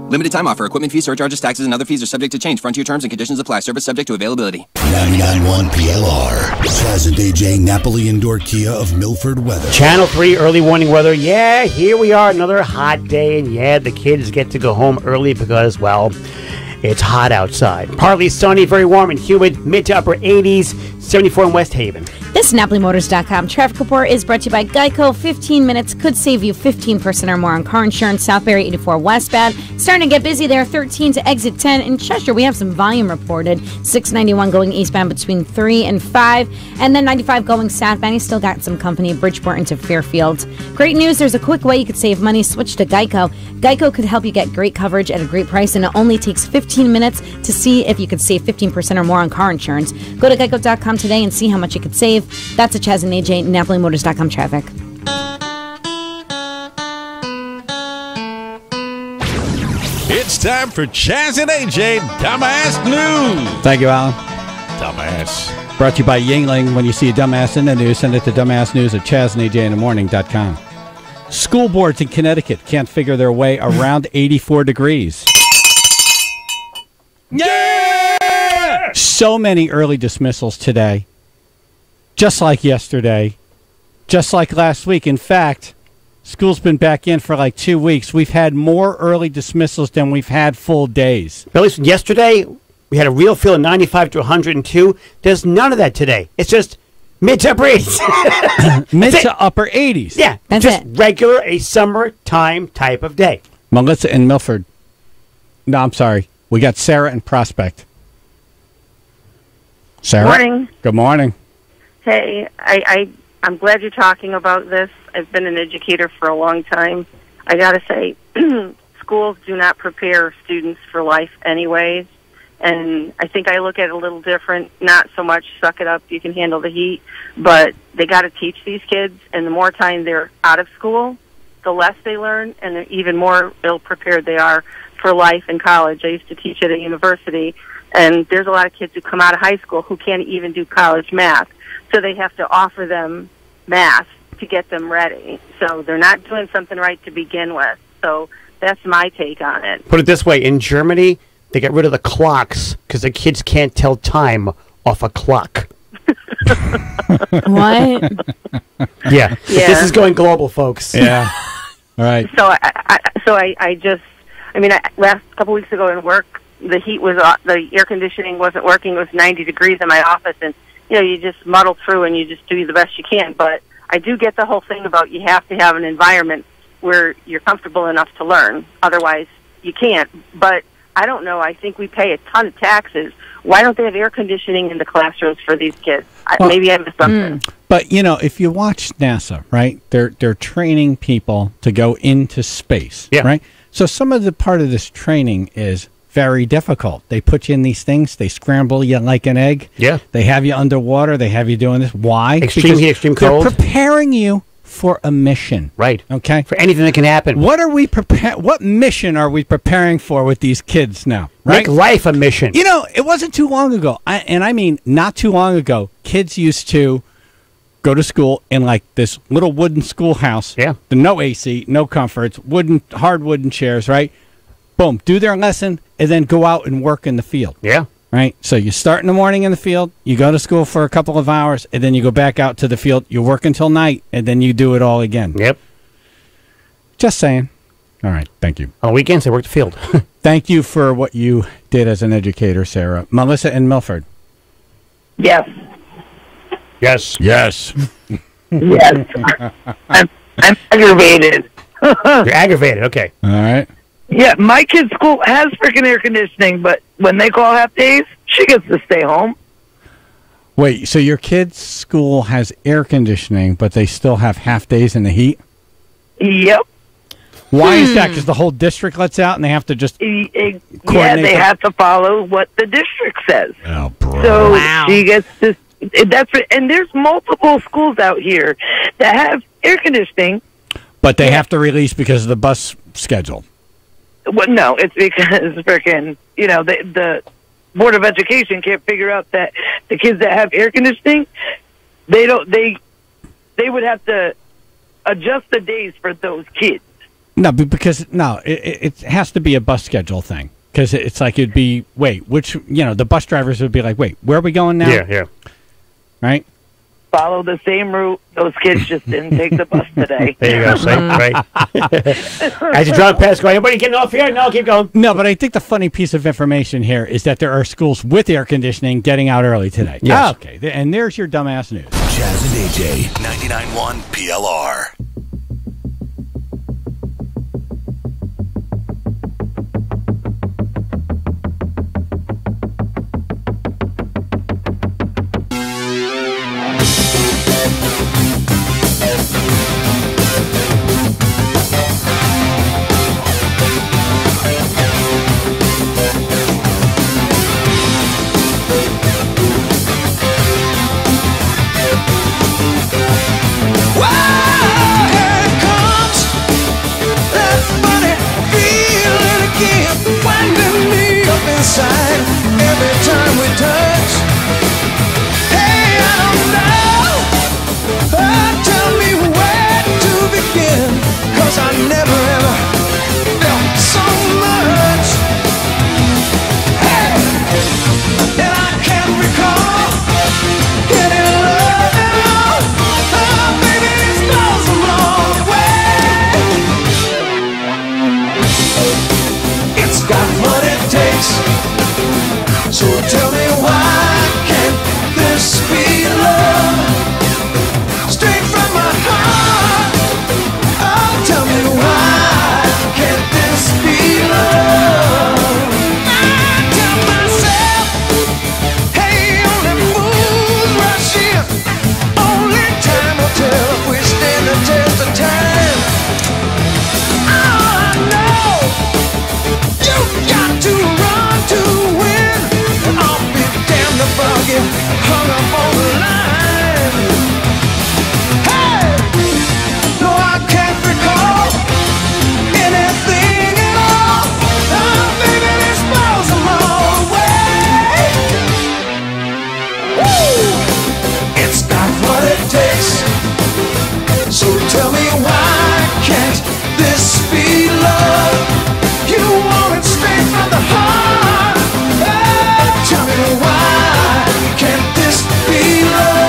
Limited time offer. Equipment fees, surcharges, taxes, and other fees are subject to change. Frontier terms and conditions apply. Service subject to availability. 99.1 PLR. Pleasant AJ Napoli Indoor Kia of Milford weather. Channel 3 early warning weather. Yeah, here we are. Another hot day. And yeah, the kids get to go home early because, well, it's hot outside. Partly sunny, very warm and humid. Mid to upper 80s. 74 in West Haven. This This NapoliMotors.com traffic report is brought to you by Geico. 15 minutes could save you 15% or more on car insurance. Southbury 84 westbound. Starting to get busy there. 13 to exit 10. In Cheshire, we have some volume reported. 691 going eastbound between 3 and 5. And then 95 going southbound. You still got some company. Bridgeport into Fairfield. Great news. There's a quick way you could save money. Switch to Geico. Geico could help you get great coverage at a great price, and it only takes 15 minutes to see if you could save 15% or more on car insurance. Go to geico.com today and see how much you could save. That's a Chaz and AJ, NapoliMotors.com traffic. It's time for Chaz and AJ Dumbass News. Thank you, Alan. Dumbass. Brought to you by Yingling. When you see a dumbass in the news, send it to dumbassnews@chazandajinthemorning.com. School boards in Connecticut can't figure their way around 84 degrees. Yeah! So many early dismissals today. Just like yesterday. Just like last week. In fact, school's been back in for like 2 weeks. We've had more early dismissals than we've had full days. At least yesterday, we had a real feel of 95 to 102. There's none of that today. It's just mid to upper 80s. Mid to upper 80s. Yeah, That's just it. regular, a summertime type of day. Melissa in Milford. No, I'm sorry. We got Sarah in Prospect. Sarah? Morning. Good morning. Hey, I'm glad you're talking about this. I've been an educator for a long time. I got to say, schools do not prepare students for life anyways. And I think I look at it a little different. Not so much suck it up, you can handle the heat, but they got to teach these kids. And the more time they're out of school, the less they learn, and the even more ill-prepared they are for life in college. I used to teach at a university, and there's a lot of kids who come out of high school who can't even do college math. So they have to offer them math to get them ready. So they're not doing something right to begin with. So that's my take on it. Put it this way, in Germany, they got rid of the clocks because the kids can't tell time off a clock. What? Yeah. This is going global, folks. Yeah. All right. So last couple weeks ago in work, the heat was the air conditioning wasn't working. It was 90 degrees in my office, and you just muddle through and you just do the best you can. But I do get the whole thing about you have to have an environment where you're comfortable enough to learn. Otherwise, you can't. But I don't know. I think we pay a ton of taxes. Why don't they have air conditioning in the classrooms for these kids? Maybe I missed something. But, if you watch NASA, right, they're training people to go into space, right? So some of the part of this training is very difficult. They put you in these things. They scramble you like an egg. Yeah. They have you underwater. They have you doing this. Why? Extreme heat, extreme cold. They're preparing you for a mission. Right. Okay. For anything that can happen. What mission are we preparing for with these kids now? Right? Make life a mission. It wasn't too long ago. I mean not too long ago, kids used to go to school in like this little wooden schoolhouse. Yeah. No AC, no comforts, hard wooden chairs, right? Boom, do their lesson, and then go out and work in the field. Yeah. Right? So you start in the morning in the field, you go to school for a couple of hours, and then you go back out to the field, you work until night, and then you do it all again. Yep. Just saying. All right, thank you. On weekends, they work the field. Thank you for what you did as an educator, Sarah. Melissa in Milford. Yes. Yes. Yes. Yes. I'm aggravated. You're aggravated, okay. All right. Yeah, my kid's school has freaking air conditioning, but when they call half days, she gets to stay home. Wait, so your kid's school has air conditioning, but they still have half days in the heat? Yep. Why is that? Because the whole district lets out and they have to just Yeah, they have to follow what the district says. Oh, bro. So she gets to... And there's multiple schools out here that have air conditioning. But they have to release because of the bus schedule. Well, no, it's because freaking, the Board of Education can't figure out that the kids that have air conditioning, they would have to adjust the days for those kids. No, because it has to be a bus schedule thing. Because it's like it'd be, the bus drivers would be like, wait, where are we going now? Yeah. Right? follow the same route. Those kids just didn't take the bus today. There you go, see? Right. As you drive past, go, anybody getting off here? No, keep going. No, but I think the funny piece of information here is that there are schools with air conditioning getting out early today. Yes. Okay, and there's your dumbass news. Chaz and AJ, 99.1 PLR. Every time we touch, hey, I don't know. Tell me where to begin, 'cause I never ever felt so much. Hey, and I can't recall any love at all. Oh, baby, this goes a long way. It's got what it takes. So tell me why can't this be love? Straight from my heart. Oh, tell me why can't this be love? I tell myself, hey, only fools rush in. Only time will tell if we stand the test of time. Oh, I know you got to run to win. I'll be damned if I'll get hung up on the line. Hey! No, I can't recall anything at all. Oh, baby, this goes a long way. Woo! It's got what it takes. So tell me why can't this be love? You want it straight from the heart. Tell me why can't this be love?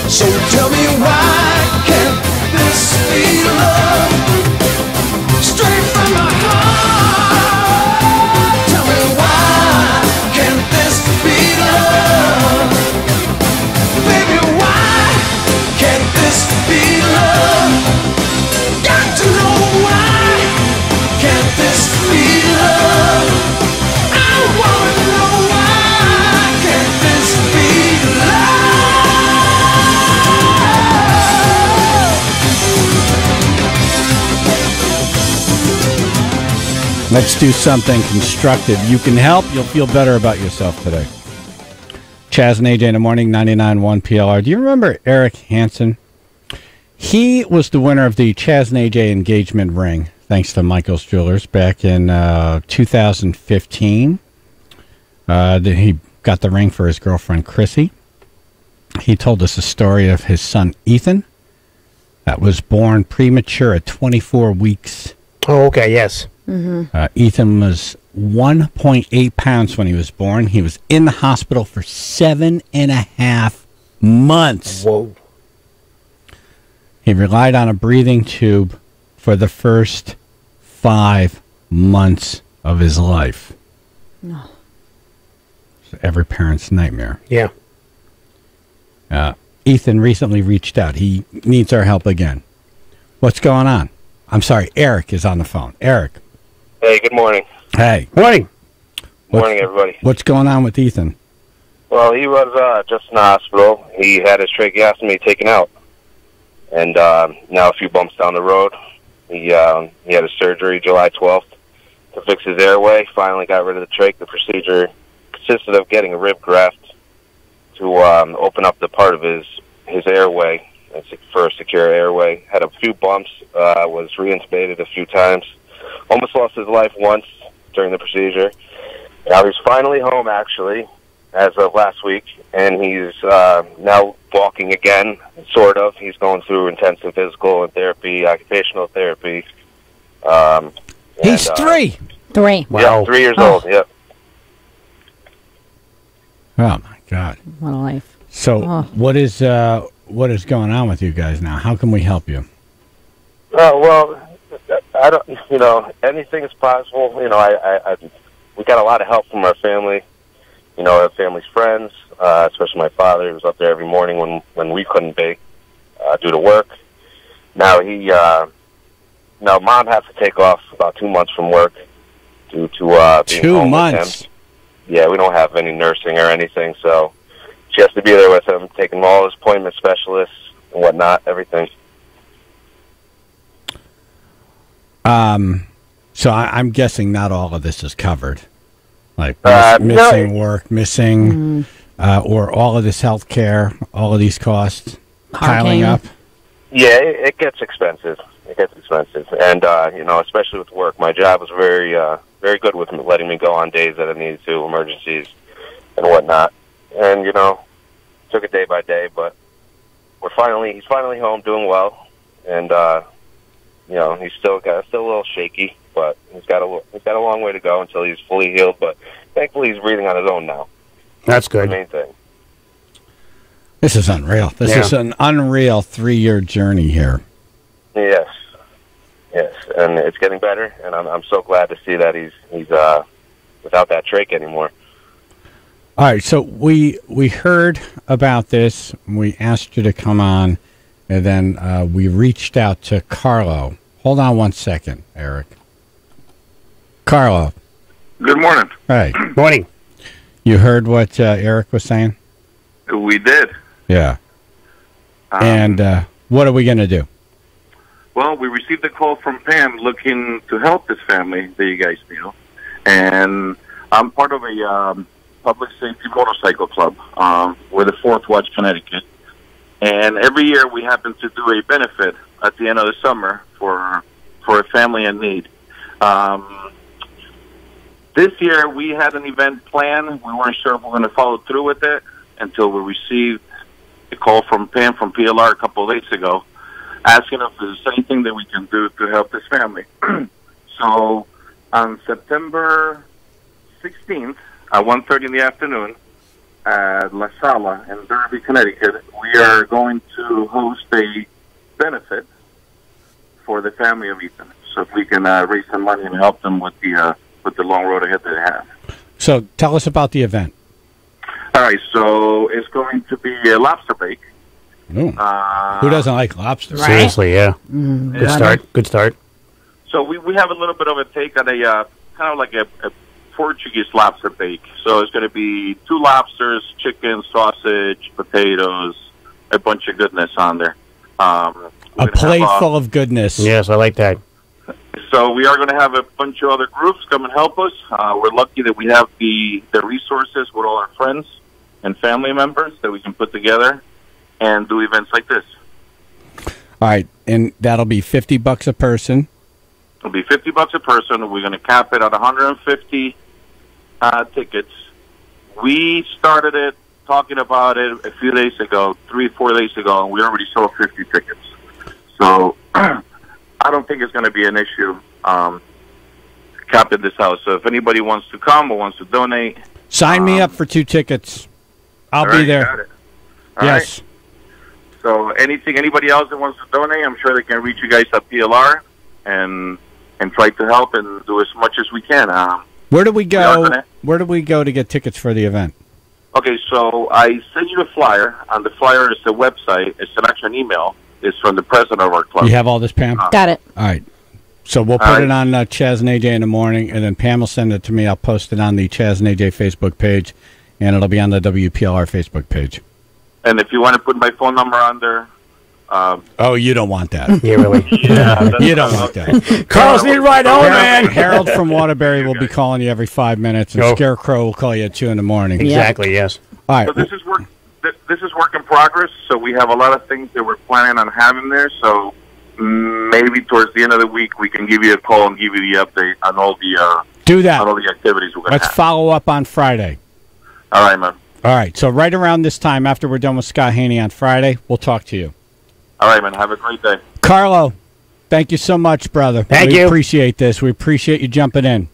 So tell me why can't this be love? Straight from my heart. Tell me why can't this be love? Baby, why can't this be love? Got to know why can't this be love? I wanna know why can't this be love? Let's do something constructive. You can help. You'll feel better about yourself today. Chaz and AJ in the morning, 99.1 PLR. Do you remember Eric Hansen? He was the winner of the Chaz and AJ engagement ring, thanks to Michael's Jewelers, back in 2015. He got the ring for his girlfriend, Chrissy. He told us a story of his son, Ethan, that was born premature at 24 weeks. Oh, okay, yes. Ethan was 1.8 pounds when he was born. He was in the hospital for 7.5 months. Whoa. He relied on a breathing tube for the first 5 months of his life. No. It's every parent's nightmare. Yeah. Ethan recently reached out. He needs our help again. What's going on? I'm sorry, Eric is on the phone. Eric. Hey, good morning. Hey. Morning. Morning, everybody. What's going on with Ethan? Well, he was just in the hospital. He had his tracheostomy taken out. and now a few bumps down the road. He had a surgery July 12th to fix his airway. Finally got rid of the trach. The procedure consisted of getting a rib graft to open up the part of his airway for a secure airway. Had a few bumps, was reintubated a few times. Almost lost his life once during the procedure. Now he's finally home, actually, as of last week, and he's now walking again, sort of. He's going through intensive physical and therapy, occupational therapy. He's 3. 3. Wow. Yeah, 3 years old, yep. Oh, my God. What a life. So what is going on with you guys now? How can we help you? Well, I don't, anything is possible. We got a lot of help from our family, our family's friends, especially my father, who was up there every morning when we couldn't be due to work. Now Mom has to take off about 2 months from work due to being 2 home months. with him. Yeah, we don't have any nursing or anything, so she has to be there with him, taking all his appointment specialists and whatnot, everything. So I'm guessing not all of this is covered, like missing work, or all of this health care, all of these costs piling up. Yeah, it gets expensive. And especially with work, my job was very good with letting me go on days that I needed to, emergencies and whatnot. And took it day by day, but he's finally home, doing well, and he's still a little shaky, but he's got a long way to go until he's fully healed. But thankfully, he's breathing on his own now. That's good. The main thing. This is unreal. This is an unreal 3-year journey here. Yes, and it's getting better, and I'm so glad to see that he's without that trach anymore. All right, so we heard about this. We asked you to come on, and then we reached out to Carlo. Hold on 1 second, Eric. Carlo. Good morning. Hey. Morning. You heard what Eric was saying? We did. Yeah. And what are we going to do? Well, we received a call from Pam looking to help this family that you guys knew. And I'm part of a public safety motorcycle club. We're the Fourth Watch, Connecticut. And every year we happen to do a benefit at the end of the summer for a family in need. This year we had an event planned. We weren't sure if we were going to follow through with it until we received a call from Pam from PLR a couple of days ago, asking if there's anything that we can do to help this family. So on September 16th at 1:30 in the afternoon at La Sala in Derby, Connecticut, we are going to host a benefit for the family of Ethan. So if we can raise some money and help them with the long road ahead that they have. So tell us about the event. All right, so it's going to be a lobster bake. Who doesn't like lobster? Right? Seriously, yeah. Good start. So we have a little bit of a take on a kind of like a Portuguese lobster bake. So it's going to be 2 lobsters, chicken, sausage, potatoes, a bunch of goodness on there. A plate full of goodness. Yes, I like that. So we are going to have a bunch of other groups come and help us. We're lucky that we have the resources with all our friends and family members that we can put together and do events like this. All right, and that'll be $50 a person. It'll be $50 a person. We're going to cap it at 150 tickets. We started it, talking about it a few days ago, 3-4 days ago, and we already sold 50 tickets. So I don't think it's going to be an issue capping this house. So if anybody wants to come or wants to donate, sign me up for 2 tickets. I'll be there. Got it. All yes. Right. So anybody else that wants to donate, I'm sure they can reach you guys at PLR and try to help and do as much as we can. Where do we go? Where do we go to get tickets for the event? Okay, so I sent you the flyer. On the flyer is the website. It's actually an email. It's from the president of our club. You have all this, Pam? Got it. All right. So we'll put it on Chaz and AJ in the morning, and then Pam will send it to me. I'll post it on the Chaz and AJ Facebook page, and it'll be on the WPLR Facebook page. And if you want to put my phone number on there, Oh, you don't want that. Yeah, really. Yeah, that's You don't want that. Carlos need a ride home, man. Harold from Waterbury will be calling you every 5 minutes, and Scarecrow will call you at 2 in the morning. Exactly, yes. All right. So this is work. This is work in progress. So we have a lot of things that we're planning on having there. So maybe towards the end of the week, we can give you a call and give you the update on all the Do that. on all the activities we're going to Let's have. follow up on Friday. All right, man. All right. So right around this time, after we're done with Scott Haney on Friday, we'll talk to you. All right, man. Have a great day. Carlo, thank you so much, brother. Thank we you. appreciate this. We appreciate you jumping in.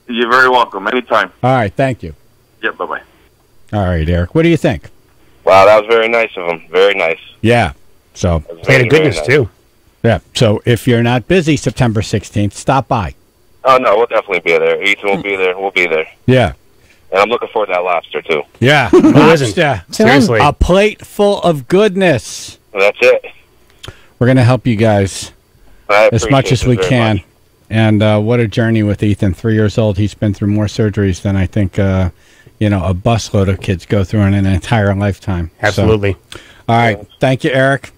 You're very welcome. Anytime. All right. Thank you. Yeah, bye-bye. All right, Eric. What do you think? Wow, that was very nice of him. Very nice. Yeah. So Play the goodness, too. Yeah. So if you're not busy September 16th, stop by. Oh, no, we'll definitely be there. Ethan will be there. We'll be there. Yeah. And I'm looking forward to that lobster, too. Yeah. Who isn't? Seriously. A plate full of goodness. That's it. We're going to help you guys I as much as appreciate we it very can. much. And what a journey with Ethan. 3 years old. He's been through more surgeries than I think, a busload of kids go through in an entire lifetime. Absolutely. So, all right. Thank you, Eric.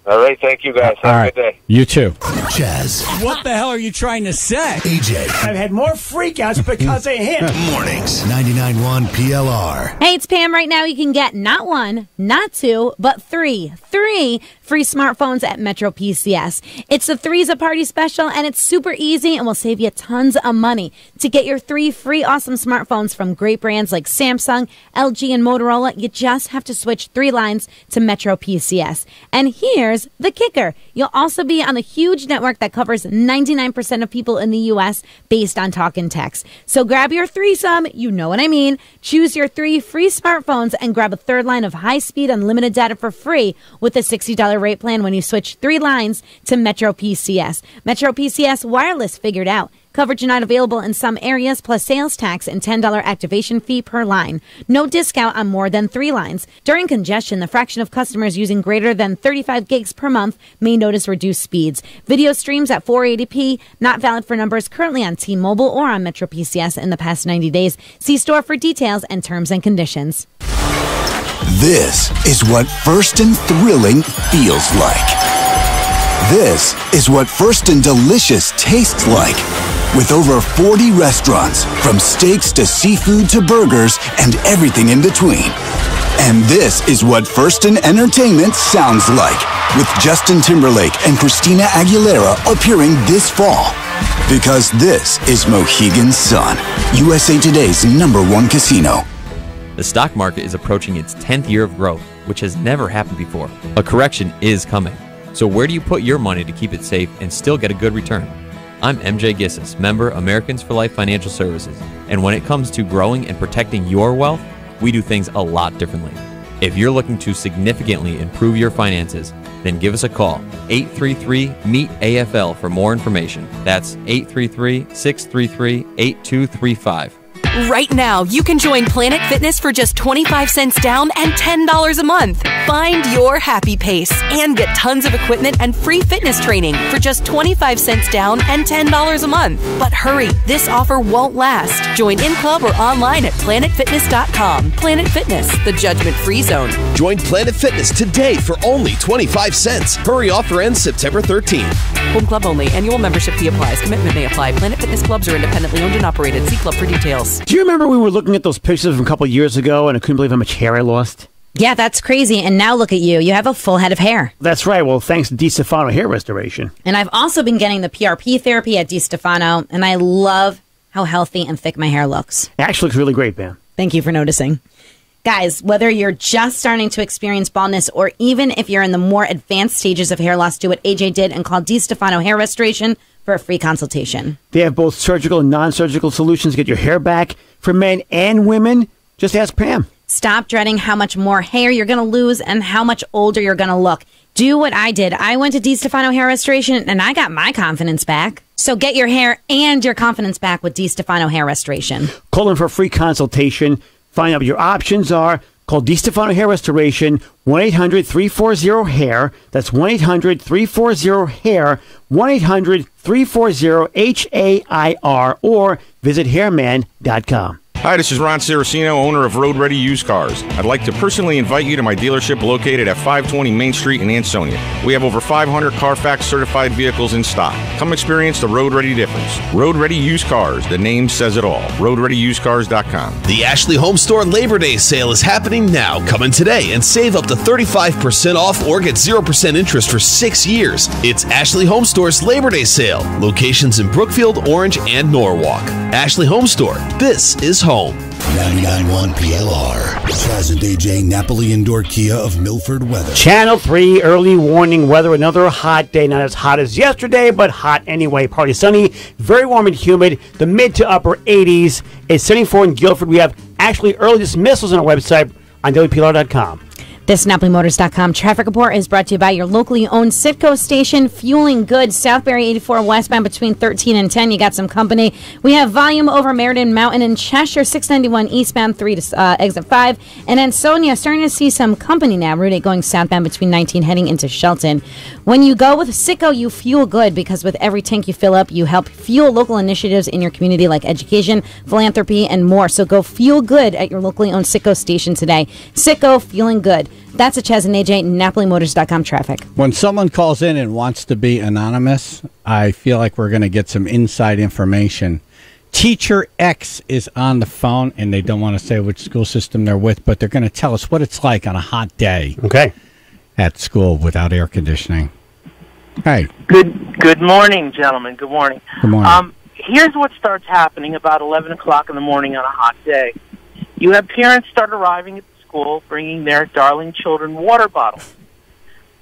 All right, thank you, guys. Have a good day. You too. Chaz. What the hell are you trying to say? AJ. I've had more freakouts because of him. Mornings. 99.1 PLR. Hey, it's Pam. Right now, you can get not one, not two, but three free smartphones at Metro PCS. It's the Threes a Party special, and it's super easy and will save you tons of money. To get your 3 free awesome smartphones from great brands like Samsung, LG, and Motorola, you just have to switch 3 lines to Metro PCS. And here's the kicker. You'll also be on a huge network that covers 99% of people in the U.S. based on talk and text. So grab your threesome, you know what I mean. Choose your 3 free smartphones and grab a 3rd line of high-speed unlimited data for free with a $60 rate plan when you switch 3 lines to Metro PCS. Metro PCS Wireless figured out. Coverage not available in some areas, plus sales tax and $10 activation fee per line. No discount on more than 3 lines. During congestion, the fraction of customers using greater than 35 gigs per month may notice reduced speeds. Video streams at 480p, not valid for numbers currently on T-Mobile or on Metro PCS in the past 90 days. See store for details and terms and conditions. This is what First and Thrilling feels like. This is what First and Delicious tastes like. With over 40 restaurants, from steaks to seafood to burgers and everything in between. And this is what First and Entertainment sounds like, with Justin Timberlake and Christina Aguilera appearing this fall. Because this is Mohegan Sun, USA Today's #1 casino. The stock market is approaching its 10th year of growth, which has never happened before. A correction is coming. So where do you put your money to keep it safe and still get a good return? I'm MJ Gissis, member Americans for Life Financial Services. And when it comes to growing and protecting your wealth, we do things a lot differently. If you're looking to significantly improve your finances, then give us a call, 833-MEET-AFL for more information. That's 833-633-8235. Right now, you can join Planet Fitness for just 25 cents down and $10 a month. Find your happy pace and get tons of equipment and free fitness training for just 25 cents down and $10 a month. But hurry, this offer won't last. Join in club or online at planetfitness.com. Planet Fitness, the judgment-free zone. Join Planet Fitness today for only 25 cents. Hurry, offer ends September 13th. Home club only. Annual membership fee applies. Commitment may apply. Planet Fitness clubs are independently owned and operated. See club for details. Do you remember we were looking at those pictures from a couple of years ago and I couldn't believe how much hair I lost? Yeah, that's crazy. And now look at you. You have a full head of hair. That's right. Well, thanks to DiStefano Hair Restoration. And I've also been getting the PRP therapy at DiStefano, and I love how healthy and thick my hair looks. It actually looks really great, man. Thank you for noticing. Guys, whether you're just starting to experience baldness or even if you're in the more advanced stages of hair loss, do what AJ did and call DiStefano Hair Restoration for a free consultation. They have both surgical and non-surgical solutions to get your hair back for men and women. Just ask Pam. Stop dreading how much more hair you're going to lose and how much older you're going to look. Do what I did. I went to DiStefano Hair Restoration and I got my confidence back. So get your hair and your confidence back with DiStefano Hair Restoration. Call them for a free consultation. Find out what your options are. Call DiStefano Hair Restoration, 1-800-340-HAIR. That's 1-800-340-HAIR, 1-800-340-HAIR, or visit hairman.com. Hi, this is Ron Saracino, owner of Road Ready Used Cars. I'd like to personally invite you to my dealership located at 520 Main Street in Ansonia. We have over 500 Carfax certified vehicles in stock. Come experience the Road Ready difference. Road Ready Used Cars, the name says it all. RoadReadyUsedCars.com. The Ashley Home Store Labor Day sale is happening now. Come in today and save up to 35% off or get 0% interest for 6 years. It's Ashley Home Store's Labor Day sale. Locations in Brookfield, Orange, and Norwalk. Ashley Home Store. This is home. 99.1 PLR. Chaz and AJ Napoli Indoor Kia of Milford weather. Channel 3 early warning weather. Another hot day. Not as hot as yesterday, but hot anyway. Partly sunny. Very warm and humid. The mid to upper 80s. It's 74 in Guilford. We have actually early dismissals on our website on WPLR.com. This NapoliMotors.com traffic report is brought to you by your locally owned Citgo station, Fueling Good, Southbury 84 westbound between 13 and 10. You got some company. We have volume over Meriden Mountain and Cheshire, 691 eastbound 3 to exit 5. And Ansonia, starting to see some company now. Route 8 going southbound between 19 heading into Shelton. When you go with Citgo, you fuel good because with every tank you fill up, you help fuel local initiatives in your community like education, philanthropy, and more. So go fuel good at your locally owned Citgo station today. Citgo, Fueling Good. That's a Chaz and AJ, NapoliMotors.com traffic. When someone calls in and wants to be anonymous, I feel like we're going to get some inside information. Teacher X is on the phone, and they don't want to say which school system they're with, but they're going to tell us what it's like on a hot day. Okay. At school without air conditioning. Hey. Good morning, gentlemen. Good morning. Good morning. Here's what starts happening about 11 o'clock in the morning on a hot day. You have parents start arriving at school bringing their darling children water bottles.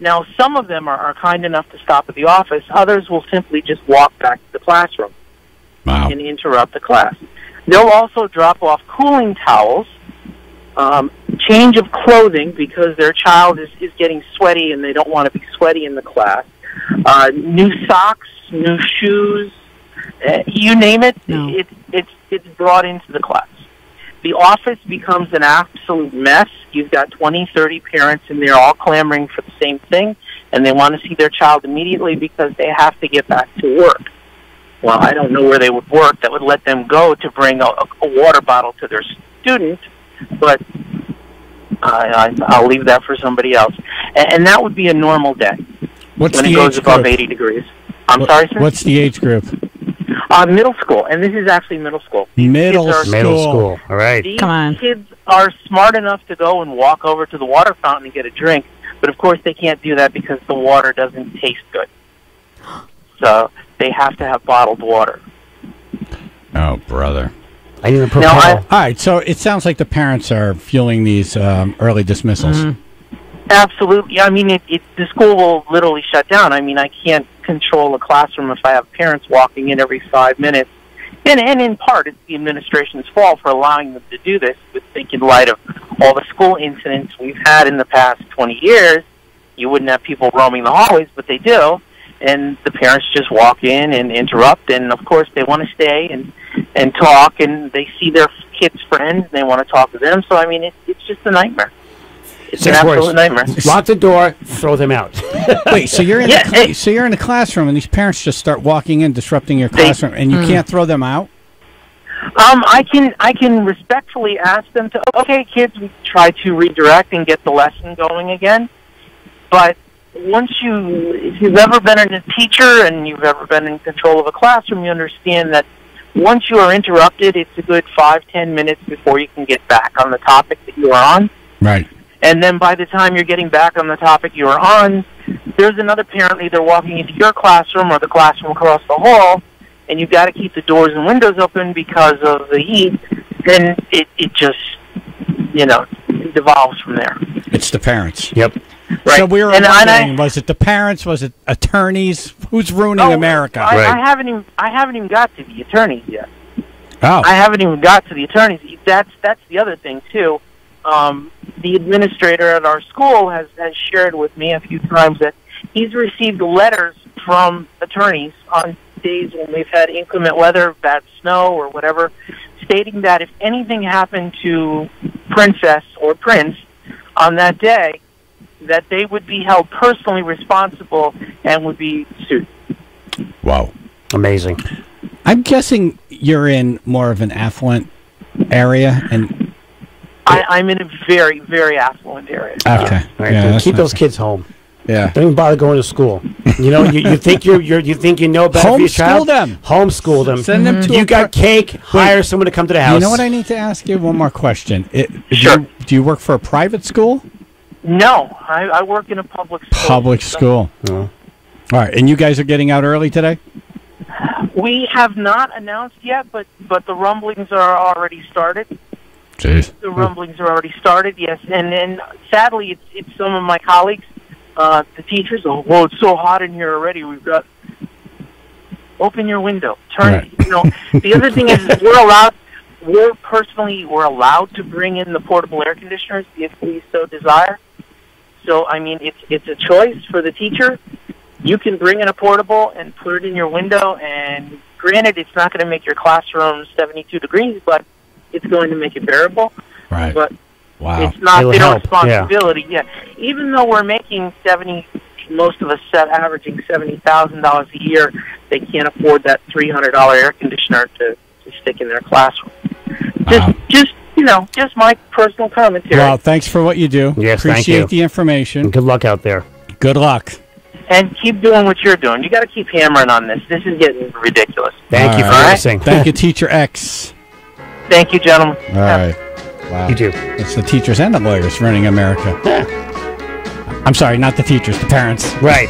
Now, some of them are kind enough to stop at the office. Others will simply just walk back to the classroom and interrupt the class. They'll also drop off cooling towels, change of clothing because their child is getting sweaty and they don't want to be sweaty in the class, new socks, new shoes, you name it, it's brought into the class. The office becomes an absolute mess. You've got 20, 30 parents in there all clamoring for the same thing, and they want to see their child immediately because they have to get back to work. Well, I don't know where they would work that would let them go to bring a water bottle to their student, but I'll leave that for somebody else. And that would be a normal day when it goes above 80 degrees. I'm sorry, sir? What's the age group? Middle school, and this is actually middle school. Middle school. All right. These kids are smart enough to go and walk over to the water fountain and get a drink, but of course they can't do that because the water doesn't taste good. So they have to have bottled water. Oh, brother. I need a proposal. All right, so it sounds like the parents are fueling these early dismissals. Mm-hmm. Absolutely. I mean, the school will literally shut down. I mean, I can't control a classroom if I have parents walking in every 5 minutes. And in part, it's the administration's fault for allowing them to do this. But think in light of all the school incidents we've had in the past 20 years, you wouldn't have people roaming the hallways, but they do. And the parents just walk in and interrupt. And, of course, they want to stay and talk, and they see their kids' friends, and they want to talk to them. So, I mean, it's just a nightmare. It's an absolute nightmare. Lock the door, throw them out. Wait, so you're in you're in the classroom, and these parents just start walking in, disrupting your classroom, and you can't throw them out? I can respectfully ask them to, okay, kids, we try to redirect and get the lesson going again. But if you've ever been a teacher and you've ever been in control of a classroom, you understand that once you are interrupted, it's a good 5-10 minutes before you can get back on the topic that you are on. Right. And then by the time you're getting back on the topic you are on, there's another parent either walking into your classroom or the classroom across the hall, and you've got to keep the doors and windows open because of the heat. Then it just, it devolves from there. It's the parents. Yep. Right. So we were wondering, was it the parents? Was it attorneys? Who's ruining America? I haven't even got to the attorneys yet. Oh. I haven't even got to the attorneys. That's the other thing too. The administrator at our school has shared with me a few times that he's received letters from attorneys on days when they've had inclement weather, bad snow, or whatever, stating that if anything happened to Princess or Prince on that day, that they would be held personally responsible and would be sued. Wow. Amazing. I'm guessing you're in more of an affluent area? And I'm in a very, very affluent area. okay, Right. yeah, Keep that's those kids home. Yeah. Don't even bother going to school. You know, you think you think you know better for your child. Homeschool them. Send them to. You got cake. Hire someone to come to the house. You know what I need to ask you? One more question. Sure. Do you work for a private school? No, I work in a public school. Public school. All right, and you guys are getting out early today? We have not announced yet, but the rumblings are already started. Jeez. The rumblings are already started, yes. And sadly, it's some of my colleagues, the teachers. Oh, well, it's so hot in here already. We've got open your window. Turn. Right. You know. The other thing is we're allowed to bring in the portable air conditioners if we so desire. So I mean, it's a choice for the teacher. You can bring in a portable and put it in your window, and granted, it's not going to make your classroom 72 degrees, but it's going to make it bearable. Right. But wow. it's not It'll their help. responsibility. Yeah. Even though we're making most of us averaging $70,000 a year, they can't afford that $300 air conditioner to stick in their classroom. Just my personal commentary. Well, thanks for what you do. Yes, thank Appreciate you. the information. Good luck out there. Good luck. And keep doing what you're doing. You got to keep hammering on this. This is getting ridiculous. Thank you for listening. Thank you, Teacher X. Thank you, gentlemen. All right. Wow. You too. It's the teachers and the lawyers running America. I'm sorry, not the teachers, the parents. Right.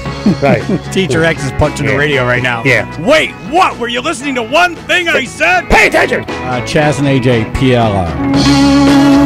Teacher X is punching the radio right now. Yeah. Wait, what? Were you listening to one thing I said? Pay attention. Chaz and AJ, PLR.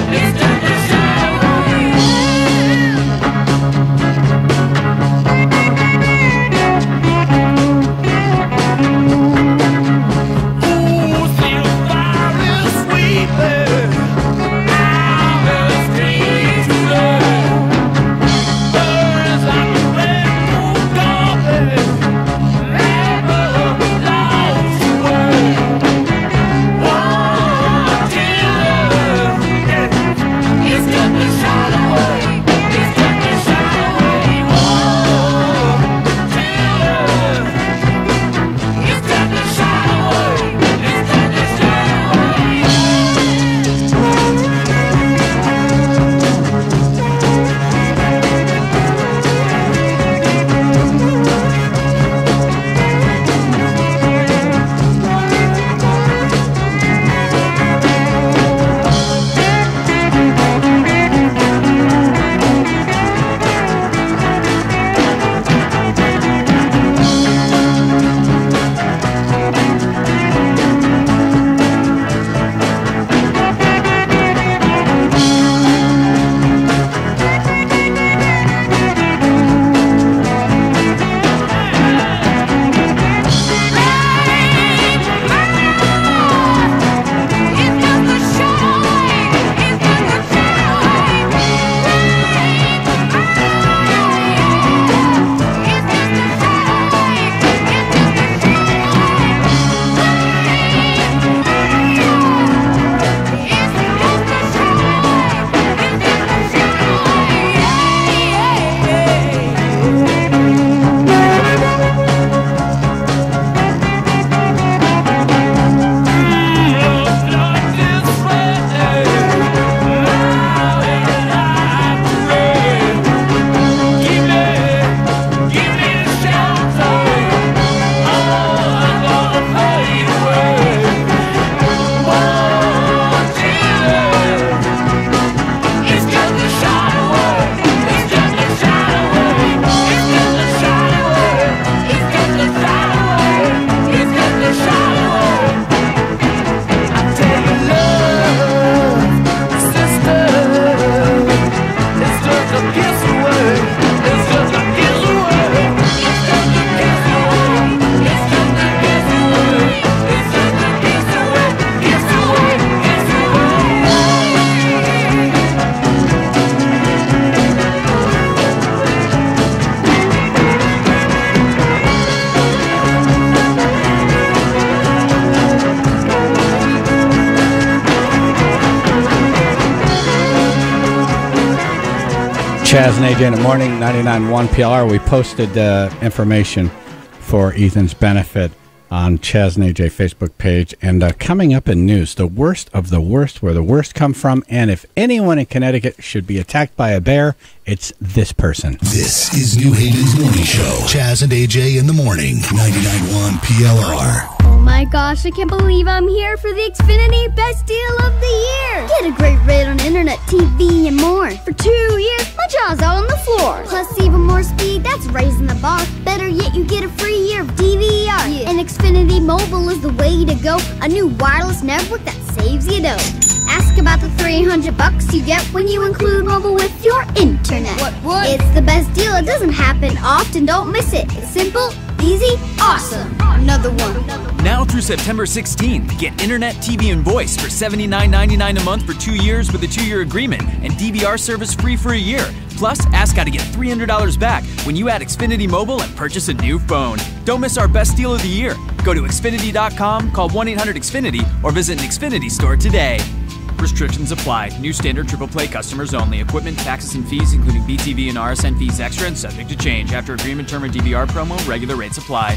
It's Chaz and AJ in the morning, 99.1 PLR. We posted information for Ethan's benefit on Chaz and AJ Facebook page. And coming up in news, the worst of the worst, where the worst come from. And if anyone in Connecticut should be attacked by a bear, it's this person. This is New Haven's morning show. Chaz and AJ in the morning, 99.1 PLR. Oh my gosh, I can't believe I'm here for the Xfinity Best Deal of the Year. Get a great rate on internet, TV, and more. For 2 years, my jaw's out on the floor. Plus even more speed, that's raising the bar. Better yet, you get a free year of DVR. Yeah. And Xfinity Mobile is the way to go. A new wireless network that saves you dough. Ask about the $300 you get when you include mobile with your internet. What? It's the best deal. It doesn't happen often. Don't miss it. It's simple, easy, awesome. Another one. Now through September 16th, get internet, TV, and voice for $79.99 a month for 2 years with a 2-year agreement and DVR service free for a year. Plus, ask how to get $300 back when you add Xfinity Mobile and purchase a new phone. Don't miss our best deal of the year. Go to Xfinity.com, call 1-800-XFINITY, or visit an Xfinity store today. Restrictions apply. New standard triple play customers only. Equipment, taxes, and fees, including BTV and RSN fees extra and subject to change. After agreement term or DVR promo, regular rates apply.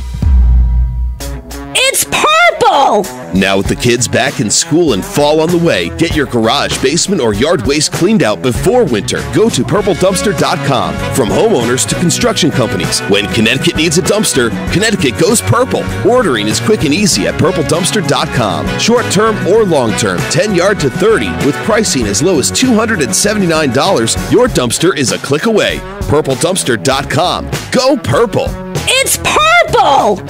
It's purple! Now with the kids back in school and fall on the way, get your garage, basement, or yard waste cleaned out before winter. Go to purpledumpster.com. From homeowners to construction companies, when Connecticut needs a dumpster, Connecticut goes purple. Ordering is quick and easy at purpledumpster.com. Short-term or long-term, 10-yard to 30, with pricing as low as $279. Your dumpster is a click away. purpledumpster.com. Go purple! It's purple!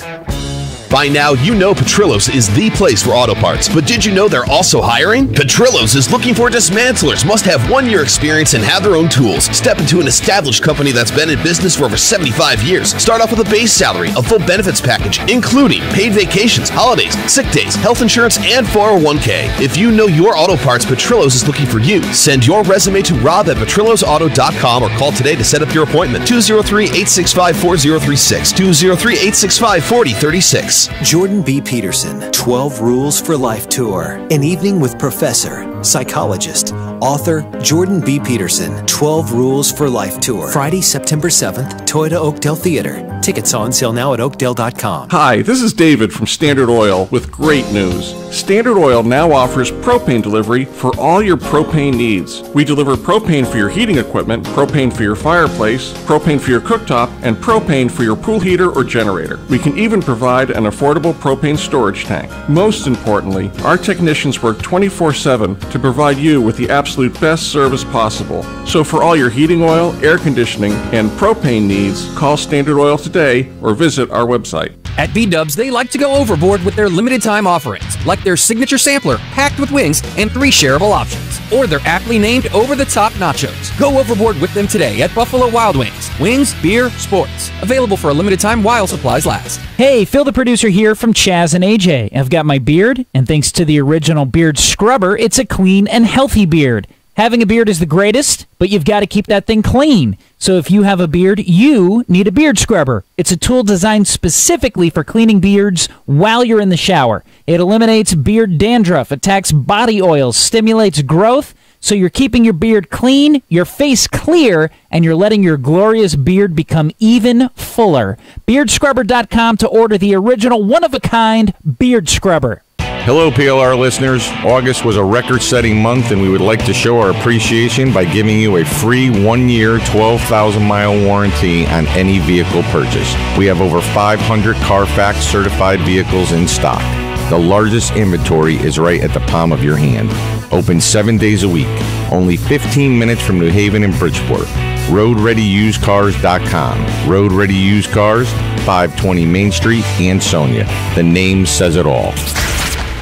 By now, you know Petrillos is the place for auto parts, but did you know they're also hiring? Petrillos is looking for dismantlers, must have 1-year experience and have their own tools. Step into an established company that's been in business for over 75 years. Start off with a base salary, a full benefits package, including paid vacations, holidays, sick days, health insurance, and 401k. If you know your auto parts, Petrillos is looking for you. Send your resume to rob@petrilosauto.com or call today to set up your appointment. 203-865-4036, 203-865-4036. Jordan B. Peterson, 12 Rules for Life Tour. An evening with professor, psychologist, author Jordan B. Peterson, 12 Rules for Life Tour. Friday, September 7th, Toyota Oakdale Theater. Tickets on sale now at Oakdale.com. Hi, this is David from Standard Oil with great news. Standard Oil now offers propane delivery for all your propane needs. We deliver propane for your heating equipment, propane for your fireplace, propane for your cooktop, and propane for your pool heater or generator. We can even provide an affordable propane storage tank. Most importantly, our technicians work 24/7 to provide you with the absolute best service possible. So for all your heating oil, air conditioning, and propane needs, call Standard Oil today or visit our website. At B-Dubs, they like to go overboard with their limited time offerings, like their signature sampler packed with wings and 3 shareable options, or their aptly named over-the-top nachos. Go overboard with them today at Buffalo Wild Wings. Wings, beer, sports. Available for a limited time while supplies last. Hey, Phil the producer here from Chaz and AJ. I've got my beard, and thanks to the original beard scrubber, it's a clean and healthy beard. Having a beard is the greatest, but you've got to keep that thing clean. So if you have a beard, you need a beard scrubber. It's a tool designed specifically for cleaning beards while you're in the shower. It eliminates beard dandruff, attacks body oils, stimulates growth, so you're keeping your beard clean, your face clear, and you're letting your glorious beard become even fuller. Beardscrubber.com to order the original one-of-a-kind beard scrubber. Hello, PLR listeners. August was a record-setting month, and we would like to show our appreciation by giving you a free 1-year, 12,000-mile warranty on any vehicle purchase. We have over 500 Carfax certified vehicles in stock. The largest inventory is right at the palm of your hand. Open 7 days a week. Only 15 minutes from New Haven and Bridgeport. RoadReadyUsedCars.com. Road Ready Used Cars, 520 Main Street, Ansonia. The name says it all.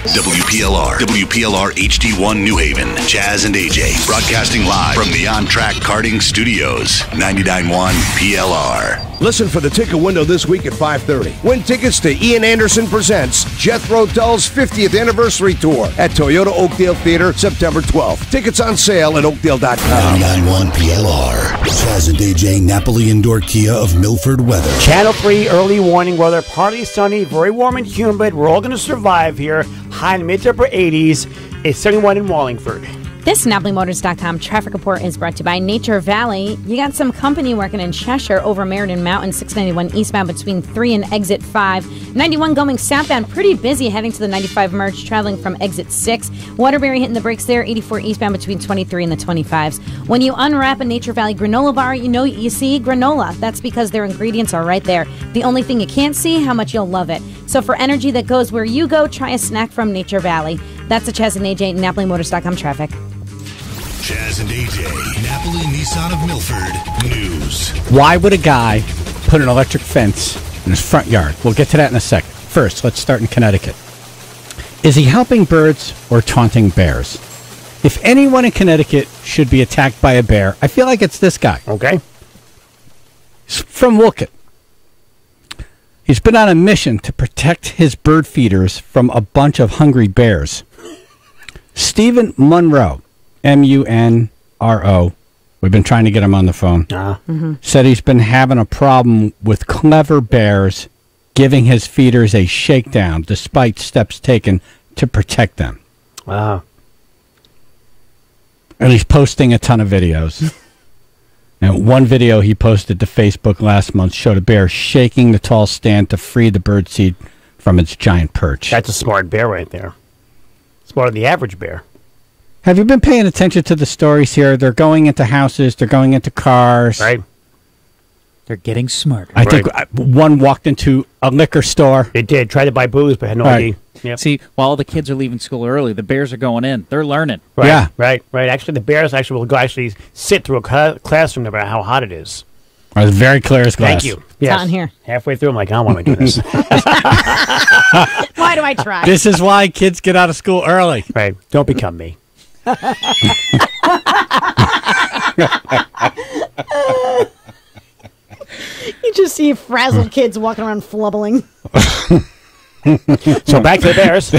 WPLR HD1 New Haven. Chaz and AJ broadcasting live from the On Track Karting Studios. 99.1 PLR. Listen for the ticket window this week at 5:30. Win tickets to Ian Anderson Presents Jethro Tull's 50th Anniversary Tour at Toyota Oakdale Theater, September 12th. Tickets on sale at Oakdale.com. 99.1 PLR. Chaz and AJ Napoli Indoor Kia of Milford Weather. Channel 3 early warning weather. Partly sunny, very warm and humid. We're all going to survive here. High in mid to upper 80s. It's 71 in Wallingford. This NapoliMotors.com traffic report is brought to you by Nature Valley. You got some company working in Cheshire over Meriden Mountain, 691 eastbound between 3 and exit 5. 91 going southbound, pretty busy heading to the 95 merge, traveling from exit 6. Waterbury hitting the brakes there, 84 eastbound between 23 and the 25s. When you unwrap a Nature Valley granola bar, you know you see granola. That's because their ingredients are right there. The only thing you can't see, how much you'll love it. So for energy that goes where you go, try a snack from Nature Valley. That's the Chaz and AJ NapoliMotors.com traffic. Chaz and AJ, Napoli Nissan of Milford News. Why would a guy put an electric fence in his front yard? We'll get to that in a second. First, let's start in Connecticut. Is he helping birds or taunting bears? If anyone in Connecticut should be attacked by a bear, I feel like it's this guy. Okay. He's from Woolkit. He's been on a mission to protect his bird feeders from a bunch of hungry bears. Stephen Munro, Munro, we've been trying to get him on the phone, said he's been having a problem with clever bears giving his feeders a shakedown despite steps taken to protect them. Wow. And he's posting a ton of videos. And one video he posted to Facebook last month showed a bear shaking the tall stand to free the birdseed from its giant perch. That's a smart bear right there. Smarter than the average bear. Have you been paying attention to the stories here? They're going into houses. They're going into cars. Right. They're getting smarter. I think one walked into a liquor store. It did. Tried to buy booze, but had no ID. Yep. See, while the kids are leaving school early, the bears are going in. They're learning. Right, yeah. Right. Actually, the bears will go sit through a classroom no matter how hot it is. It was very clear as glass. Thank you. It's on here. Halfway through, I'm like, I don't want to do this. Why do I try? This is why kids get out of school early. Right. Don't become me. You just see frazzled kids walking around flubbling. So back to the bears.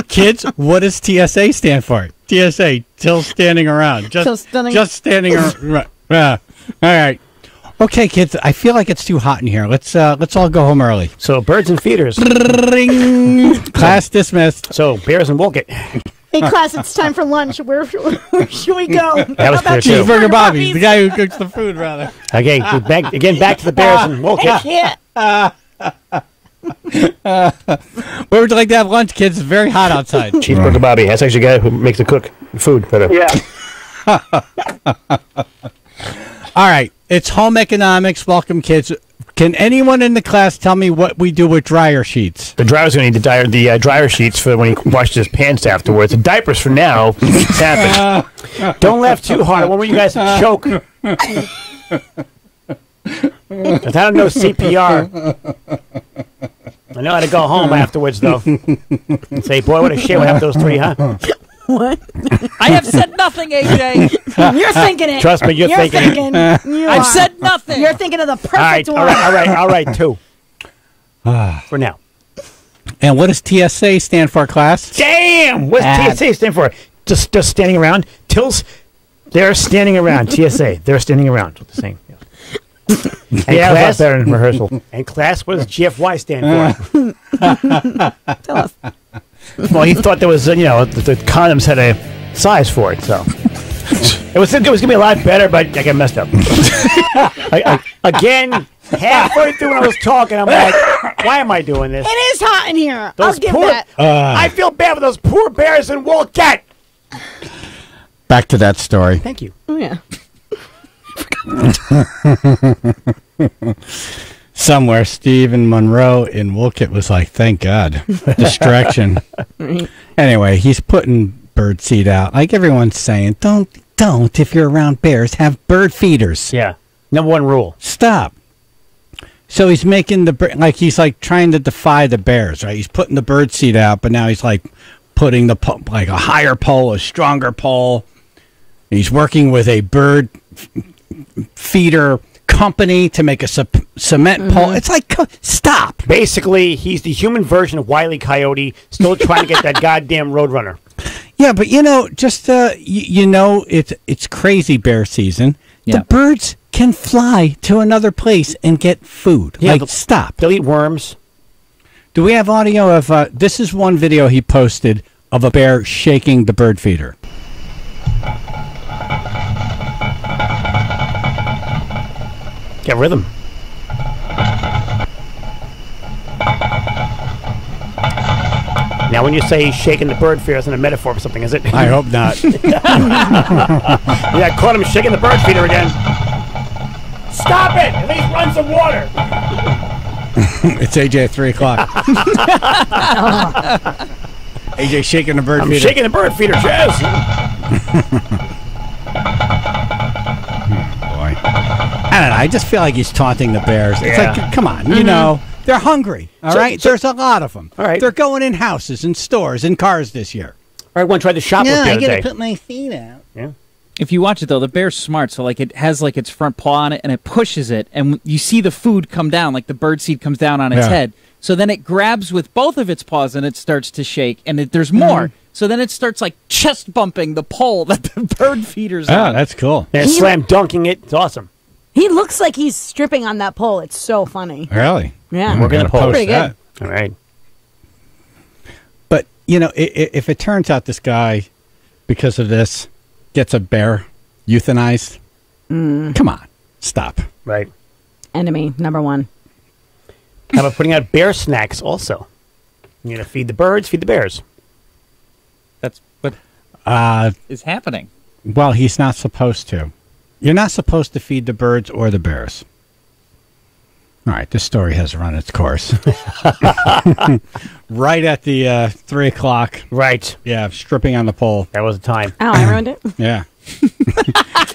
Kids, what does TSA stand for? TSA, till standing around. Just standing around. Yeah. All right. Okay, kids, I feel like it's too hot in here. Let's all go home early. So birds and feeders. Class dismissed. So bears and Woolkit. Hey, class, it's time for lunch. Where should we go? That was clear, too. Cheeseburger Bobby, the guy who cooks the food, rather. Okay, back to the bears and Woolkit. Where would you like to have lunch, kids? It's very hot outside. Cheeseburger Bobby. That's actually a guy who makes the food better. Yeah. All right. It's home economics. Welcome, kids. Can anyone in the class tell me what we do with dryer sheets? The dryer's going to need the dryer sheets for when he washes his pants afterwards. The diapers for now. It's happened. Don't laugh too hard. I want you guys to choke. I don't know CPR. I know how to go home afterwards, though. And say, boy, what a shit. What happened to those three, huh? What? I have said nothing, AJ. You're thinking it. Trust me, you're thinking it. I've said nothing. You're thinking of the perfect one. All right, two. For now. And what does TSA stand for, class? Damn! What does TSA stand for? Just standing around? They're standing around. TSA. They're standing around. That's what they're saying. And class, there in rehearsal. And class, what does GFY stand for? Tell us. Well, he thought there was, the condoms had a size for it, so. It was going to be a lot better, but I got messed up. Again, halfway through when I was talking, I'm like, why am I doing this? It is hot in here. I'll give that. I feel bad for those poor bears in Woolkit. Back to that story. Thank you. Oh, yeah. Somewhere, Stephen Monroe in Woolkit was like, thank God. Distraction. Anyway, he's putting bird seed out. Like everyone's saying, don't, if you're around bears, have bird feeders. Yeah. Number one rule. Stop. So he's making he's trying to defy the bears, right? He's putting the bird seed out, but now he's putting a higher pole, a stronger pole. He's working with a bird feeder company to make a cement pole. It's stop. Basically, he's the human version of Wile E. Coyote, still trying to get that goddamn Roadrunner. Yeah, but it's crazy bear season. Yeah. The birds can fly to another place and get food. Yeah, stop. They'll eat worms. Do we have audio of this is one video he posted of a bear shaking the bird feeder. Get rhythm. Now, when you say shaking the bird feeder, it's in a metaphor for something, is it? I hope not. Yeah, I caught him shaking the bird feeder again. Stop it! At least run some water. It's AJ at 3 o'clock. AJ shaking the bird feeder. I'm shaking the bird feeder, Chaz. Boy. I don't know. I just feel like he's taunting the Bears. It's Yeah. like, come on, you know, they're hungry. All right, there's a lot of them. All right, they're going in houses and stores and cars this year. All right, one tried to shop with the other day. put my feet out. Yeah. If you watch it though, the bear's smart. So like it has like its front paw on it, and it pushes it, and you see the food come down, like the bird seed comes down on its head. So then it grabs with both of its paws, and it starts to shake, and there's more. So then it starts like chest bumping the pole that the bird feeder's on. Oh, that's cool. And slam dunking it. It's awesome. He looks like he's stripping on that pole. It's so funny. Really? Yeah. We're going to post Pretty good. All right. But, you know, if it turns out this guy, because of this, gets a bear euthanized, come on, stop. Right. Enemy number 1. How about putting out bear snacks also? You're going to feed the birds, feed the bears. That's what is happening. Well, he's not supposed to. You're not supposed to feed the birds or the bears. All right, this story has run its course. Right at the 3 o'clock. Right. Yeah, stripping on the pole. That was the time. Oh, I ruined it? Yeah.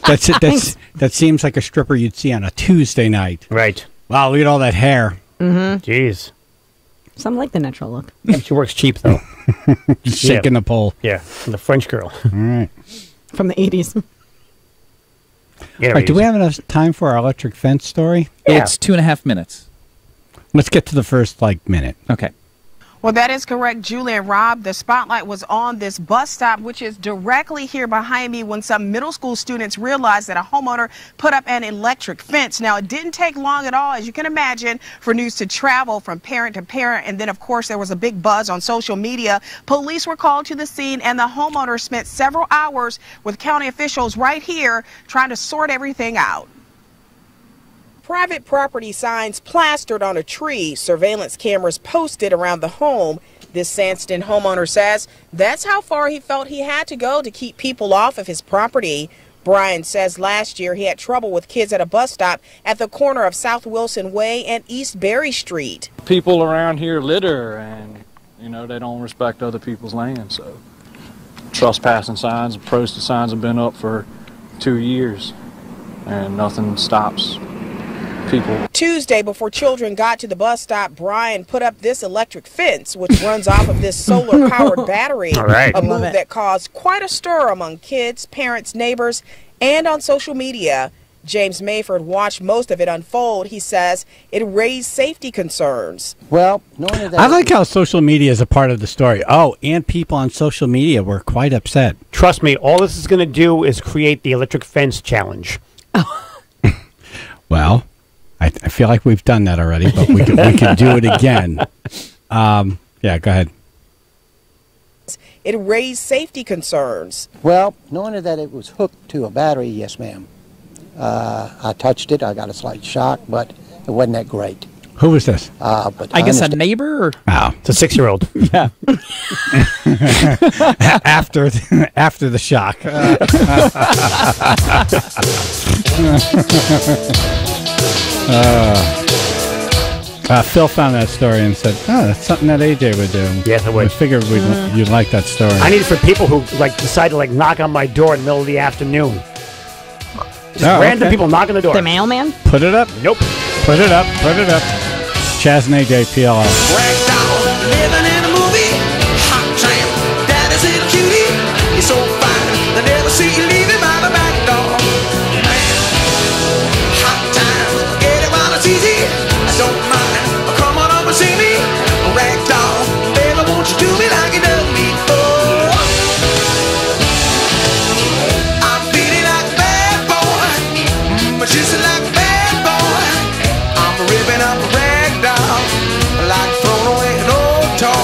That seems like a stripper you'd see on a Tuesday night. Right. Wow, look at all that hair. Mm-hmm. Jeez. Some like the natural look. Yeah, she works cheap, though. Just shaking the pole. Yeah, the French girl. All right. From the 80s. Yeah, all right, do we have enough time for our electric fence story? Yeah. It's 2.5 minutes. Let's get to the first, minute. Okay. Well, that is correct, Julie and Rob. The spotlight was on this bus stop, which is directly here behind me, when some middle school students realized that a homeowner put up an electric fence. Now, it didn't take long at all, as you can imagine, for news to travel from parent to parent. And then, of course, there was a big buzz on social media. Police were called to the scene, and the homeowner spent several hours with county officials right here trying to sort everything out. Private property signs plastered on a tree, surveillance cameras posted around the home. This Sandston homeowner says that's how far he felt he had to go to keep people off of his property. Brian says last year he had trouble with kids at a bus stop at the corner of South Wilson Way and East Berry Street. People around here litter, and they don't respect other people's land. So trespassing signs and protest signs have been up for 2 years, and nothing stops people. Tuesday, before children got to the bus stop, Brian put up this electric fence, which runs off of this solar-powered battery. All right. A move that caused quite a stir among kids, parents, neighbors, and on social media. James Mayford watched most of it unfold. He says it raised safety concerns. Well, I like how social media is a part of the story. Oh, and people on social media were quite upset. Trust me, all this is going to do is create the electric fence challenge. Well, I feel like we've done that already, but we can do it again. Yeah, go ahead. It raised safety concerns. Well, knowing that it was hooked to a battery, yes, ma'am. I touched it. I got a slight shock, but it wasn't that great. Who was this? But I guess a neighbor? Or? Oh. It's a 6-year-old. Yeah. after the shock. Phil found that story and said, "Oh, that's something that AJ would do." Yes, I would. I figured you'd like that story. I need it for people who decide to knock on my door in the middle of the afternoon. Just random people knocking the door. The mailman? Put it up. Nope. Put it up. Chaz and AJ, PLR. Living in a movie, hot tramp, daddy's a cutie. He's so fine, they never see you leaving by the back door. Man, hot time, get it while it's easy. I don't mind, come on up and see me. Ragdoll, baby, won't you do me like you done me? Oh, I'm feeling like a bad boy, but just like a bad boy. I'm ripping up a ragdoll, like throwing away an old toy.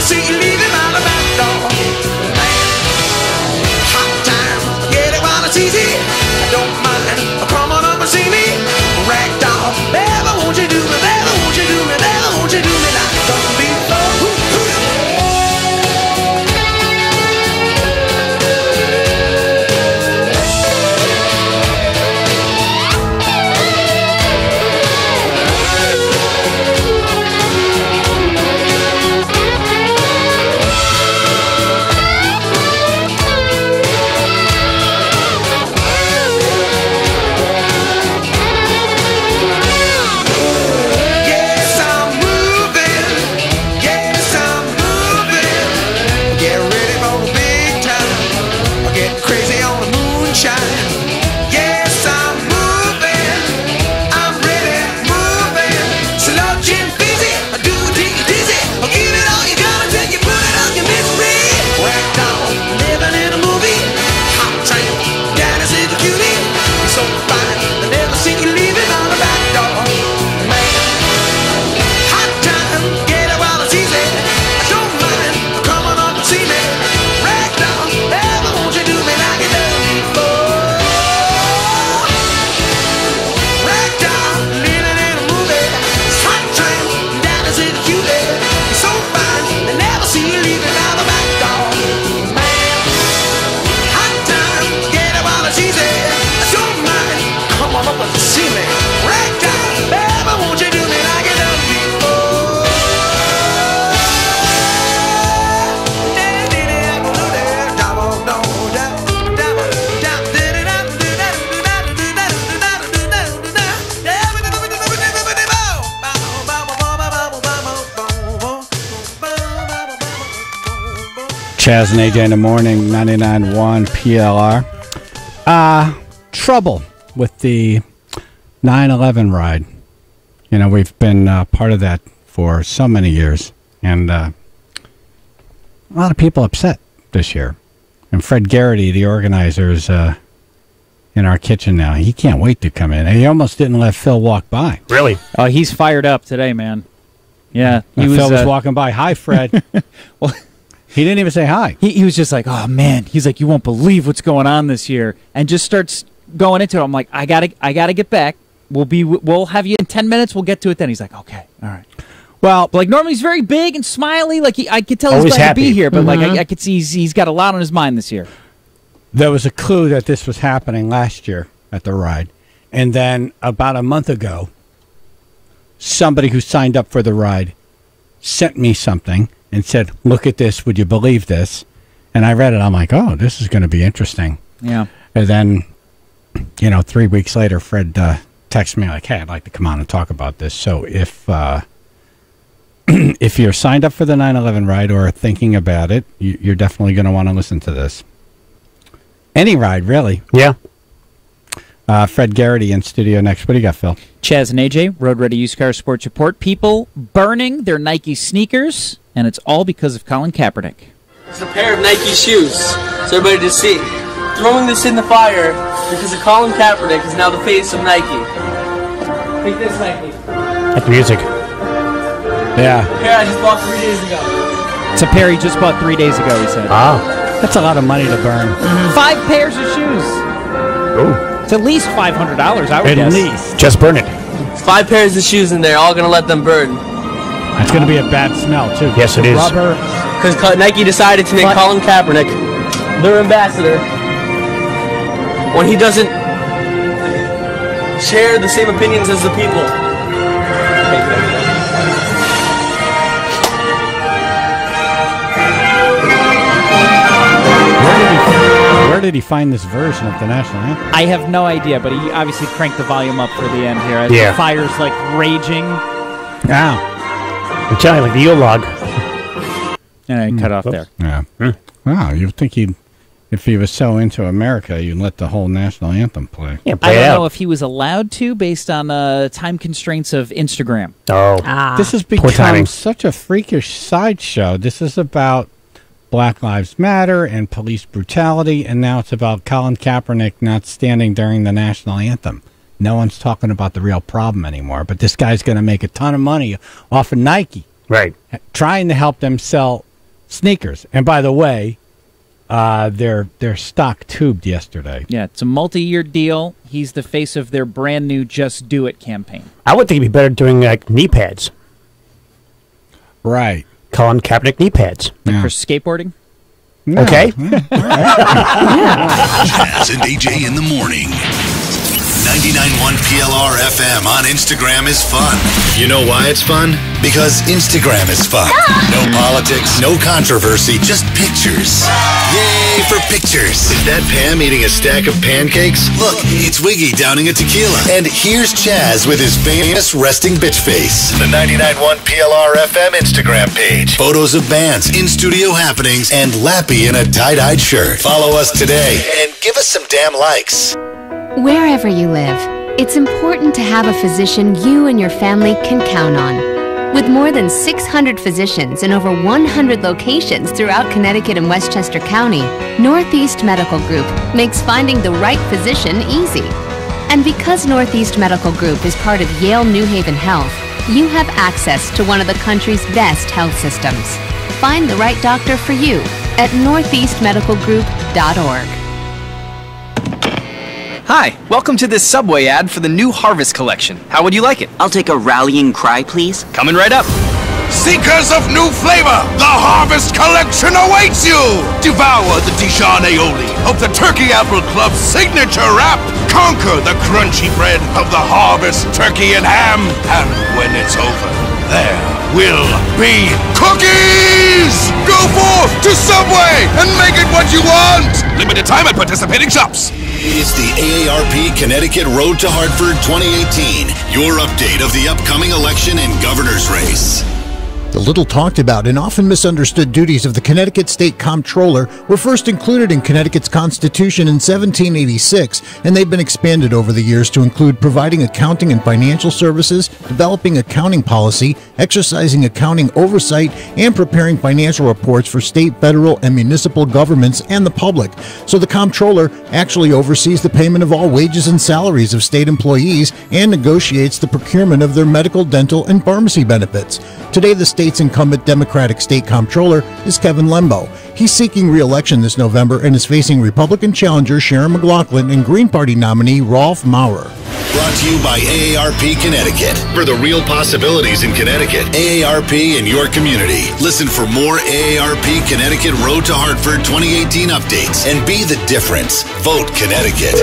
see you leaving by the back door. Hot time, get it while it's easy. I don't mind, come on up and see me. Ragdoll, baby, won't you do me, baby, won't you do me, baby, won't you do me like done before. Chaz and AJ in the morning, 99.1 PLR. Trouble with the 9/11 ride. You know, we've been part of that for so many years, and a lot of people upset this year. And Fred Garrity, the organizer, is in our kitchen now. He can't wait to come in. And he almost didn't let Phil walk by. Really? Oh, he's fired up today, man. Yeah. Phil was walking by. Hi, Fred. Well, he didn't even say hi. He was just like, oh, man. He's like, you won't believe what's going on this year. And just starts going into it. I'm like, I gotta get back. We'll have you in 10 minutes. We'll get to it then. He's like, okay, all right. Well, but like normally he's very big and smiley. Like I could tell he's glad to be here, but like I could see he's got a lot on his mind this year. There was a clue that this was happening last year at the ride. And then about a month ago, somebody who signed up for the ride sent me something and said, look at this. Would you believe this? And I read it. I'm like, oh, this is going to be interesting. Yeah. And then, 3 weeks later, Fred texted me like, hey, I'd like to come on and talk about this. So if if you're signed up for the 9/11 ride or thinking about it, you're definitely going to want to listen to this. Any ride, really. Yeah. Fred Garrity in studio next. What do you got, Phil? Chaz and AJ, Road Ready Used Car Sports Report. People burning their Nike sneakers, and it's all because of Colin Kaepernick. It's a pair of Nike shoes, so everybody to see. Throwing this in the fire because of Colin Kaepernick is now the face of Nike. Take this, Nike. That's music. Yeah. A pair I just bought 3 days ago. It's a pair he just bought 3 days ago, he said. Ah. That's a lot of money to burn. 5 pairs of shoes. Oh. It's at least $500, I would guess. At least. Just burn it. 5 pairs of shoes in there, all gonna let them burn. That's going to be a bad smell, too. Yes, it is. Rubber. Because Nike decided to make Colin Kaepernick their ambassador when he doesn't share the same opinions as the people. Where did he find this version of the national anthem? I have no idea, but he obviously cranked the volume up for the end here. Yeah. The fire's like raging. Wow. I'm telling you, like the Yule log. And I cut off there. Yeah. Wow, you'd think if he was so into America, you'd let the whole national anthem play. Yeah, I don't know if he was allowed to based on time constraints of Instagram. Oh. This has become such a freakish sideshow. This is about Black Lives Matter and police brutality, and now it's about Colin Kaepernick not standing during the national anthem. No one's talking about the real problem anymore, but this guy's going to make a ton of money off of Nike. Right. Trying to help them sell sneakers. And by the way, their stock tubed yesterday. Yeah, it's a multi-year deal. He's the face of their brand new Just Do It campaign. I would think it'd be better doing like knee pads. Right. Colin Kaepernick knee pads. Like for skateboarding? No. Okay. Jazz and AJ in the morning. 99.1 PLR FM on Instagram is fun. You know why it's fun? Because Instagram is fun. No politics, no controversy, just pictures. Yay for pictures. Is that Pam eating a stack of pancakes? Look, it's Wiggy downing a tequila. And here's Chaz with his famous resting bitch face. The 99.1 PLR FM Instagram page. Photos of bands, in-studio happenings, and Lappy in a tie-dyed shirt. Follow us today and give us some damn likes. Wherever you live, it's important to have a physician you and your family can count on. With more than 600 physicians in over 100 locations throughout Connecticut and Westchester County, Northeast Medical Group makes finding the right physician easy. And because Northeast Medical Group is part of Yale New Haven Health, you have access to one of the country's best health systems. Find the right doctor for you at northeastmedicalgroup.org. Hi, welcome to this Subway ad for the new Harvest collection. How would you like it? I'll take a rallying cry, please. Coming right up. Seekers of new flavor, the Harvest Collection awaits you! Devour the Dijon aioli of the Turkey Apple Club's signature wrap. Conquer the crunchy bread of the Harvest Turkey and Ham. And when it's over, there will be cookies! Go forth to Subway and make it what you want! Limited time at participating shops. It's the AARP Connecticut Road to Hartford 2018. Your update of the upcoming election and governor's race. The little talked about and often misunderstood duties of the Connecticut State Comptroller were first included in Connecticut's Constitution in 1786, and they've been expanded over the years to include providing accounting and financial services, developing accounting policy, exercising accounting oversight, and preparing financial reports for state, federal, and municipal governments and the public. So the Comptroller actually oversees the payment of all wages and salaries of state employees and negotiates the procurement of their medical, dental, and pharmacy benefits. Today, the state's incumbent Democratic State Comptroller is Kevin Lembo. He's seeking re-election this November and is facing Republican challenger Sharon McLaughlin and Green Party nominee Rolf Maurer. Brought to you by AARP Connecticut. For the real possibilities in Connecticut, AARP in your community. Listen for more AARP Connecticut Road to Hartford 2018 updates and be the difference. Vote Connecticut.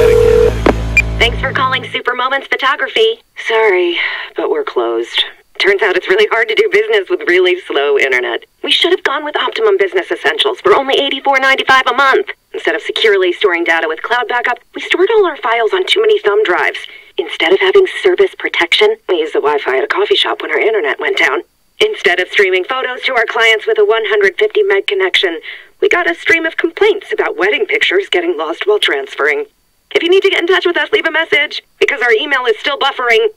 Thanks for calling Super Moments Photography. Sorry, but we're closed. Turns out it's really hard to do business with really slow internet. We should have gone with Optimum Business Essentials for only $84.95 a month. Instead of securely storing data with cloud backup, we stored all our files on too many thumb drives. Instead of having service protection, we used the Wi-Fi at a coffee shop when our internet went down. Instead of streaming photos to our clients with a 150 meg connection, we got a stream of complaints about wedding pictures getting lost while transferring. If you need to get in touch with us, leave a message, because our email is still buffering.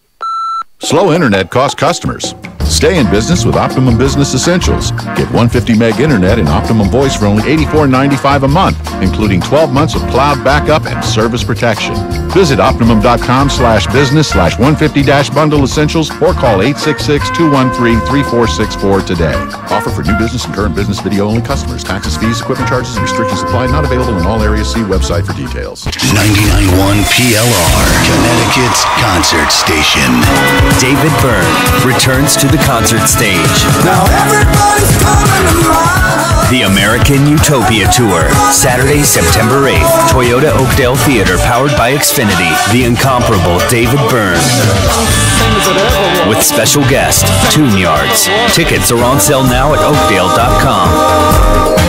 Slow internet costs customers. Stay in business with Optimum Business Essentials. Get 150 meg internet and Optimum Voice for only $84.95 a month, including 12 months of cloud backup and service protection. Visit Optimum.com/business/150-bundle essentials or call 866-213-3464 today. Offer for new business and current business video only customers. Taxes, fees, equipment charges, and restrictions apply. Not available in all areas. See website for details. 99.1 PLR, Connecticut's concert station. David Byrne returns to the concert stage. Now everybody's coming to mind. The American Utopia Tour, Saturday, September 8th, Toyota Oakdale Theater, powered by Xfinity. The incomparable David Byrne. With special guest, Tune Yards. Tickets are on sale now at Oakdale.com.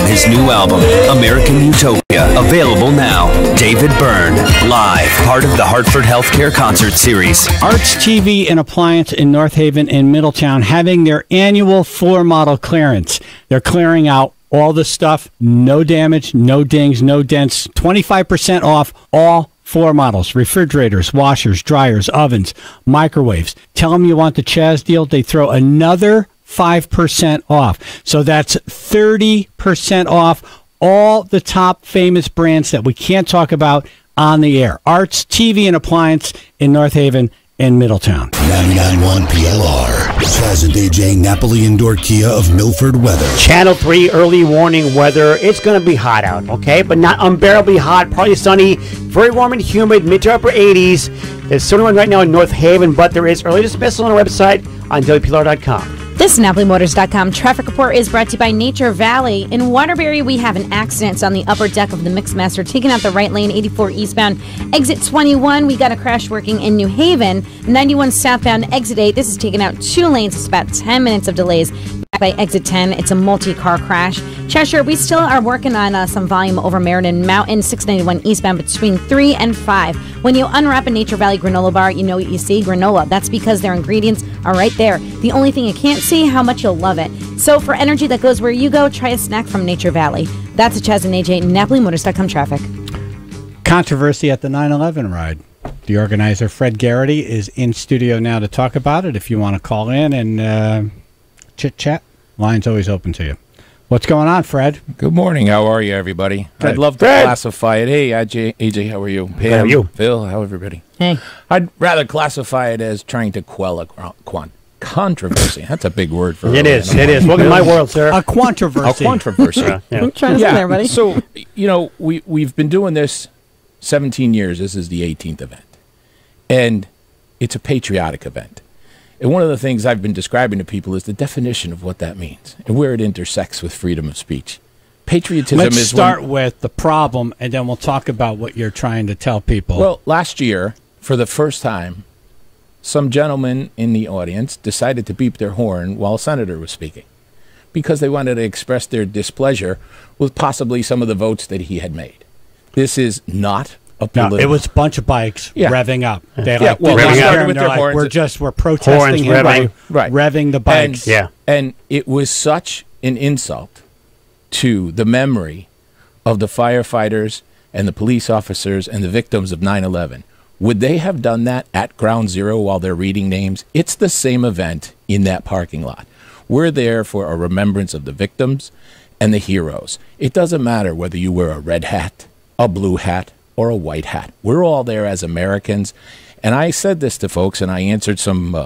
His new album, American Utopia, available now. David Byrne, live, part of the Hartford Healthcare Concert Series. Arts TV and Appliance in North Haven and Middletown having their annual floor model clearance. They're clearing out all the stuff, no damage, no dings, no dents, 25% off all floor models, refrigerators, washers, dryers, ovens, microwaves. Tell them you want the Chaz deal, they throw another 5% off. So that's 30% off all the top famous brands that we can't talk about on the air. Arts, TV, and Appliance in North Haven in Middletown. 99.1 PLR. Chaz and AJ Napoli Indoor Kia of Milford weather. Channel 3 early warning weather. It's going to be hot out, okay? But not unbearably hot. Partly sunny. Very warm and humid. Mid to upper 80s. There's someone right now in North Haven, but there is early dismissal on our website on WPLR.com. This NapoliMotors.com traffic report is brought to you by Nature Valley. In Waterbury, we have an accident on the upper deck of the Mixmaster, taking out the right lane, 84 eastbound, exit 21. We got a crash working in New Haven, 91 southbound, exit 8. This is taking out 2 lanes. It's about 10 minutes of delays. Back by exit 10, it's a multi-car crash. Cheshire, we still are working on some volume over Meriden Mountain, 691 eastbound between 3 and 5. When you unwrap a Nature Valley granola bar, you know what you see, granola. That's because their ingredients are right there. The only thing you can't see, how much you'll love it. So for energy that goes where you go, try a snack from Nature Valley. That's a Chaz and AJ, NapoliMotors.com traffic. Controversy at the 9/11 ride. The organizer, Fred Garrity, is in studio now to talk about it. If you want to call in and chit-chat, line's always open to you. What's going on, Fred? Good morning. How are you, everybody? Good. I'd love to classify it. Hey, AJ, how are you? Pam, How are you? Phil, how everybody? Hey. I'd rather classify it as trying to quell a controversy. That's a big word for It is. It is. Welcome to my world, sir. A controversy. A controversy. I'm trying to say there, buddy. So, you know, we've been doing this 17 years. This is the 18th event. And it's a patriotic event. And one of the things I've been describing to people is the definition of what that means and where it intersects with freedom of speech. Patriotism Let's is start with the problem, and then we'll talk about what you're trying to tell people. Well, last year, for the first time, some gentlemen in the audience decided to beep their horn while a senator was speaking because they wanted to express their displeasure with possibly some of the votes that he had made. This is not a political... No, it was a bunch of bikes revving up. They started with their horns. We're protesting him by revving the bikes. And it was such an insult to the memory of the firefighters and the police officers and the victims of 9/11. Would they have done that at Ground Zero while they're reading names? It's the same event in that parking lot. We're there for a remembrance of the victims and the heroes. It doesn't matter whether you wear a red hat, a blue hat, or a white hat. We're all there as Americans. And I said this to folks, and I answered some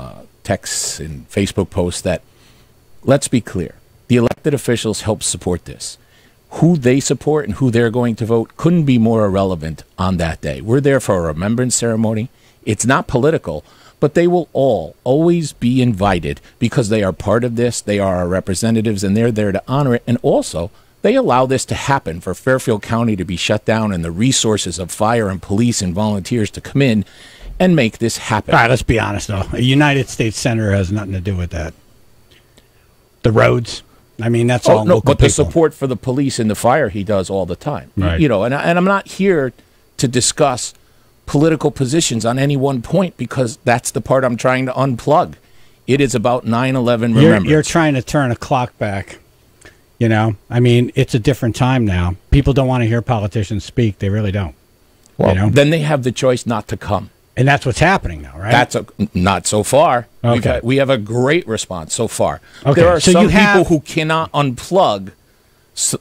texts and Facebook posts that, let's be clear, the elected officials help support this. Who they support and who they're going to vote couldn't be more irrelevant on that day. We're there for a remembrance ceremony. It's not political, but they will all always be invited because they are part of this. They are our representatives, and they're there to honor it. And also, they allow this to happen for Fairfield County to be shut down and the resources of fire and police and volunteers to come in and make this happen. All right, let's be honest, though. A United States Senator has nothing to do with that. The roads. I mean, that's all local but people. the support for the police and the fire he does all the time. Right. You know, and I'm not here to discuss political positions on any one point because that's the part I'm trying to unplug. It is about 9/11 remembrance. You're trying to turn a clock back. You know, I mean, it's a different time now. People don't want to hear politicians speak. They really don't. Well, you know? Then they have the choice not to come. And that's what's happening now, right? Not so far. Okay. We have a great response so far. Okay. There are So some you have- people who cannot unplug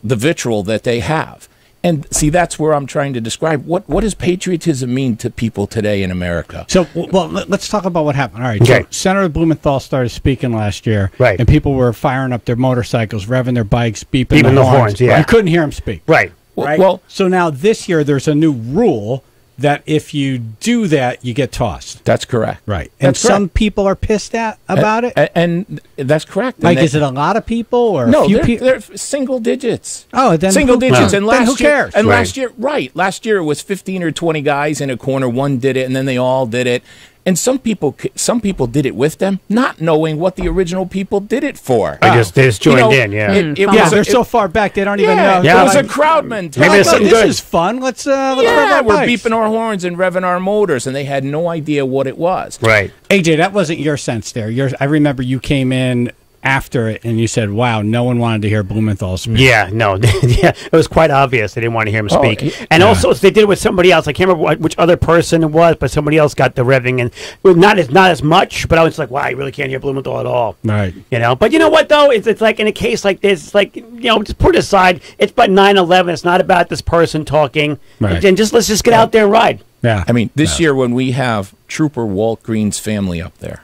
the vitriol that they have. And see, that's where I'm trying to describe what does patriotism mean to people today in America. So, well, let's talk about what happened. All right. Okay. So Senator Blumenthal started speaking last year. Right. And people were firing up their motorcycles, revving their bikes, beeping Beeping the the horns. horns, yeah. You couldn't hear him speak. Right. Right. Well, so now this year there's a new rule that if you do that, you get tossed. That's correct. Right. And That's correct. some people are pissed about it. And that's correct. Like, And is it a lot of people or no? a few they're, people? they're single digits. Oh, then single digits. No. And Then last who cares? Year, and Right. last year, last year it was 15 or 20 guys in a corner. One did it, and then they all did it. And some people did it with them, not knowing what the original people did it for. They just joined in, yeah. They're so far back they don't even know. Yeah, it was Like, a crowd mentality. Maybe something this is fun. Let's rev our we're bikes. beeping our horns and revving our motors, and they had no idea what it was. Right. AJ, that wasn't your sense there. I remember you came in after it and you said, wow, no one wanted to hear Blumenthal speak. Yeah, no. Yeah, it was quite obvious they didn't want to hear him speak. And yeah. also, they did it with somebody else. I can't remember which other person it was, but somebody else got the revving. And well, not as much, but I was like, wow, you really can't hear Blumenthal at all. Right. You know, but you know what, though? It's like in a case like this, it's like, you know, just put it aside. It's about 9/11. It's not about this person talking. Right. And let's just get out there and ride. Yeah. I mean, this year when we have Trooper Walt Green's family up there,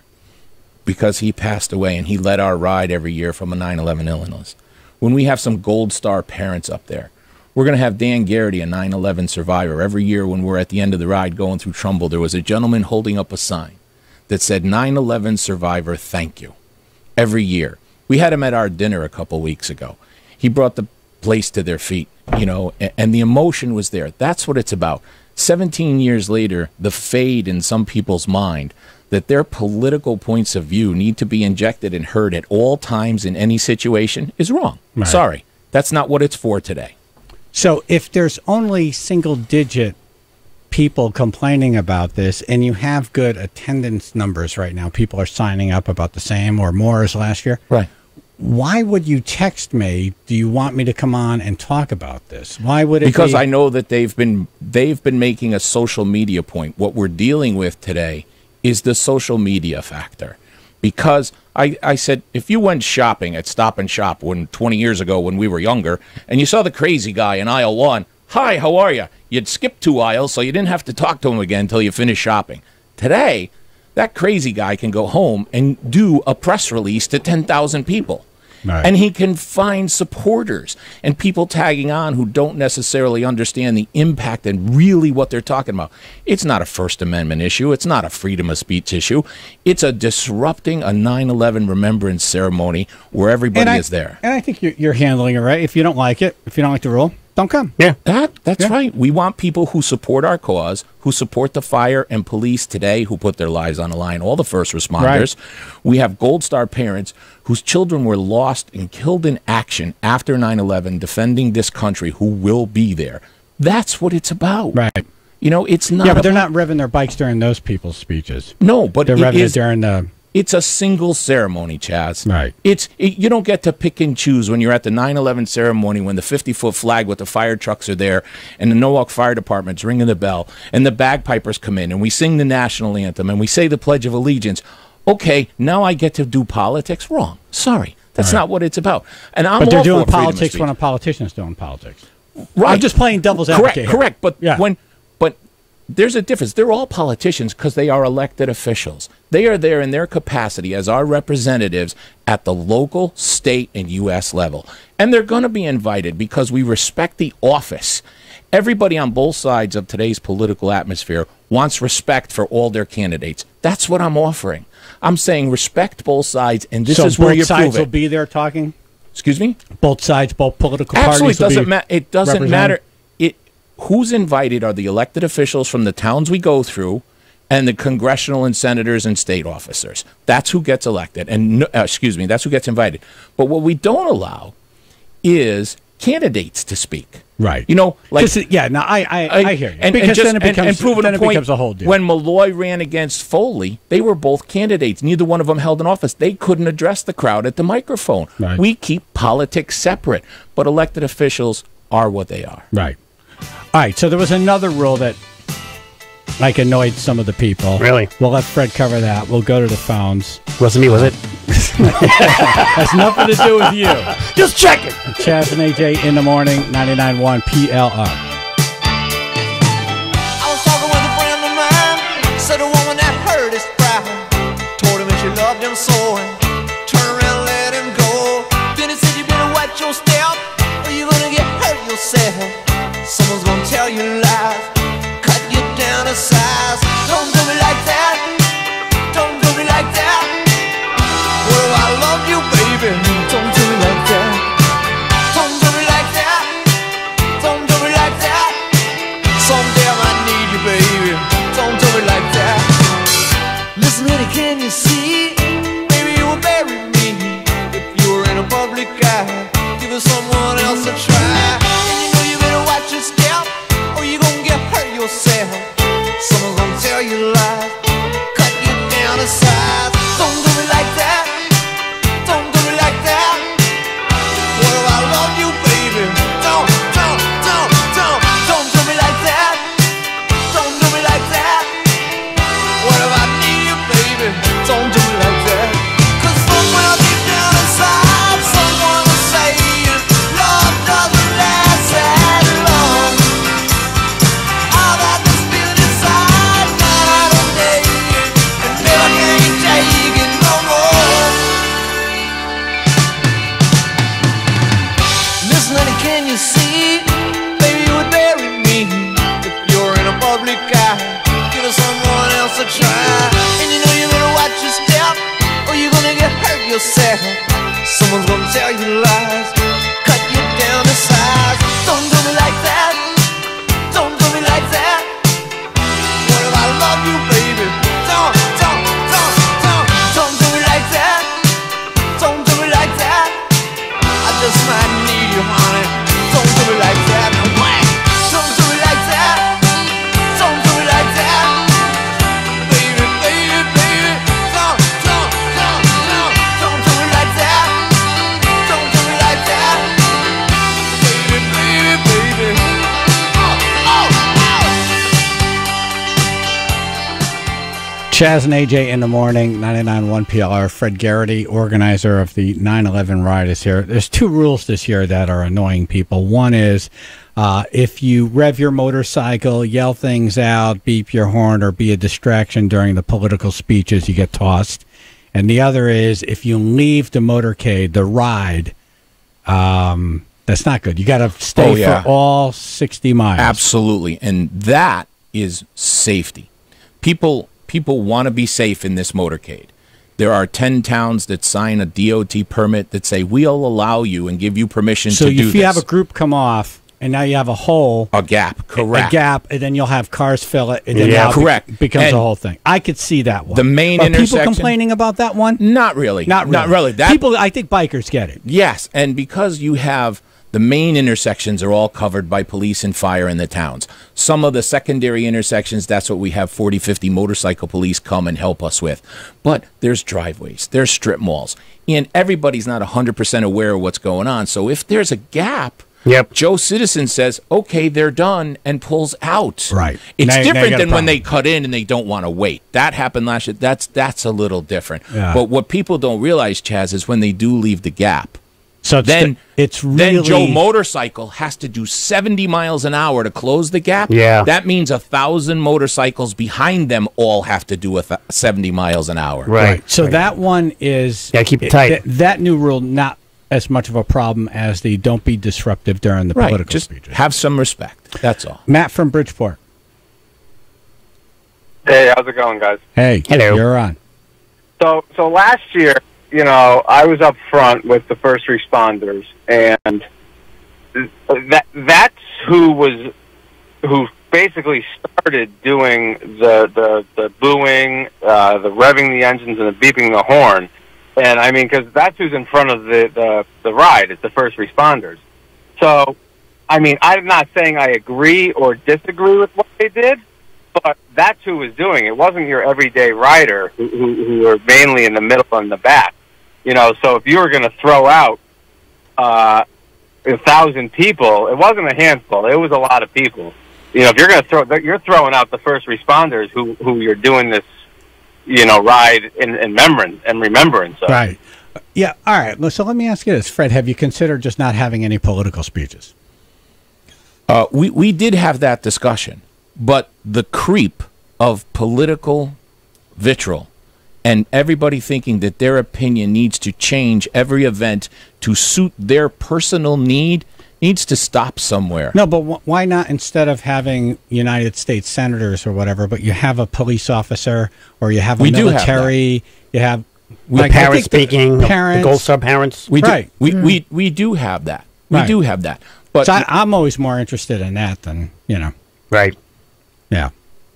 because he passed away and he led our ride every year from a 9/11 illness. When we have some Gold Star parents up there, we're going to have Dan Garrity, a 9/11 survivor. Every year when we're at the end of the ride going through Trumbull, there was a gentleman holding up a sign that said 9/11 survivor, thank you. Every year. We had him at our dinner a couple weeks ago. He brought the place to their feet, you know, and the emotion was there. That's what it's about. 17 years later, the fade in some people's mind that their political points of view need to be injected and heard at all times in any situation is wrong. Right. Sorry. That's not what it's for today. So if there's only single-digit people complaining about this and you have good attendance numbers right now, people are signing up about the same or more as last year. Right. Why would you text me, do you want me to come on and talk about this? Why would it Because be? I know that they've been making a social media point. What we're dealing with today is the social media factor. Because I said, if you went shopping at Stop and Shop 20 years ago when we were younger, and you saw the crazy guy in aisle 1, hi, how are you? You'd skip 2 aisles so you didn't have to talk to him again until you finished shopping. Today, that crazy guy can go home and do a press release to 10,000 people. Right. And he can find supporters and people tagging on who don't necessarily understand the impact and really what they're talking about. It's not a First Amendment issue. It's not a freedom of speech issue. It's a disrupting a 9/11 remembrance ceremony where everybody is there. And I think you're handling it right. If you don't like it, if you don't like the rule, don't come. Yeah. That's right. We want people who support our cause, who support the fire and police today, who put their lives on the line, all the first responders. Right. We have Gold Star parents whose children were lost and killed in action after 9/11, defending this country, who will be there. That's what it's about. Right. You know, it's not. Yeah, but they're not revving their bikes during those people's speeches. No, but they're revving it during the. It's a single ceremony, Chaz. Right. You don't get to pick and choose when you're at the 9/11 ceremony when the 50-foot flag with the fire trucks are there and the Norwalk Fire Department's ringing the bell and the bagpipers come in and we sing the national anthem and we say the Pledge of Allegiance. Okay, now I get to do politics? Wrong. Sorry. That's not what it's about. And I'm but they're all doing for freedom of politics speech. when a politician's doing politics. Right. I'm just playing devil's advocate. Correct. But Yeah. but there's a difference. They're all politicians because they are elected officials. They are there in their capacity as our representatives at the local, state, and U.S. level. And they're going to be invited because we respect the office. Everybody on both sides of today's political atmosphere wants respect for all their candidates. That's what I'm offering. I'm saying respect both sides, and this is where you both sides prove will it. be there talking? Excuse me? Both sides, both political Absolutely, parties will be it doesn't represented? matter. Who's invited are the elected officials from the towns we go through and the congressional and senators and state officers. That's who gets elected. And that's who gets invited. But what we don't allow is candidates to speak. Right. You know, like I hear you. Because then it becomes proving then a it point, becomes a whole deal. when Malloy ran against Foley, they were both candidates. Neither one of them held an office. They couldn't address the crowd at the microphone. Right. We keep politics separate, but elected officials are what they are. Right. All right, so there was another rule that like annoyed some of the people. Really? We'll let Fred cover that. We'll go to the phones. Wasn't me, was it? Has nothing to do with you. Just checking. Chaz and AJ in the morning, 99.1 PLR. I was talking with a friend of mine, said a woman that hurt his pride, told him that she loved him so, and turned around and let him go. Then he said, you better watch your step, or you're gonna get hurt yourself. Someone's gonna tell you lies, cut you down to size. Don't do me like that, don't do me like that. Well, I love you, baby, don't do me like that. Don't do me like that, don't do me like that. Someday I might need you, baby, don't do me like that. Listen, honey, can you see? Baby, you were sad. Someone's gonna tell you lies, cut you down to size. Don't do me like that. Don't do me like that. What if I love you, baby? Don't do me like that. Don't do me like that. I just might need you, honey. Don't do me like that. No way. Don't do me like that. Don't do me like that. Baby, baby, baby. Don't do me like that. Don't do me like that. Baby, baby, baby. Chaz and AJ in the morning, 99.1 PLR. Fred Garrity, organizer of the 9/11 riot, is here. There's two rules this year that are annoying people. One is if you rev your motorcycle, yell things out, beep your horn, or be a distraction during the political speeches, you get tossed. And the other is if you leave the motorcade, the ride, that's not good. You got to stay for all 60 miles. Absolutely. And that is safety. People want to be safe in this motorcade. There are 10 towns that sign a DOT permit that say, we'll allow you and give you permission to do this. So if you have a group come off, and now you have a hole. A gap, correct. A gap, and then you'll have cars fill it, and then now it becomes a whole thing. I could see that one. The main intersection. Are people complaining about that one? Not really. Not really. People, I think bikers get it. Yes, and because you have the main intersections are all covered by police and fire in the towns. Some of the secondary intersections, that's what we have 40, 50 motorcycle police come and help us with. But there's driveways, there's strip malls, and everybody's not 100% aware of what's going on. So if there's a gap, Joe Citizen says, okay, they're done, and pulls out. Right. It's different than when they cut in and they don't want to wait. That happened last year. That's a little different. Yeah. But what people don't realize, Chaz, is when they do leave the gap, so then really Joe Motorcycle has to do 70 miles an hour to close the gap. Yeah. That means 1,000 motorcycles behind them all have to do 70 miles an hour. Right. So that one is... Yeah, keep it tight. That new rule, not as much of a problem as the don't be disruptive during the political Just speeches. have some respect. That's all. Matt from Bridgeport. Hey, how's it going, guys? Hey, hello. You're on. So last year, I was up front with the first responders, and that's who basically started doing the booing, the revving the engines, and the beeping the horn. And I mean, because that's who's in front of the ride. It's the first responders. So, I mean, I'm not saying I agree or disagree with what they did, but that's who was doing it. It wasn't your everyday rider who were mainly in the middle and the back. So if you were going to throw out 1,000 people, it wasn't a handful. It was a lot of people. If you're going to you're throwing out the first responders who you're doing this, ride in remembrance of. Right. Yeah. All right. Well, so let me ask you this, Fred. Have you considered just not having any political speeches? We did have that discussion, but the creep of political vitriol and everybody thinking that their opinion needs to change every event to suit their personal need needs to stop somewhere. No, but why not, instead of having United States senators or whatever, but you have a police officer or you have a military, you have parents speaking, parents, the Gold Star parents. We do have that. We do have that. But so I'm always more interested in that than, Right. Yeah.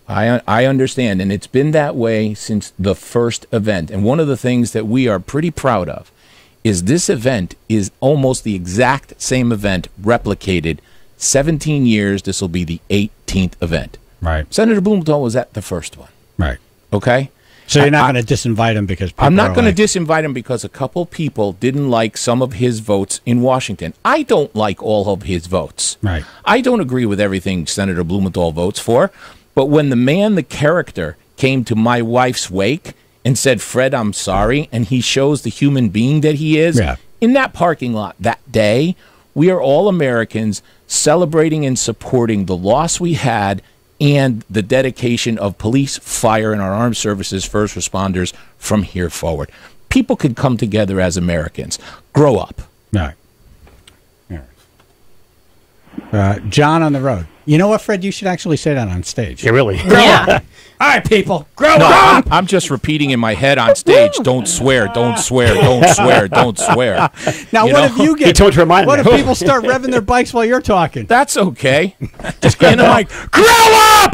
I understand, and it's been that way since the first event. And one of the things that we are pretty proud of is this event is almost the exact same event replicated 17 years. This will be the 18th event. Right. Senator Blumenthal was at the first one. Right. Okay? So you're not going to disinvite him because people I'm not going to disinvite him because a couple people didn't like some of his votes in Washington. I don't like all of his votes. Right. I don't agree with everything Senator Blumenthal votes for. But when the character, came to my wife's wake and said, Fred, I'm sorry, and he shows the human being that he is, in that parking lot that day, we are all Americans celebrating and supporting the loss we had and the dedication of police, fire, and our armed services, first responders from here forward. People could come together as Americans. Grow up. Right. John on the road. You know what, Fred? You should actually say that on stage. Yeah, really. Yeah. All right, people, grow No, up. I'm just repeating in my head on stage. Don't swear. Don't swear. Don't swear. Don't swear. Now, You what know? if you He get? told you to remind What me. if people start revving their bikes while you're talking? That's okay. Just get in the mic. Grow up!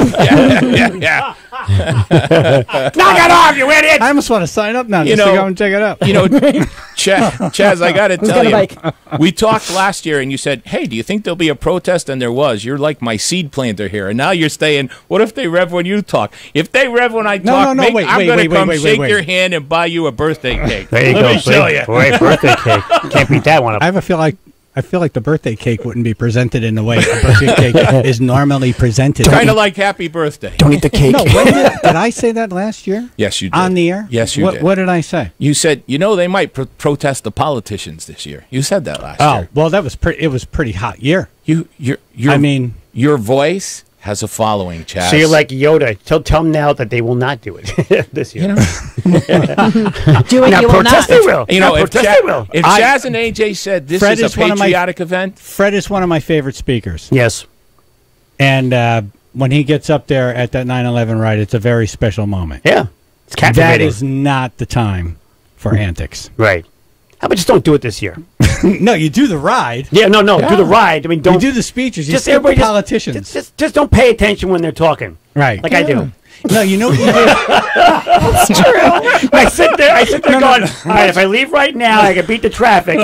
Yeah. Knock it off, you idiot! I almost want to sign up now You just to know- go and check it out. You know, Chaz, I got to tell got a you, bike? we talked last year and you said, hey, do you think there'll be a protest? And there was. You're like my seed planter here. And now you're saying, what if they rev when you talk? If they rev when I talk, no, wait, I'm wait, going wait, to come wait, shake wait. your hand and buy you a birthday cake. There you Let go. me show you. Boy, birthday cake. Can't beat that one up. I feel like the birthday cake wouldn't be presented in the way a birthday cake is normally presented. Kind of like happy birthday. Don't eat the cake. No, when did I say that last year? Yes, you did. On the air? Yes, you what, did. What did I say? You said, they might protest the politicians this year. You said that last year. Oh, well, that was it was a pretty hot year. Your voice has a following, Chaz. So you're like Yoda. Tell them now that they will not do it this year. Do it, Now you will protest not. they will. You Now know, if protest they will. Chaz and AJ said this Fred is a one of my- patriotic event, Fred is one of my favorite speakers. Yes. And when he gets up there at that 9/11 ride, it's a very special moment. Yeah. It's That captivating. is not the time for antics. Right. How about just don't do it this year? No, you do the ride. Yeah, no, do the ride. I mean, don't You do the speeches. You just skip the everybody politicians. Just don't pay attention when they're talking. Right. Like I do. No, you know what you do? That's true. I sit there going, all right, if I leave right now, I can beat the traffic.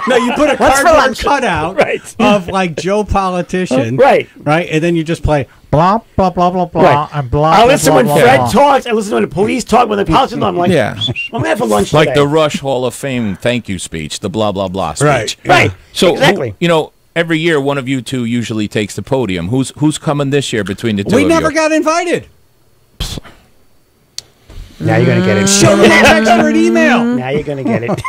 No, you put a What's for cardboard lunch? cutout Right. of like Joe Politician. Right. Right. And then you just play blah, blah, blah, blah, blah, Right. and blah, I blah, listen blah, when blah, Fred blah. talks. I listen when the police talk, when the politicians. I'm like, Yeah. I'm going to have for lunch like today. the Rush Hall of Fame thank you speech, the blah, blah, blah speech. Right. Right. So, Exactly. every year one of you two usually takes the podium. Who's coming this year between the two We of never you? got invited. Now you're going to get it. Show me a text or an email. Now you're going to get it.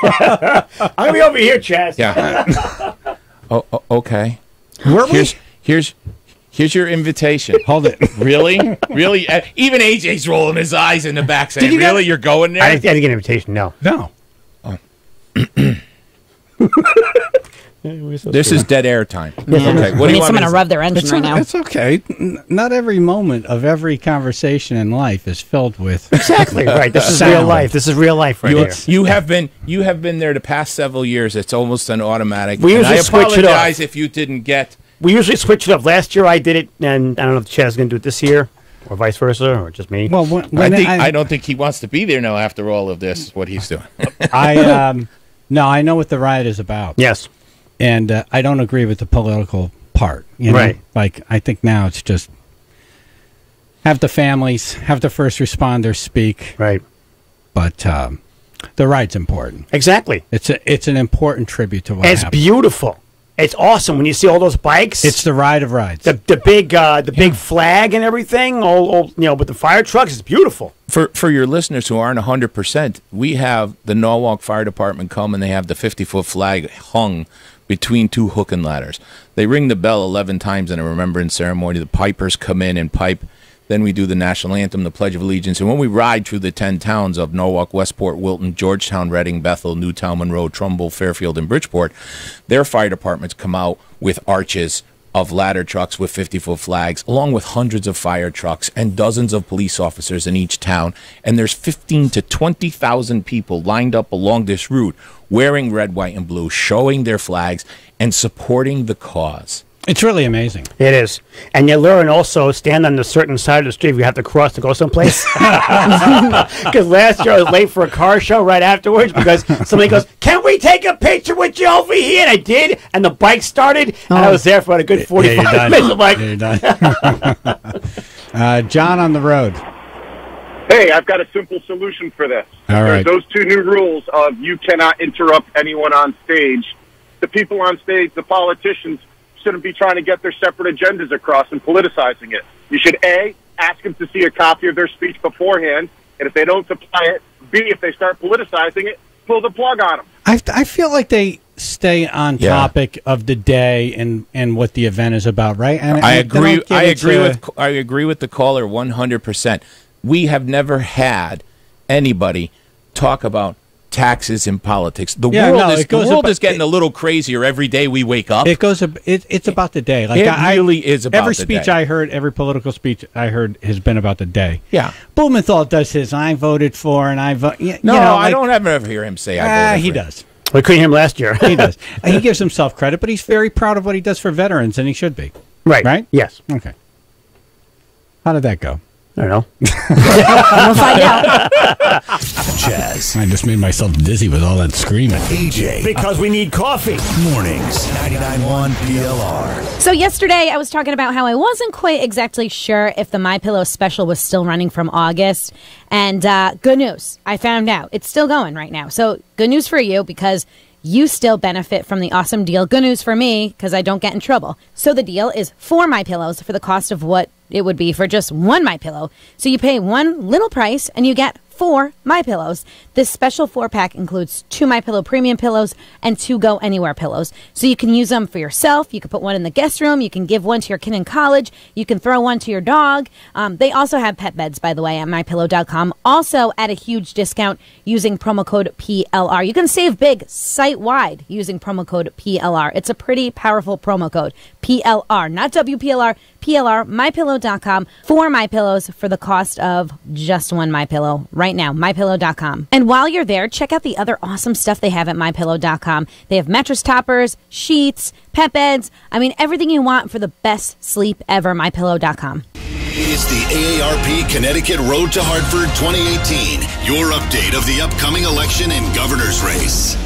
I'm going to be over here, Chaz. Yeah. Okay. Were we? Here's your invitation. Hold it. Really? Really? Even AJ's rolling his eyes in the back saying, Did you really? You're going there? I didn't get an invitation, no. No. This is dead air time. Yeah. Okay. What We do need you want someone me to to rev their engine right now. It's okay. Not every moment of every conversation in life is filled with Exactly right. This is sound. real life. This is real life right here. You have been there the past several years. It's almost an automatic. We And I usually switch it up. apologize if you didn't get. We usually switch it up. Last year I did it, and I don't know if Chaz is going to do it this year, or vice versa, or just me. Well, I don't think he wants to be there now after all of this. What he's doing. No, I know what the riot is about. Yes. And I don't agree with the political part. You know? Right. Like, I think now it's just have the families, have the first responders speak. Right. But the riot's important. Exactly. It's an important tribute to what And it's happened. beautiful. It's awesome when you see all those bikes. It's the ride of rides. The big flag and everything. All with the fire trucks. It's beautiful. For your listeners who aren't 100%, we have the Norwalk Fire Department come and they have the 50-foot flag hung between two hook and ladders. They ring the bell 11 times in a remembrance ceremony. The pipers come in and pipe. Then we do the national anthem, the Pledge of Allegiance. And when we ride through the 10 towns of Norwalk, Westport, Wilton, Georgetown, Reading, Bethel, Newtown, Monroe, Trumbull, Fairfield, and Bridgeport, their fire departments come out with arches of ladder trucks with 50-foot flags, along with hundreds of fire trucks and dozens of police officers in each town. And there's 15 to 20,000 people lined up along this route, wearing red, white, and blue, showing their flags and supporting the cause. It's really amazing. It is. And you learn also stand on a certain side of the street if you have to cross to go someplace. Because last year I was late for a car show right afterwards because somebody goes, "Can we take a picture with you over here?" And I did, and the bike started, and I was there for a good 45 minutes. I'm like, you're done. John on the road. Hey, I've got a simple solution for this. All right. There's those two new rules of you cannot interrupt anyone on stage. The people on stage, the politicians, shouldn't be trying to get their separate agendas across and politicizing it. You should, A, ask them to see a copy of their speech beforehand, and if they don't supply it, B, if they start politicizing it, pull the plug on them. I feel like they stay on topic of the day and what the event is about, right? And I agree. I I agree with the caller 100%. We have never had anybody talk about taxes in politics. The Yeah, world, no, is, it goes the world about- is getting a little crazier every day we wake up. It goes. It's about the day. Like It really is about every the speech day. I heard, every political speech I heard has been about the day. Yeah. Blumenthal does his. I voted for, and I vote. No, I don't ever hear him say I voted he for him. does. We couldn't hear him last year. He does. He gives himself credit, but he's very proud of what he does for veterans, and he should be. Right. Right. Yes. Okay. How did that go? I don't know. We'll find out. Chaz. I just made myself dizzy with all that screaming. AJ. Because we need coffee. Mornings. 99.1 PLR. So yesterday I was talking about how I wasn't quite exactly sure if the MyPillow special was still running from August. And good news. I found out. It's still going right now. So good news for you because you still benefit from the awesome deal. Good news for me because I don't get in trouble. So the deal is 4 MyPillows for the cost of what it would be for just 1 MyPillow. So you pay one little price and you get 4 MyPillows. This special 4-pack includes 2 MyPillow premium pillows and 2 Go Anywhere pillows. So you can use them for yourself. You can put one in the guest room. You can give one to your kid in college. You can throw one to your dog. They also have pet beds, by the way, at MyPillow.com. Also at a huge discount using promo code PLR. You can save big site-wide using promo code PLR. It's a pretty powerful promo code. PLR, not WPLR, PLR, MyPillow.com. 4 MyPillows for the cost of just 1 MyPillow right now, MyPillow.com. And while you're there, check out the other awesome stuff they have at MyPillow.com. They have mattress toppers, sheets, pet beds. I mean, everything you want for the best sleep ever, MyPillow.com. It's the AARP Connecticut Road to Hartford 2018. Your update of the upcoming election and governor's race.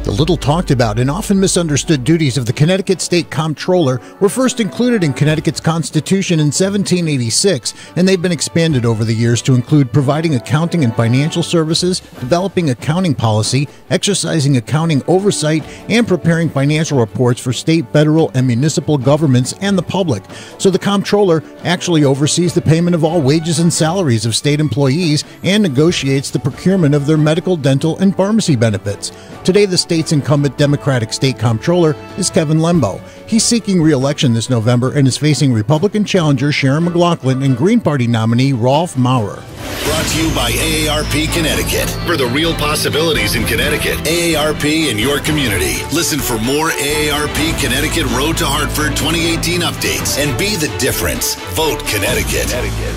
The little talked about and often misunderstood duties of the Connecticut State Comptroller were first included in Connecticut's Constitution in 1786, and they've been expanded over the years to include providing accounting and financial services, developing accounting policy, exercising accounting oversight, and preparing financial reports for state, federal, and municipal governments and the public. So the Comptroller actually oversees the payment of all wages and salaries of state employees and negotiates the procurement of their medical, dental, and pharmacy benefits. Today, the state's incumbent Democratic State Comptroller is Kevin Lembo. He's seeking re-election this November and is facing Republican challenger Sharon McLaughlin and Green Party nominee Rolf Maurer. Brought to you by AARP Connecticut. For the real possibilities in Connecticut, AARP in your community. Listen for more AARP Connecticut Road to Hartford 2018 updates and be the difference. Vote Connecticut.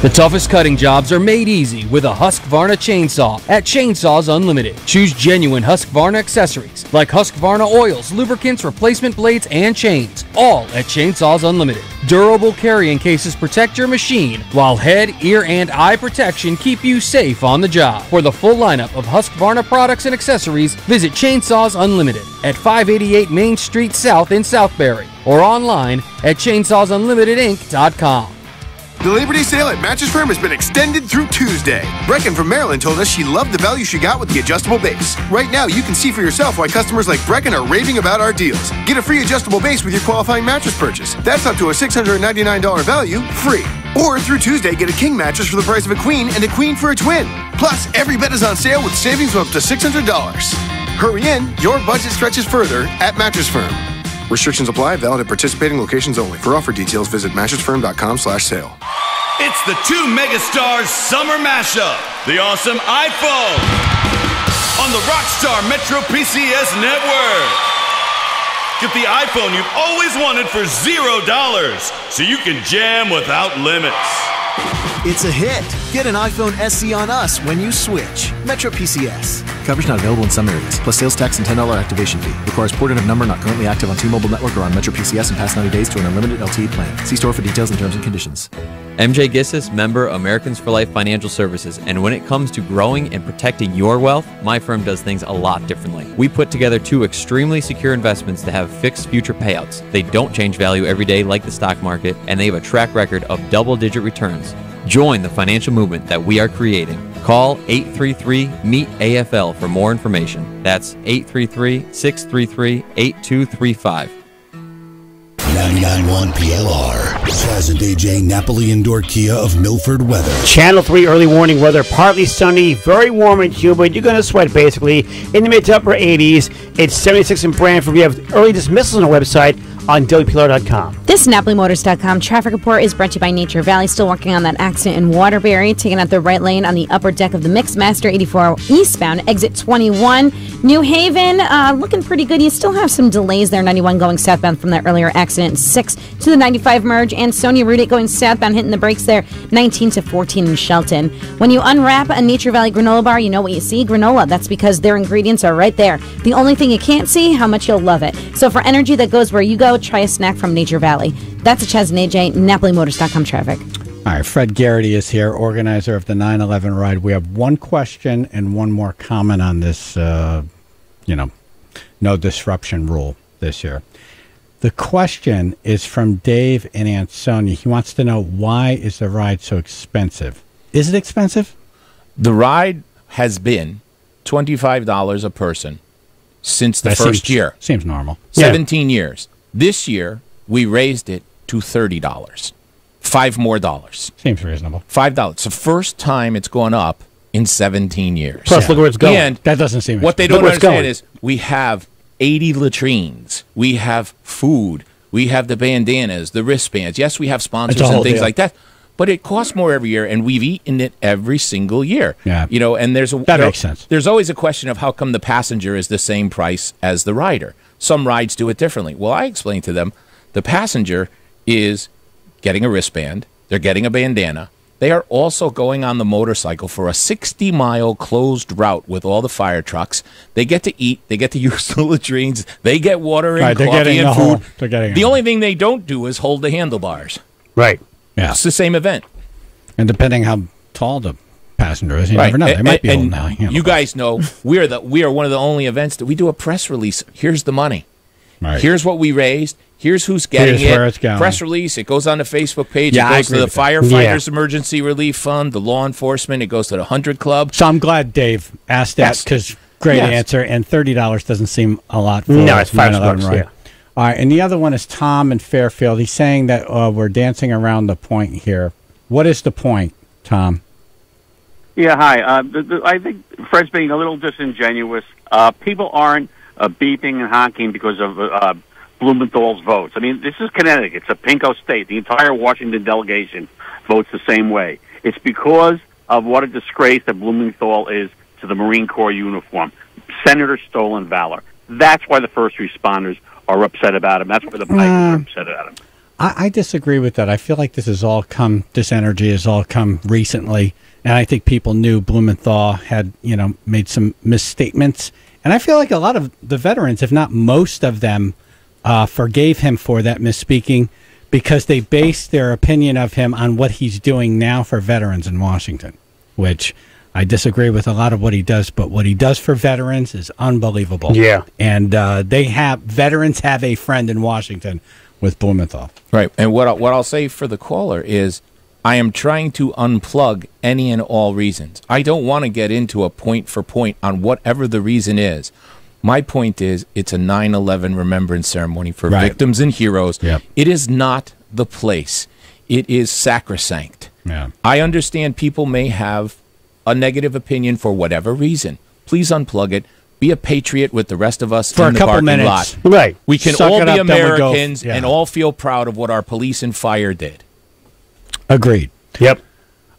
The toughest cutting jobs are made easy with a Husqvarna chainsaw at Chainsaws Unlimited. Choose genuine Husqvarna accessories like Husqvarna oils, lubricants, replacement blades, and chains, all at Chainsaws Unlimited. Durable carrying cases protect your machine, while head, ear, and eye protection keep you safe on the job. For the full lineup of Husqvarna products and accessories, visit Chainsaws Unlimited at 588 Main Street South in Southbury or online at ChainSawsUnlimitedInc.com. The Labor Day sale at Mattress Firm has been extended through Tuesday. Brecken from Maryland told us she loved the value she got with the adjustable base. Right now, you can see for yourself why customers like Brecken are raving about our deals. Get a free adjustable base with your qualifying mattress purchase. That's up to a $699 value, free. Or through Tuesday, get a king mattress for the price of a queen and a queen for a twin. Plus, every bed is on sale with savings of up to $600. Hurry in, your budget stretches further at Mattress Firm. Restrictions apply, valid at participating locations only. For offer details, visit mattressfirm.com/sale. It's the 2 megastars summer mashup. The awesome iPhone on the Rockstar Metro PCS network. Get the iPhone you've always wanted for $0 so you can jam without limits. It's a hit. Get an iPhone SE on us when you switch. Metro PCS. Coverage not available in some areas, plus sales tax and $10 activation fee. Requires port-in of number not currently active on T-Mobile network or on Metro PCS in past 90 days to an unlimited LTE plan. See store for details and terms and conditions. MJ Gissis, member Americans for Life Financial Services, and when it comes to growing and protecting your wealth, my firm does things a lot differently. We put together 2 extremely secure investments that have fixed future payouts. They don't change value every day like the stock market, and they have a track record of double-digit returns. Join the financial movement that we are creating. Call 833-MEET-AFL for more information. That's 833-633-8235. 99.1 PLR. Chaz and AJ Napoli Indoor Kia of Milford weather. Channel 3 early warning weather. Partly sunny, very warm and humid. You're going to sweat basically in the mid to upper 80s. It's 76 in Brantford. We have early dismissals on our website. on WPLR.com. This NapoliMotors.com traffic report is brought to you by Nature Valley. Still working on that accident in Waterbury, taking out the right lane on the upper deck of the Mixmaster 84 eastbound, exit 21. New Haven, looking pretty good. You still have some delays there. 91 going southbound from that earlier accident. 6 to the 95 merge. And Sonia Route 8 going southbound, hitting the brakes there. 19 to 14 in Shelton. When you unwrap a Nature Valley granola bar, you know what you see? Granola. That's because their ingredients are right there. The only thing you can't see, how much you'll love it. So for energy that goes where you go, try a snack from Nature Valley. That's a Chaz and AJ, NapoliMotors.com traffic. All right, Fred Garrity is here, organizer of the 9/11 ride. We have one question and one more comment on this, no disruption rule this year. The question is from Dave and Aunt Sonia. He wants to know, why is the ride so expensive? Is it expensive? The ride has been $25 a person since the first year. Seems normal. 17 years. This year, we raised it to $30. $5 more. Seems reasonable. $5. It's the first time it's gone up in 17 years. Plus, look where it's going. And that doesn't seem. What they don't understand is we have 80 latrines. We have food. We have the bandanas, the wristbands. Yes, we have sponsors and things like that. But it costs more every year, and we've eaten it every single year. Yeah. And there's that makes sense. There's always a question of how come the passenger is the same price as the rider. Some rides do it differently. Well, I explained to them, the passenger is getting a wristband. They're getting a bandana. They are also going on the motorcycle for a 60-mile closed route with all the fire trucks. They get to eat. They get to use the latrines. They get water and coffee and food. The only thing they don't do is hold the handlebars. Right. Yeah. It's the same event. And depending how tall the passenger is, you never know. They might be holding now. You guys know we are one of the only events that we do a press release. Here's the money. Right. Here's what we raised. Here's who's getting Here's where it's going. Press release. It goes on the Facebook page. Yeah, it goes to the I agree with Firefighters Emergency Relief Fund, the law enforcement. It goes to the 100 Club. So I'm glad Dave asked that, because great answer. And $30 doesn't seem a lot for No, it's $5, right? yeah. All right, and the other one is Tom in Fairfield. He's saying that we're dancing around the point here. What is the point, Tom? Yeah, hi. I think Fred's being a little disingenuous. People aren't beeping and honking because of Blumenthal's votes. I mean, this is Connecticut. It's a pinko state. The entire Washington delegation votes the same way. It's because of what a disgrace that Blumenthal is to the Marine Corps uniform. Senator stolen valor. That's why the first responders are upset about him. That's why the bikers are upset about him. I disagree with that. I feel like this energy has all come recently, and I think people knew Blumenthal had, made some misstatements, and I feel like a lot of the veterans, if not most of them, forgave him for that misspeaking, because they based their opinion of him on what he's doing now for veterans in Washington, which I disagree with a lot of what he does, but what he does for veterans is unbelievable. Yeah. And veterans have a friend in Washington with Blumenthal. Right. And what I'll say for the caller is, I am trying to unplug any and all reasons. I don't want to get into a point for point on whatever the reason is. My point is, it's a 9/11 remembrance ceremony for victims and heroes. Yep. It is not the place. It is sacrosanct. Yeah. I understand people may have a negative opinion for whatever reason. Please unplug it. Be a patriot with the rest of us for in a the couple parking minutes. lot. Right. We can Suck all it be up, then we go. Americans Yeah. and all feel proud of what our police and fire did. Agreed. Yep.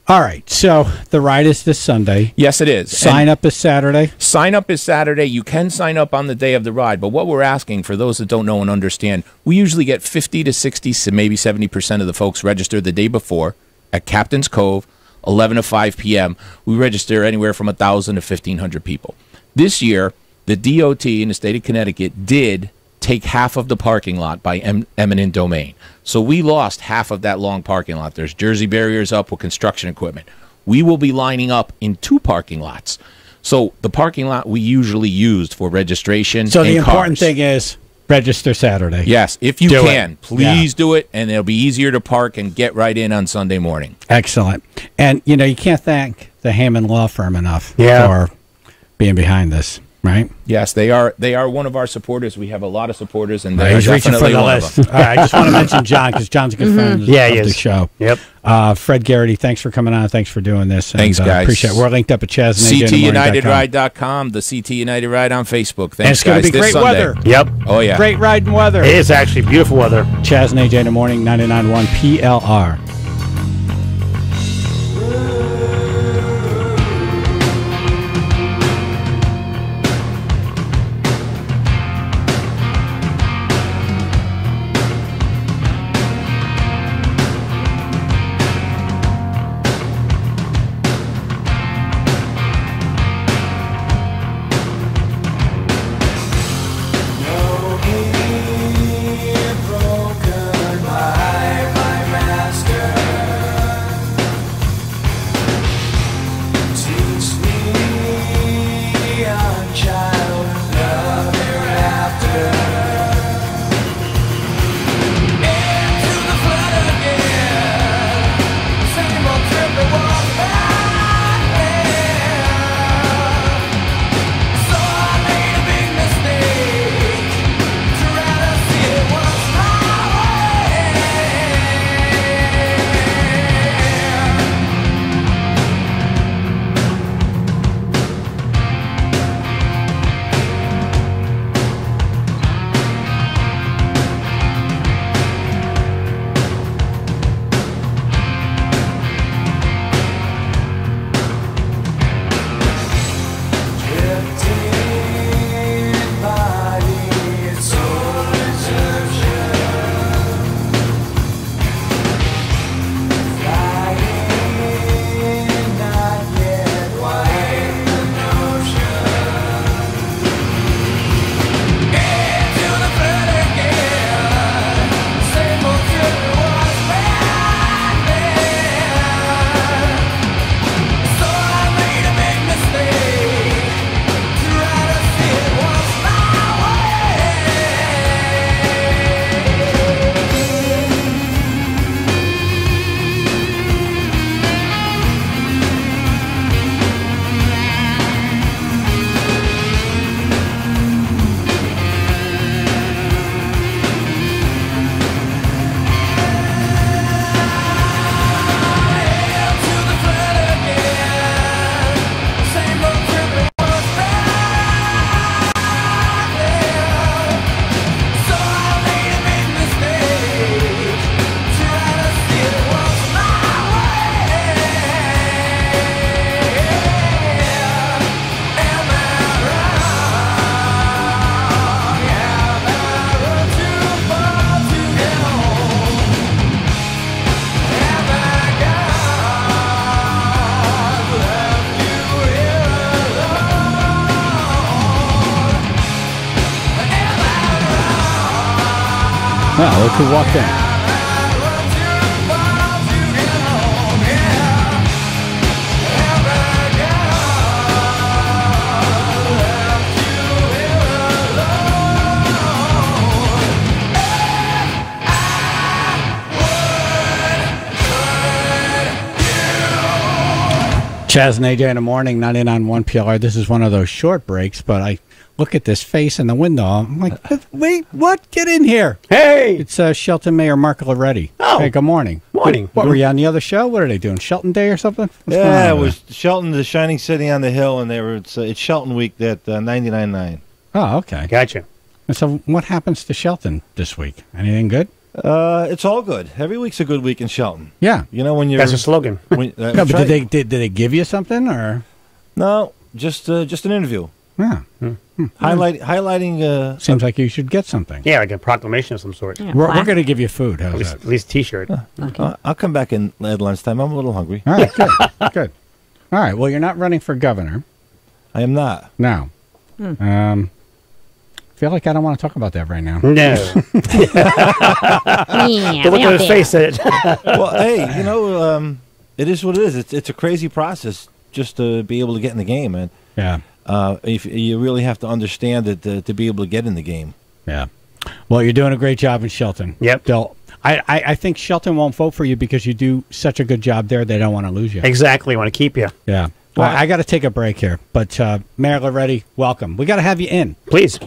All right. So the ride is this Sunday. Yes, it is. Sign up is Saturday. Sign up is Saturday. You can sign up on the day of the ride, but what we're asking, for those that don't know and understand, we usually get 50 to 60, maybe 70% of the folks registered the day before at Captain's Cove, 11 to 5 p.m. We register anywhere from 1,000 to 1,500 people. This year, the DOT in the state of Connecticut did take half of the parking lot by eminent domain. So we lost half of that long parking lot. There's Jersey barriers up with construction equipment. We will be lining up in 2 parking lots. So the parking lot we usually used for registration. So the important cars. thing is register Saturday. Yes, if you can, please Yeah. do it, and it'll be easier to park and get right in on Sunday morning. Excellent. And, you can't thank the Hammond Law Firm enough Yeah. for being behind this. Right. Yes, they are. They are one of our supporters. We have a lot of supporters, and they are He's reaching for definitely the one list. of them. All right, I just want to mention John because John's a good friend of the show. Yep. Fred Garrity, thanks for coming on. Thanks for doing this. And, Thanks, guys. Appreciate it. We're linked up at CTUnitedRide.com, the CT United Ride on Facebook. Thanks, and it's going to guys. be This great Sunday. weather. Yep. Oh, yeah. Great riding weather. It is actually beautiful weather. Chaz and AJ in the morning, 99.1 PLR. Well, look who walked in. Chaz and AJ in the morning, 99.1 PLR. This is one of those short breaks, but I look at this face in the window. I'm like, wait, what? Get in here. Hey. It's Shelton Mayor Mark Loretti. Oh. Hey, good morning. Morning. What, were you on the other show? What are they doing? Shelton Day or something? What's going Yeah, on it over was Shelton, the Shining City on the Hill, and it's Shelton Week at 99.9. there? Oh, okay. Gotcha. And so what happens to Shelton this week? Anything good? It's all good. Every week's a good week in Shelton. Yeah. You know, when you're... That's a slogan. When, No, but did they give you something or? No, just an interview. Yeah. Highlighting. Seems like you should get something. Yeah, like a proclamation of some sort. Yeah, We're going to give you food. How's that? At least T-shirt. I'll come back in at lunchtime. I'm a little hungry. All right, good. Good. All right. Well, you're not running for governor. I am not. No. Feel like I don't want to talk about that right now. No. Yeah, Look at his face at it. Well, hey, you know, it is what it is. It's a crazy process just to be able to get in the game, man. Yeah. If you really have to understand it to be able to get in the game. Yeah. Well, you're doing a great job in Shelton. Yep. I think Shelton won't vote for you because you do such a good job there. They don't want to lose you. Exactly. Want to keep you. Yeah. I got to take a break here, but Mayor Loretti, welcome. We got to have you in. Please.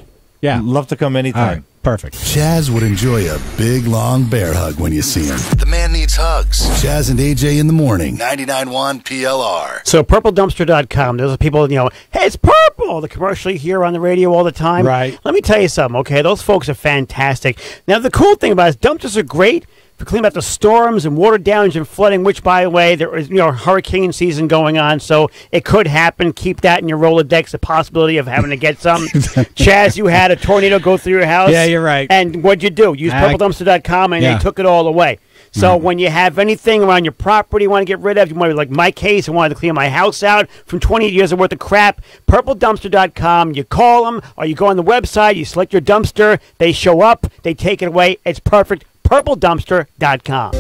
Yeah. Love to come anytime. All right. Perfect. Chaz would enjoy a big, long bear hug when you see him. The man needs hugs. Chaz and AJ in the morning. 99.1 PLR. So purpledumpster.com. Those are people, hey, it's purple. The commercial you hear on the radio all the time. Right. Let me tell you something, okay? Those folks are fantastic. Now, the cool thing about it is dumpsters are great for cleaning up the storms and water damage and flooding, which, by the way, there is, hurricane season going on, so it could happen. Keep that in your Rolodex, the possibility of having to get some. Chaz, you had a tornado go through your house. Yeah, you're right. And what'd you do? Use purpledumpster.com, and they took it all away. So when you have anything around your property you want to get rid of, you want to, like my case, I wanted to clean my house out from 28 years worth of crap, purpledumpster.com. You call them, or you go on the website, you select your dumpster, they show up, they take it away. It's perfect. purpledumpster.com.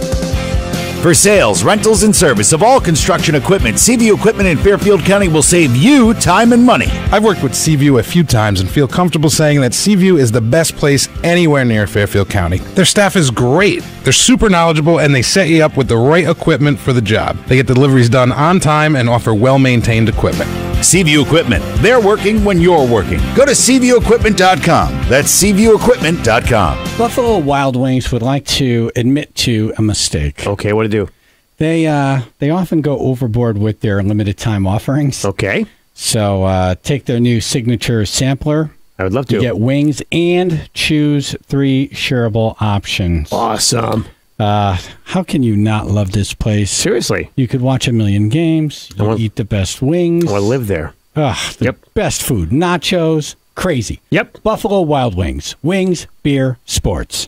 For sales, rentals, and service of all construction equipment, Seaview Equipment in Fairfield County will save you time and money. I've worked with Seaview a few times and feel comfortable saying that Seaview is the best place anywhere near Fairfield County. Their staff is great. They're super knowledgeable, and they set you up with the right equipment for the job. They get deliveries done on time and offer well-maintained equipment. Seaview Equipment. They're working when you're working. Go to SeaviewEquipment.com. That's SeaviewEquipment.com. Buffalo Wild Wings would like to admit to a mistake. Okay, what to do? They often go overboard with their limited time offerings. Okay. So take their new signature sampler. I would love to. You get wings and choose 3 shareable options. Awesome. How can you not love this place? Seriously. You could watch a million games. You eat the best wings. I want to live there. The best food. Nachos. Crazy. Yep. Buffalo Wild Wings. Wings, beer, sports.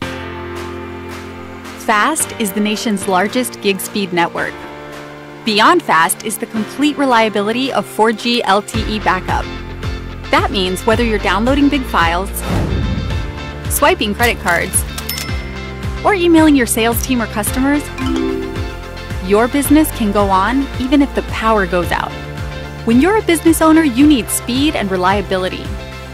FAST is the nation's largest gig speed network. Beyond FAST is the complete reliability of 4G LTE backup. That means whether you're downloading big files, swiping credit cards, or emailing your sales team or customers, your business can go on even if the power goes out. When you're a business owner, you need speed and reliability.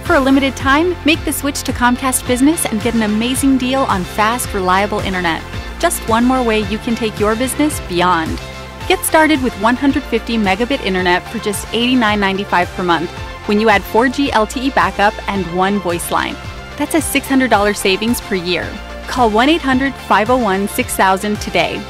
For a limited time, make the switch to Comcast Business and get an amazing deal on fast, reliable internet. Just one more way you can take your business beyond. Get started with 150 megabit internet for just $89.95 per month when you add 4G LTE backup and 1 voice line. That's a $600 savings per year. Call 1-800-501-6000 today.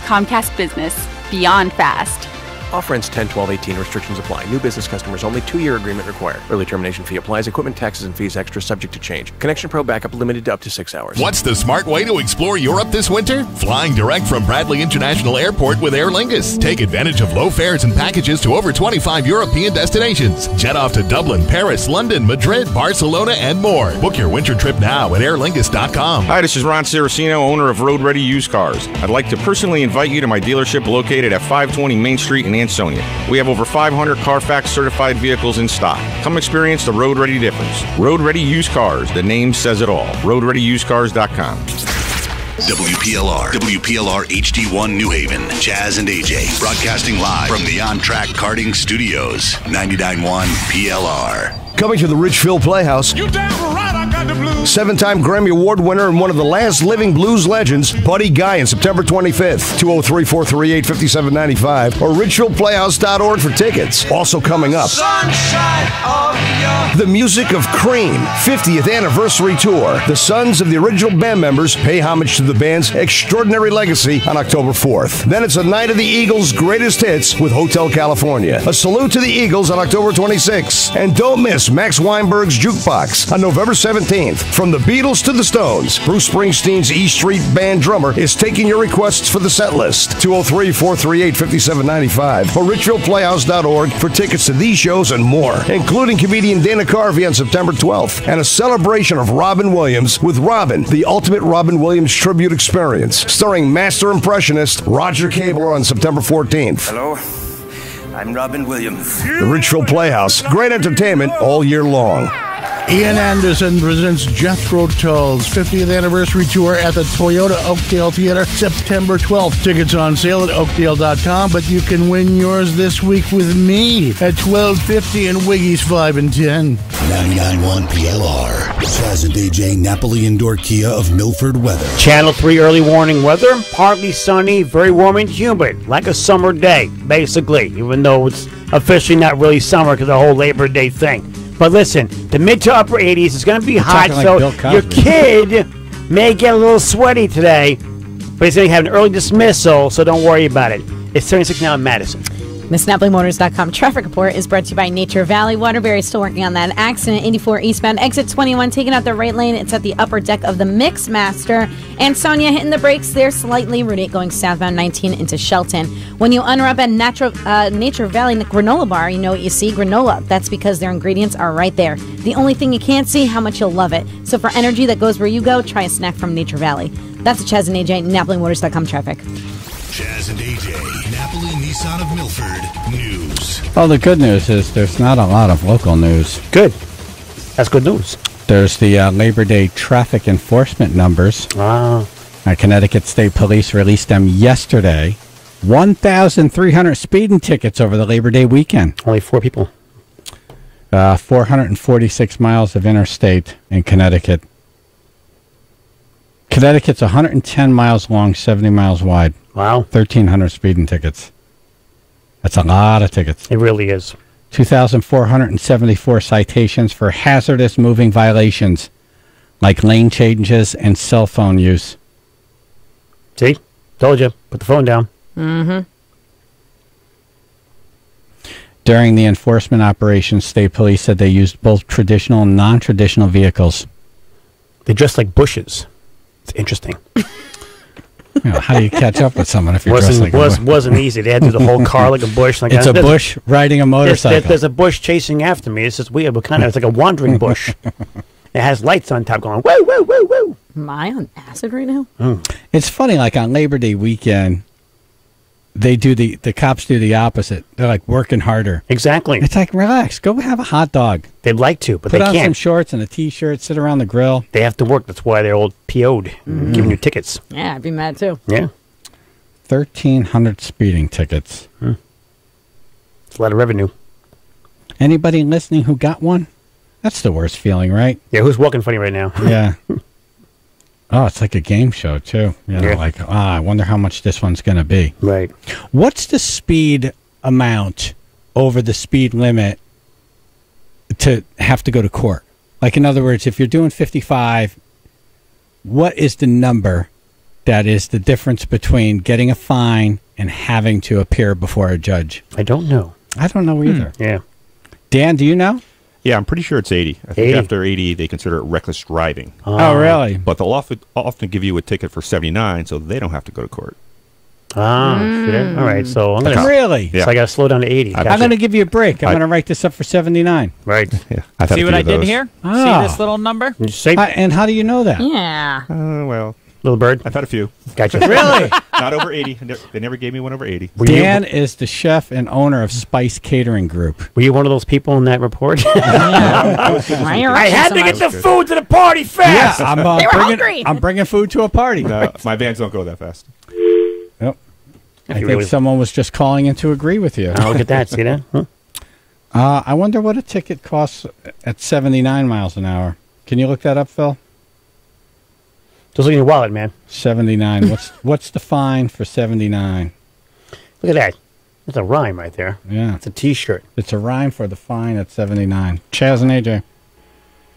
Comcast Business. Beyond fast. Offer ends 10/12/18. Restrictions apply. New business customers only. 2-year agreement required. Early termination fee applies. Equipment taxes and fees extra subject to change. Connection Pro backup limited to up to 6 hours. What's the smart way to explore Europe this winter? Flying direct from Bradley International Airport with Aer Lingus. Take advantage of low fares and packages to over 25 European destinations. Jet off to Dublin, Paris, London, Madrid, Barcelona, and more. Book your winter trip now at airlingus.com. Hi, this is Ron Saraceno, owner of Road Ready Used Cars. I'd like to personally invite you to my dealership located at 520 Main Street in Ansonia. We have over 500 Carfax certified vehicles in stock. Come experience the Road Ready difference. Road Ready Used Cars, the name says it all. RoadReadyUsedCars.com. WPLR HD1 New Haven. Chaz and AJ broadcasting live from the On Track Karting Studios. 99.1 PLR. Coming to the Richfield Playhouse, You damn right I got the blues. 7-time Grammy Award winner and one of the last living blues legends, Buddy Guy, on September 25th, 203-438-5795, or richfieldplayhouse.org for tickets. Also coming up, Sunshine of your the music of Cream, 50th Anniversary Tour. The sons of the original band members pay homage to the band's extraordinary legacy on October 4th. Then it's a night of the Eagles' greatest hits with Hotel California. A salute to the Eagles on October 26th. And don't miss Max Weinberg's Jukebox on November 17th. From the Beatles to the Stones, Bruce Springsteen's E Street Band drummer is taking your requests for the set list. 203-438-5795 or richfieldplayhouse.org for tickets to these shows and more, including comedian Dana Carvey on September 12th and a celebration of Robin Williams with Robin, the ultimate Robin Williams tribute experience, starring master impressionist Roger Cabler on September 14th. Hello, I'm Robin Williams. The Richfield Playhouse, great entertainment all year long. Ian Anderson presents Jethro Tull's 50th Anniversary Tour at the Toyota Oakdale Theater, September 12th. Tickets on sale at oakdale.com, but you can win yours this week with me at 12:50 and Wiggy's 5 and 10. 99.1 PLR. Chaz and AJ Napoli Indoor Kia of Milford weather. Channel 3 early warning weather. Partly sunny, very warm and humid, like a summer day, basically, even though it's officially not really summer because of the whole Labor Day thing. But listen, the mid to upper 80s is going to be hot, talking like so Bill Cosby. your kid may get a little sweaty today, but he's going to have an early dismissal, so don't worry about it. It's 36 now in Madison. MissNapoliMotors.com traffic report is brought to you by Nature Valley. Waterbury is still working on that accident. 84 eastbound, exit 21, taking out the right lane. It's at the upper deck of the Mixmaster. And Sonia hitting the brakes there slightly. Route 8 going southbound 19 into Shelton. When you unwrap at Nature Valley granola bar, you know what you see? Granola. That's because their ingredients are right there. The only thing you can't see, how much you'll love it. So for energy that goes where you go, try a snack from Nature Valley. That's the Chaz and AJ, NapoliMotors.com traffic. Chaz and AJ, Napoli Nissan of Milford News. Well, the good news is there's not a lot of local news. Good. That's good news. There's the Labor Day traffic enforcement numbers. Wow. Connecticut State Police released them yesterday. 1,300 speeding tickets over the Labor Day weekend. Only 4 people. 446 miles of interstate in Connecticut. Connecticut's 110 miles long, 70 miles wide. Wow. 1,300 speeding tickets. That's a lot of tickets. It really is. 2,474 citations for hazardous moving violations, like lane changes and cell phone use. See? Told you. Put the phone down. Mm-hmm. During the enforcement operation, state police said they used both traditional and non-traditional vehicles. They dressed like bushes. It's interesting. How do you catch up with someone if you're dressed like a bush? Wasn't easy. They had to do the whole car like a bush. Like it's a bush riding a motorcycle. There's a bush chasing after me. It's just weird, but it's like a wandering bush. It has lights on top going, woo, woo, woo, woo. Am I on acid right now? It's funny, like on Labor Day weekend, they do the cops do the opposite. They're like working harder. Exactly. It's like, relax, go have a hot dog. They'd like to, but Put they on can't. some shorts and a T-shirt, sit around the grill. They have to work. That's why they're all PO'd, giving you tickets. Yeah, I'd be mad too. Yeah. 1,300 speeding tickets. It's a lot of revenue. Anybody listening who got one? That's the worst feeling, right? Yeah, who's walking funny right now? Yeah. Oh, it's like a game show, too. You know, Yeah. like, I wonder how much this one's going to be. Right. What's the speed amount over the speed limit to have to go to court? Like, in other words, if you're doing 55, what is the number that is the difference between getting a fine and having to appear before a judge? I don't know. I don't know either. Yeah. Dan, do you know? Yeah, I'm pretty sure it's 80. I think 80? after 80, they consider it reckless driving. Oh, really? But they'll often give you a ticket for 79, so they don't have to go to court. Ah, see there? All right. So I'm gonna Really? Yeah. So I got to slow down to 80. I'm going to give you a break. I'm going to write this up for 79. Right. Yeah. I've had See a what few I of did those. here? Ah. See this little number? You say, And how do you know that? Yeah. Well, little bird. I've had a few. Gotcha. Really? Not over 80. They never gave me one over 80. Dan is the chef and owner of Spice Catering Group. Were you one of those people in that report? I had to get the food to the party fast. Yeah, They were hungry. I'm bringing food to a party. No, my vans don't go that fast. Yep. I You think really- someone was just calling in to agree with you. Oh, look at that. See that? Huh? I wonder what a ticket costs at 79 miles an hour. Can you look that up, Phil? Just look in your wallet, man. 79. What's the fine for 79? Look at that. That's a rhyme right there. Yeah. It's a T-shirt. It's a rhyme for the fine at 79. Chaz and AJ.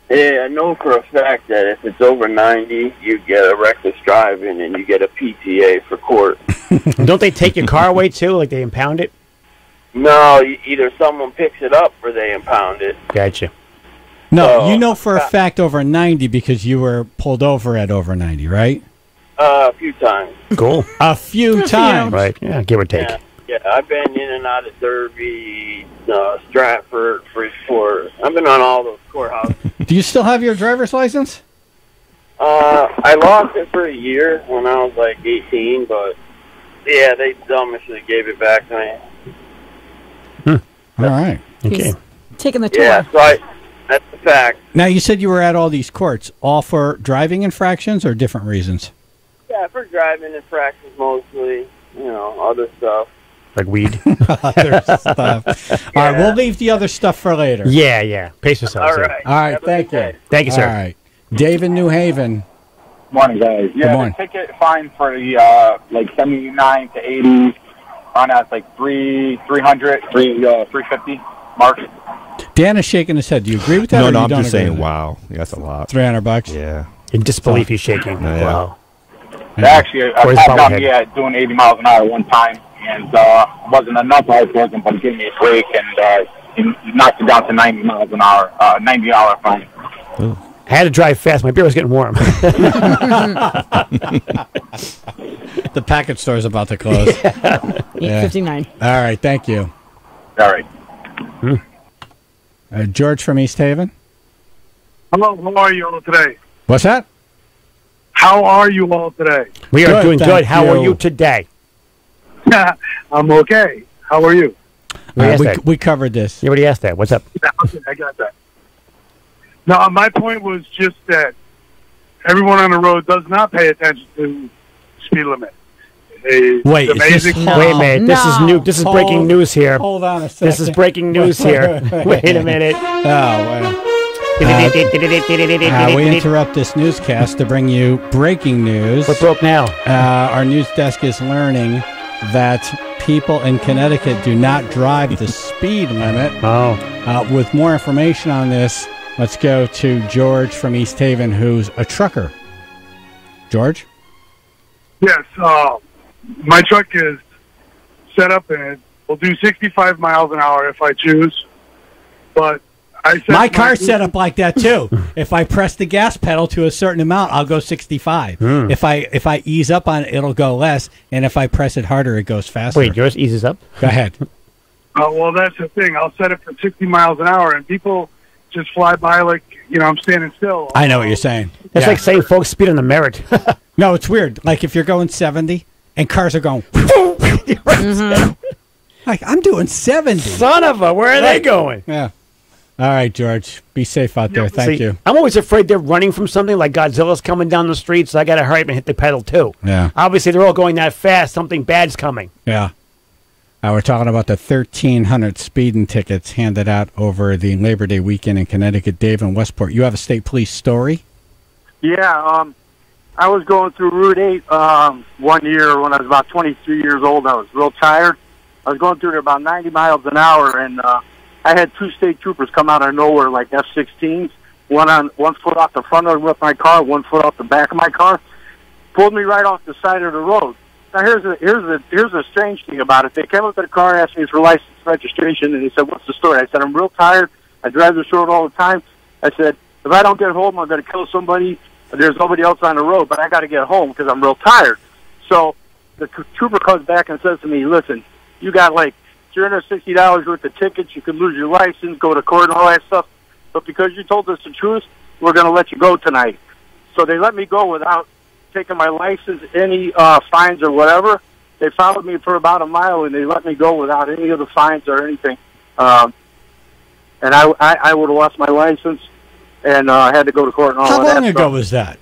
Yeah, I know for a fact that if it's over 90, you get a reckless driving and you get a PTA for court. Don't they take your car away too? Like they impound it? No, either someone picks it up or they impound it. Gotcha. No, So, you know for a fact over 90 because you were pulled over at over 90, right? A few times. Cool. A few times. Right. Yeah, give or take. Yeah, I've been in and out of Derby, Stratford, Bridgeport. I've been on all those courthouses. Do you still have your driver's license? I lost it for a year when I was like 18, but yeah, they dumbishly gave it back to me. All right. Okay. Taking the tour. Yeah, so that's the fact. Now, you said you were at all these courts, all for driving infractions or different reasons? Yeah, for driving infractions mostly, other stuff. Like weed. Other stuff. All right, we'll leave the other stuff for later. Yeah, yeah. Pace yourself. All sir. right. All right, Have a thank good you. day. Thank you, sir. All right. Dave in New Haven. Morning, guys. Good Yeah, morning. the ticket fine for the 79 to 80 around at like 300, 350 mark. Dan is shaking his head. Do you agree with that? No, or no, you I'm don't just agree saying, with that? wow. Yeah, that's a lot. $300. Yeah. In disbelief, he's shaking. Wow. Actually, I popped down doing 80 miles an hour one time, and wasn't enough I was but he gave me a break, and he knocked it down to 90 miles an hour, 90 hour fine. I had to drive fast. My beer was getting warm. The package store is about to close. 8:59. All right, thank you. All right. George from East Haven. Hello, how are you all today? What's that? How are you all today? We are Good, doing thank good. How are you. you today? I'm okay. How are you? We covered this. You already asked that. What's up? Yeah, okay, I got that. No, my point was just that everyone on the road does not pay attention to speed limit. Wait, wait a minute. This is new. This is breaking news here. Hold on a second. This is breaking news here. Wait a minute. We interrupt this newscast to bring you breaking news. What broke now? Our news desk is learning that people in Connecticut do not drive the speed limit. With more information on this, let's go to George from East Haven, who's a trucker. George? Yes, my truck is set up and it will do 65 miles an hour if I choose. But I set my car's set up like that too. If I press the gas pedal to a certain amount, I'll go 65. If I ease up on it, it'll go less, and if I press it harder, it goes faster. Wait, yours eases up? Go ahead. Well, that's the thing. I'll set it for 60 miles an hour, and people just fly by like, I'm standing still. I know what you're saying. That's like saying folks speed on the merit. No, it's weird. Like if you're going 70 and cars are going. Like I'm doing 70. Son of a, where are they going? Yeah. All right, George. Be safe out there. Thank you. I'm always afraid they're running from something, like Godzilla's coming down the street, so I got to hurry up and hit the pedal too. Yeah. Obviously, they're all going that fast. Something bad's coming. Yeah. We're talking about the 1,300 speeding tickets handed out over the Labor Day weekend in Connecticut. Dave in Westport, you have a state police story? Yeah, I was going through Route 8 one year when I was about 23 years old. I was real tired. I was going through there about 90 miles an hour, and I had two state troopers come out of nowhere like F-16s, one foot off the front of my car, 1 foot off the back of my car, pulled me right off the side of the road. Now here's the strange thing about it. They came up to the car, asked me for license registration, and they said, "What's the story?" I said, "I'm real tired. I drive this road all the time." I said, "If I don't get home, I'm going to kill somebody. There's nobody else on the road, but I got to get home because I'm real tired." So the trooper comes back and says to me, "Listen, you got like $360 worth of tickets. You could lose your license, go to court, and all that stuff. But because you told us the truth, we're going to let you go tonight." So they let me go without taking my license, any fines or whatever. They followed me for about a mile, and they let me go without any of the fines or anything. And I would have lost my license, and I had to go to court and all How of that long ago stuff. was that?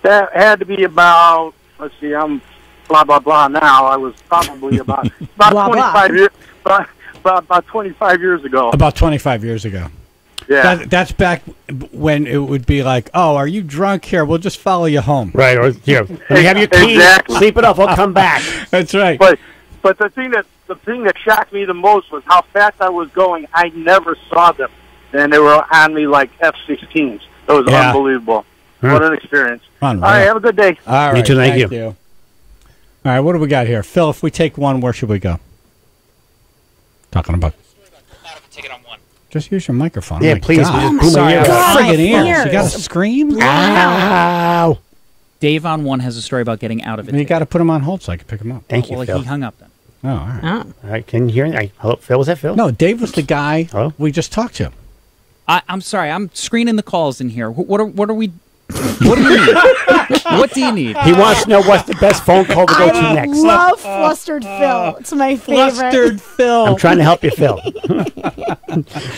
That had to be about, let's see, I'm blah, blah, blah now. I was probably about 25 years, about 25 years ago. About 25 years ago. Yeah. That's back when it would be like, "Oh, are you drunk? Here, we'll just follow you home." Right, or here, let me have your keys. Exactly. Sleep it off. I'll come back. That's right. But the thing that shocked me the most was how fast I was going. I never saw them, and they were on me like F-16s. It was unbelievable. What an experience! Unreal. All right, have a good day. All right, You too, thank you. All right, what do we got here, Phil? If we take one, where should we go? Talking about. Just use your microphone. Yeah, Oh my please. God. We just boom my ears. Friggin' ears. You got to scream? Ow. Dave on one has a story about getting out of it. You got to put him on hold so I can pick him up. Thank you, Well, Phil. he hung up then. Oh, all right. All right, can you hear me? Hello, Phil, was that Phil? No, Dave was the guy we just talked to. I'm sorry. I'm screening the calls in here. What are we? What do you need? What do you need? He wants to know what's the best phone call to go to next. I love Flustered Phil. It's my favorite. Flustered Phil. I'm trying to help you, Phil.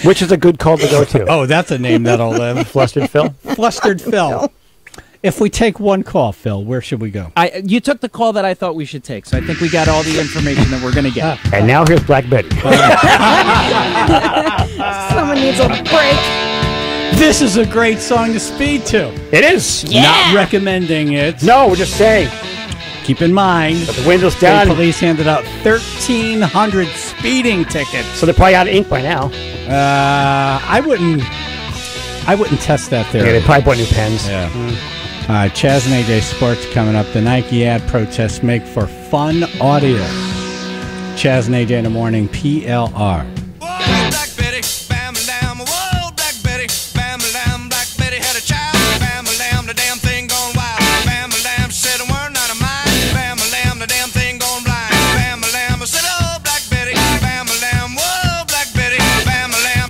Which is a good call to go to? Oh, that's a name that'll live. Flustered Phil? Flustered Phil. If we take one call, Phil, where should we go? You took the call that I thought we should take, so I think we got all the information that we're going to get. And now here's Black Betty. Someone needs a break. This is a great song to speed to. It is. Not recommending it. No, we're just saying. keep in mind, But the windows state down. police handed out 1,300 speeding tickets. So they're probably out of ink by now. I wouldn't test that theory. Yeah, they probably bought new pens. Yeah. Chaz and AJ Sports coming up. The Nike ad protests make for fun audio. Chaz and AJ in the morning, PLR. Black Betty, bam lamb, whoa, Black Betty, bam lamb, Black Betty had a child, bam lamb, the damn thing gone wild, bam lamb, she said a word not of mine, bam lamb, the damn thing gone blind, bam lamb, I said, oh, Black Betty, bam lamb, whoa, Black Betty, bam lamb.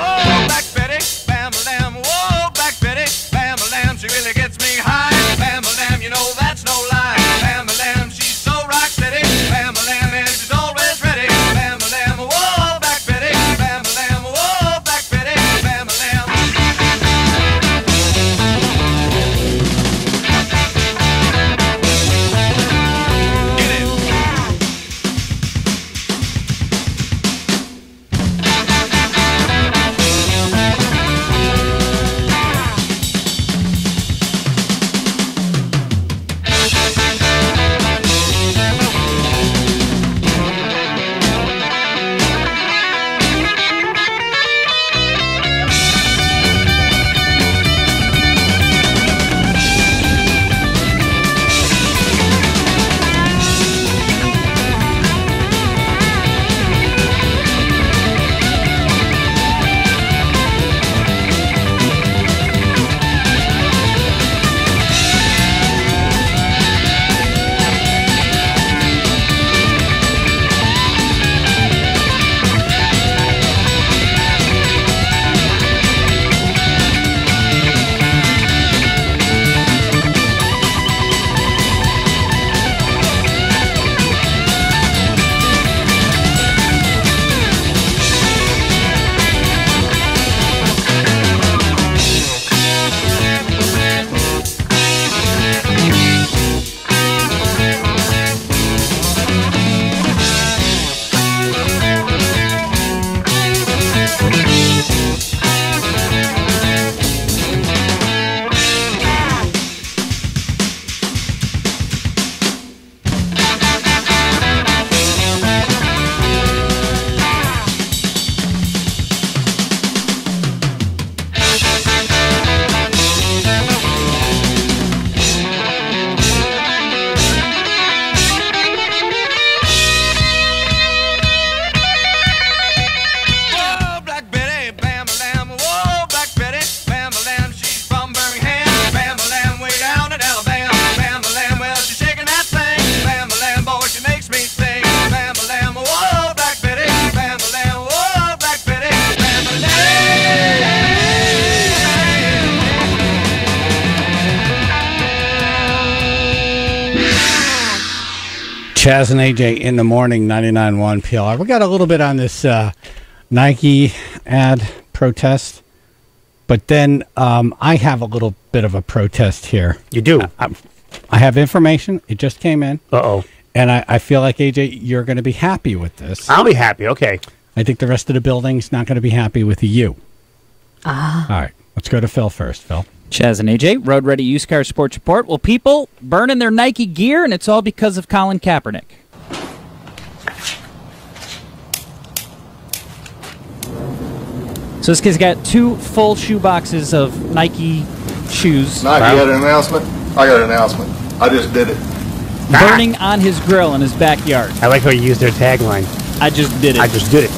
Oh, Black Betty, bam lamb, whoa, Black Betty, bam lamb, she really gets me high, bam lamb, you know that's no lie, bam lamb, she's so rock steady, bam lamb, and she's always ready, bam lamb, whoa, Black Betty, bam lamb, whoa, Black Betty, bam lamb. Whoa, Black Betty, bam lamb, whoa, Black Betty, bam lamb, she's from Birmingham, bam lamb, way down in Alabama, bam lamb, well, she's shaking that thing, bam lamb, boy, she makes me sing, bam lamb, whoa, Black Betty, bam lamb, whoa, Black Betty, bam Chaz and AJ in the morning, 99.1 PLR. We got a little bit on this Nike ad protest, but then I have a little bit of a protest here. You do? I have information. It just came in. Uh-oh. And I feel like, AJ, you're going to be happy with this. I'll be happy, okay. I think the rest of the building's not going to be happy with you. Ah. All right. Let's go to Phil first. Phil. Chaz and AJ, Road Ready Used Car Sports Report. Well, people burning their Nike gear, and it's all because of Colin Kaepernick. So this kid's got 2 full shoe boxes of Nike shoes. Nike got an announcement. I got an announcement. I just did it. Burning on his grill in his backyard. I like how you used their tagline. I just did it. I just did it.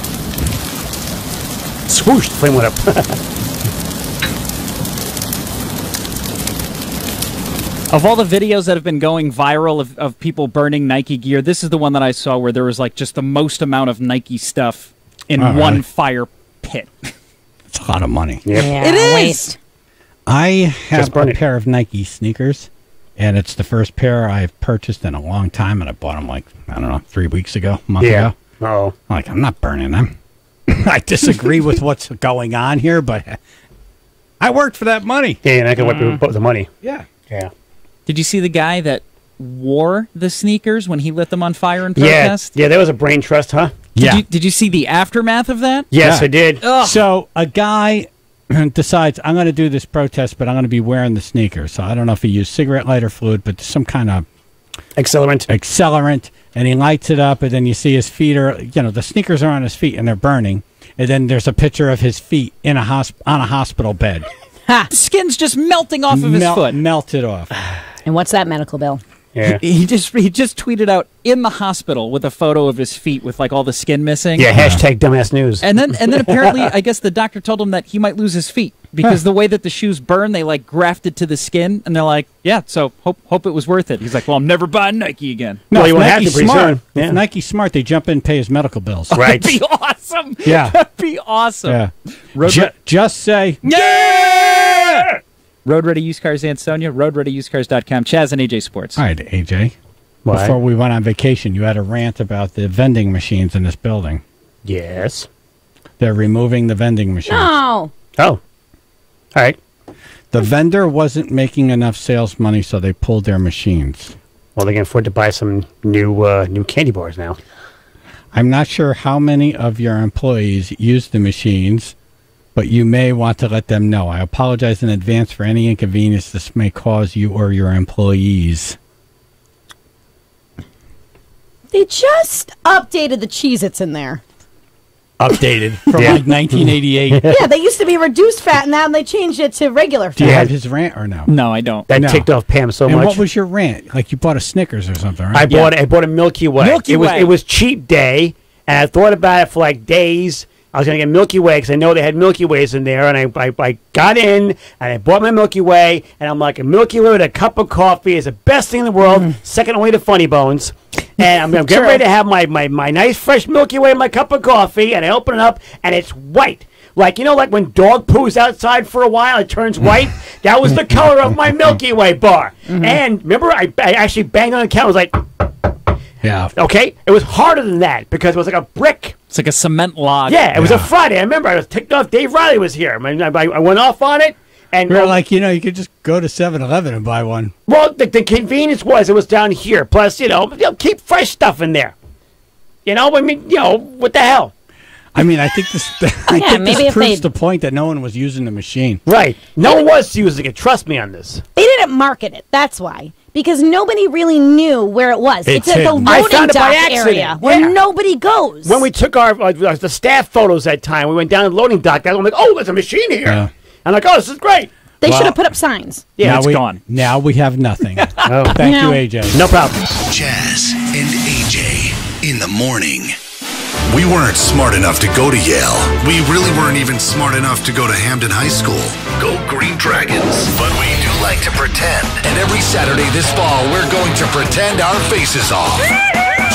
Swoosh, the flame went up. Of all the videos that have been going viral of people burning Nike gear, this is the one that I saw where there was like just the most amount of Nike stuff in one fire pit. It's a lot of money. Yep. Yeah, It is. waste. I have a pair of Nike sneakers, and it's the first pair I've purchased in a long time, and I bought them like, I don't know, 3 weeks ago, a month ago. Oh. I'm like, I'm not burning them. I disagree with what's going on here, but I worked for that money. Yeah, and I can wipe the money. Yeah. Yeah. Did you see the guy that wore the sneakers when he lit them on fire in protest? Yeah, that was a brain trust, huh? Did you see the aftermath of that? Yes, I did. Ugh. So a guy decides, I'm going to do this protest, but I'm going to be wearing the sneakers. So I don't know if he used cigarette lighter fluid, but some kind of accelerant, and he lights it up, and then you see his feet the sneakers are on his feet, and they're burning. And then there's a picture of his feet on a hospital bed. The skin's just melting off of his foot. Melted off. And what's that medical bill? Yeah. He just tweeted out in the hospital with a photo of his feet with like all the skin missing. Yeah, hashtag dumbass news. And then apparently, I guess the doctor told him that he might lose his feet because the way that the shoes burn, they like grafted to the skin, and they're like, yeah, so hope it was worth it. He's like, well, I'm never buying Nike again. No, you won't have to Nike's pretty smart. soon. Yeah. If Nike's smart, they jump in and pay his medical bills. Right. That'd be awesome. Yeah. That'd be awesome. Yeah. Just say, yeah! Road Ready Used Cars Ansonia, roadreadyusedcars.com. Chaz and AJ Sports. All right, AJ. Why? Before we went on vacation, you had a rant about the vending machines in this building. Yes. They're removing the vending machines. No. Oh. All right. The vendor wasn't making enough sales money, so they pulled their machines. Well, they can afford to buy some new candy bars now. I'm not sure how many of your employees use the machines, but you may want to let them know. I apologize in advance for any inconvenience this may cause you or your employees. They just updated the Cheez-Its in there. Updated from like 1988. Yeah, they used to be reduced fat, and now they changed it to regular fat. Do you have his rant or no? No, I don't. That ticked off Pam so and much. What was your rant? Like you bought a Snickers or something, right? I bought a Milky Way. Milky Way. It was cheap day, and I thought about it for like days. I was going to get Milky Way because I know they had Milky Ways in there, and I got in, and I bought my Milky Way, and I'm like, a Milky Way with a cup of coffee is the best thing in the world, second only to Funny Bones. And I'm getting ready to have my nice fresh Milky Way in my cup of coffee, and I open it up, and it's white. Like, like when dog poos outside for a while, it turns white? That was the color of my Milky Way bar. And remember, I actually banged on the counter. I was like, yeah. Okay? It was harder than that because it was like a brick. It's like a cement log. Yeah, it was a Friday. I remember I was ticked off. Dave Riley was here. I went off on it. And you're like, you could just go to 7-Eleven and buy one. Well, the convenience was it was down here. Plus, keep fresh stuff in there. What the hell? I mean, I think this proves the point that no one was using the machine. Right. No one was using it. Trust me on this. They didn't market it. That's why. Because nobody really knew where it was. It's at the loading dock area where nobody goes. When we took the staff photos that time, we went down to the loading dock. I'm like, oh, there's a machine here. Yeah. I'm like, oh, this is great. They should have put up signs. Yeah, it's gone. Now we have nothing. Thank you, AJ. No problem. Chaz and AJ in the morning. We weren't smart enough to go to Yale. We really weren't even smart enough to go to Hamden High School. Go Green Dragons. But we do like to pretend. And every Saturday this fall, we're going to pretend our faces off.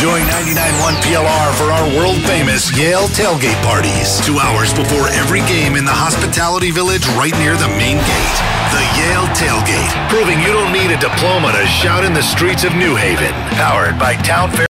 Join 99.1 PLR for our world-famous Yale tailgate parties. 2 hours before every game in the Hospitality Village right near the main gate. The Yale Tailgate, proving you don't need a diploma to shout in the streets of New Haven. Powered by Town Fair.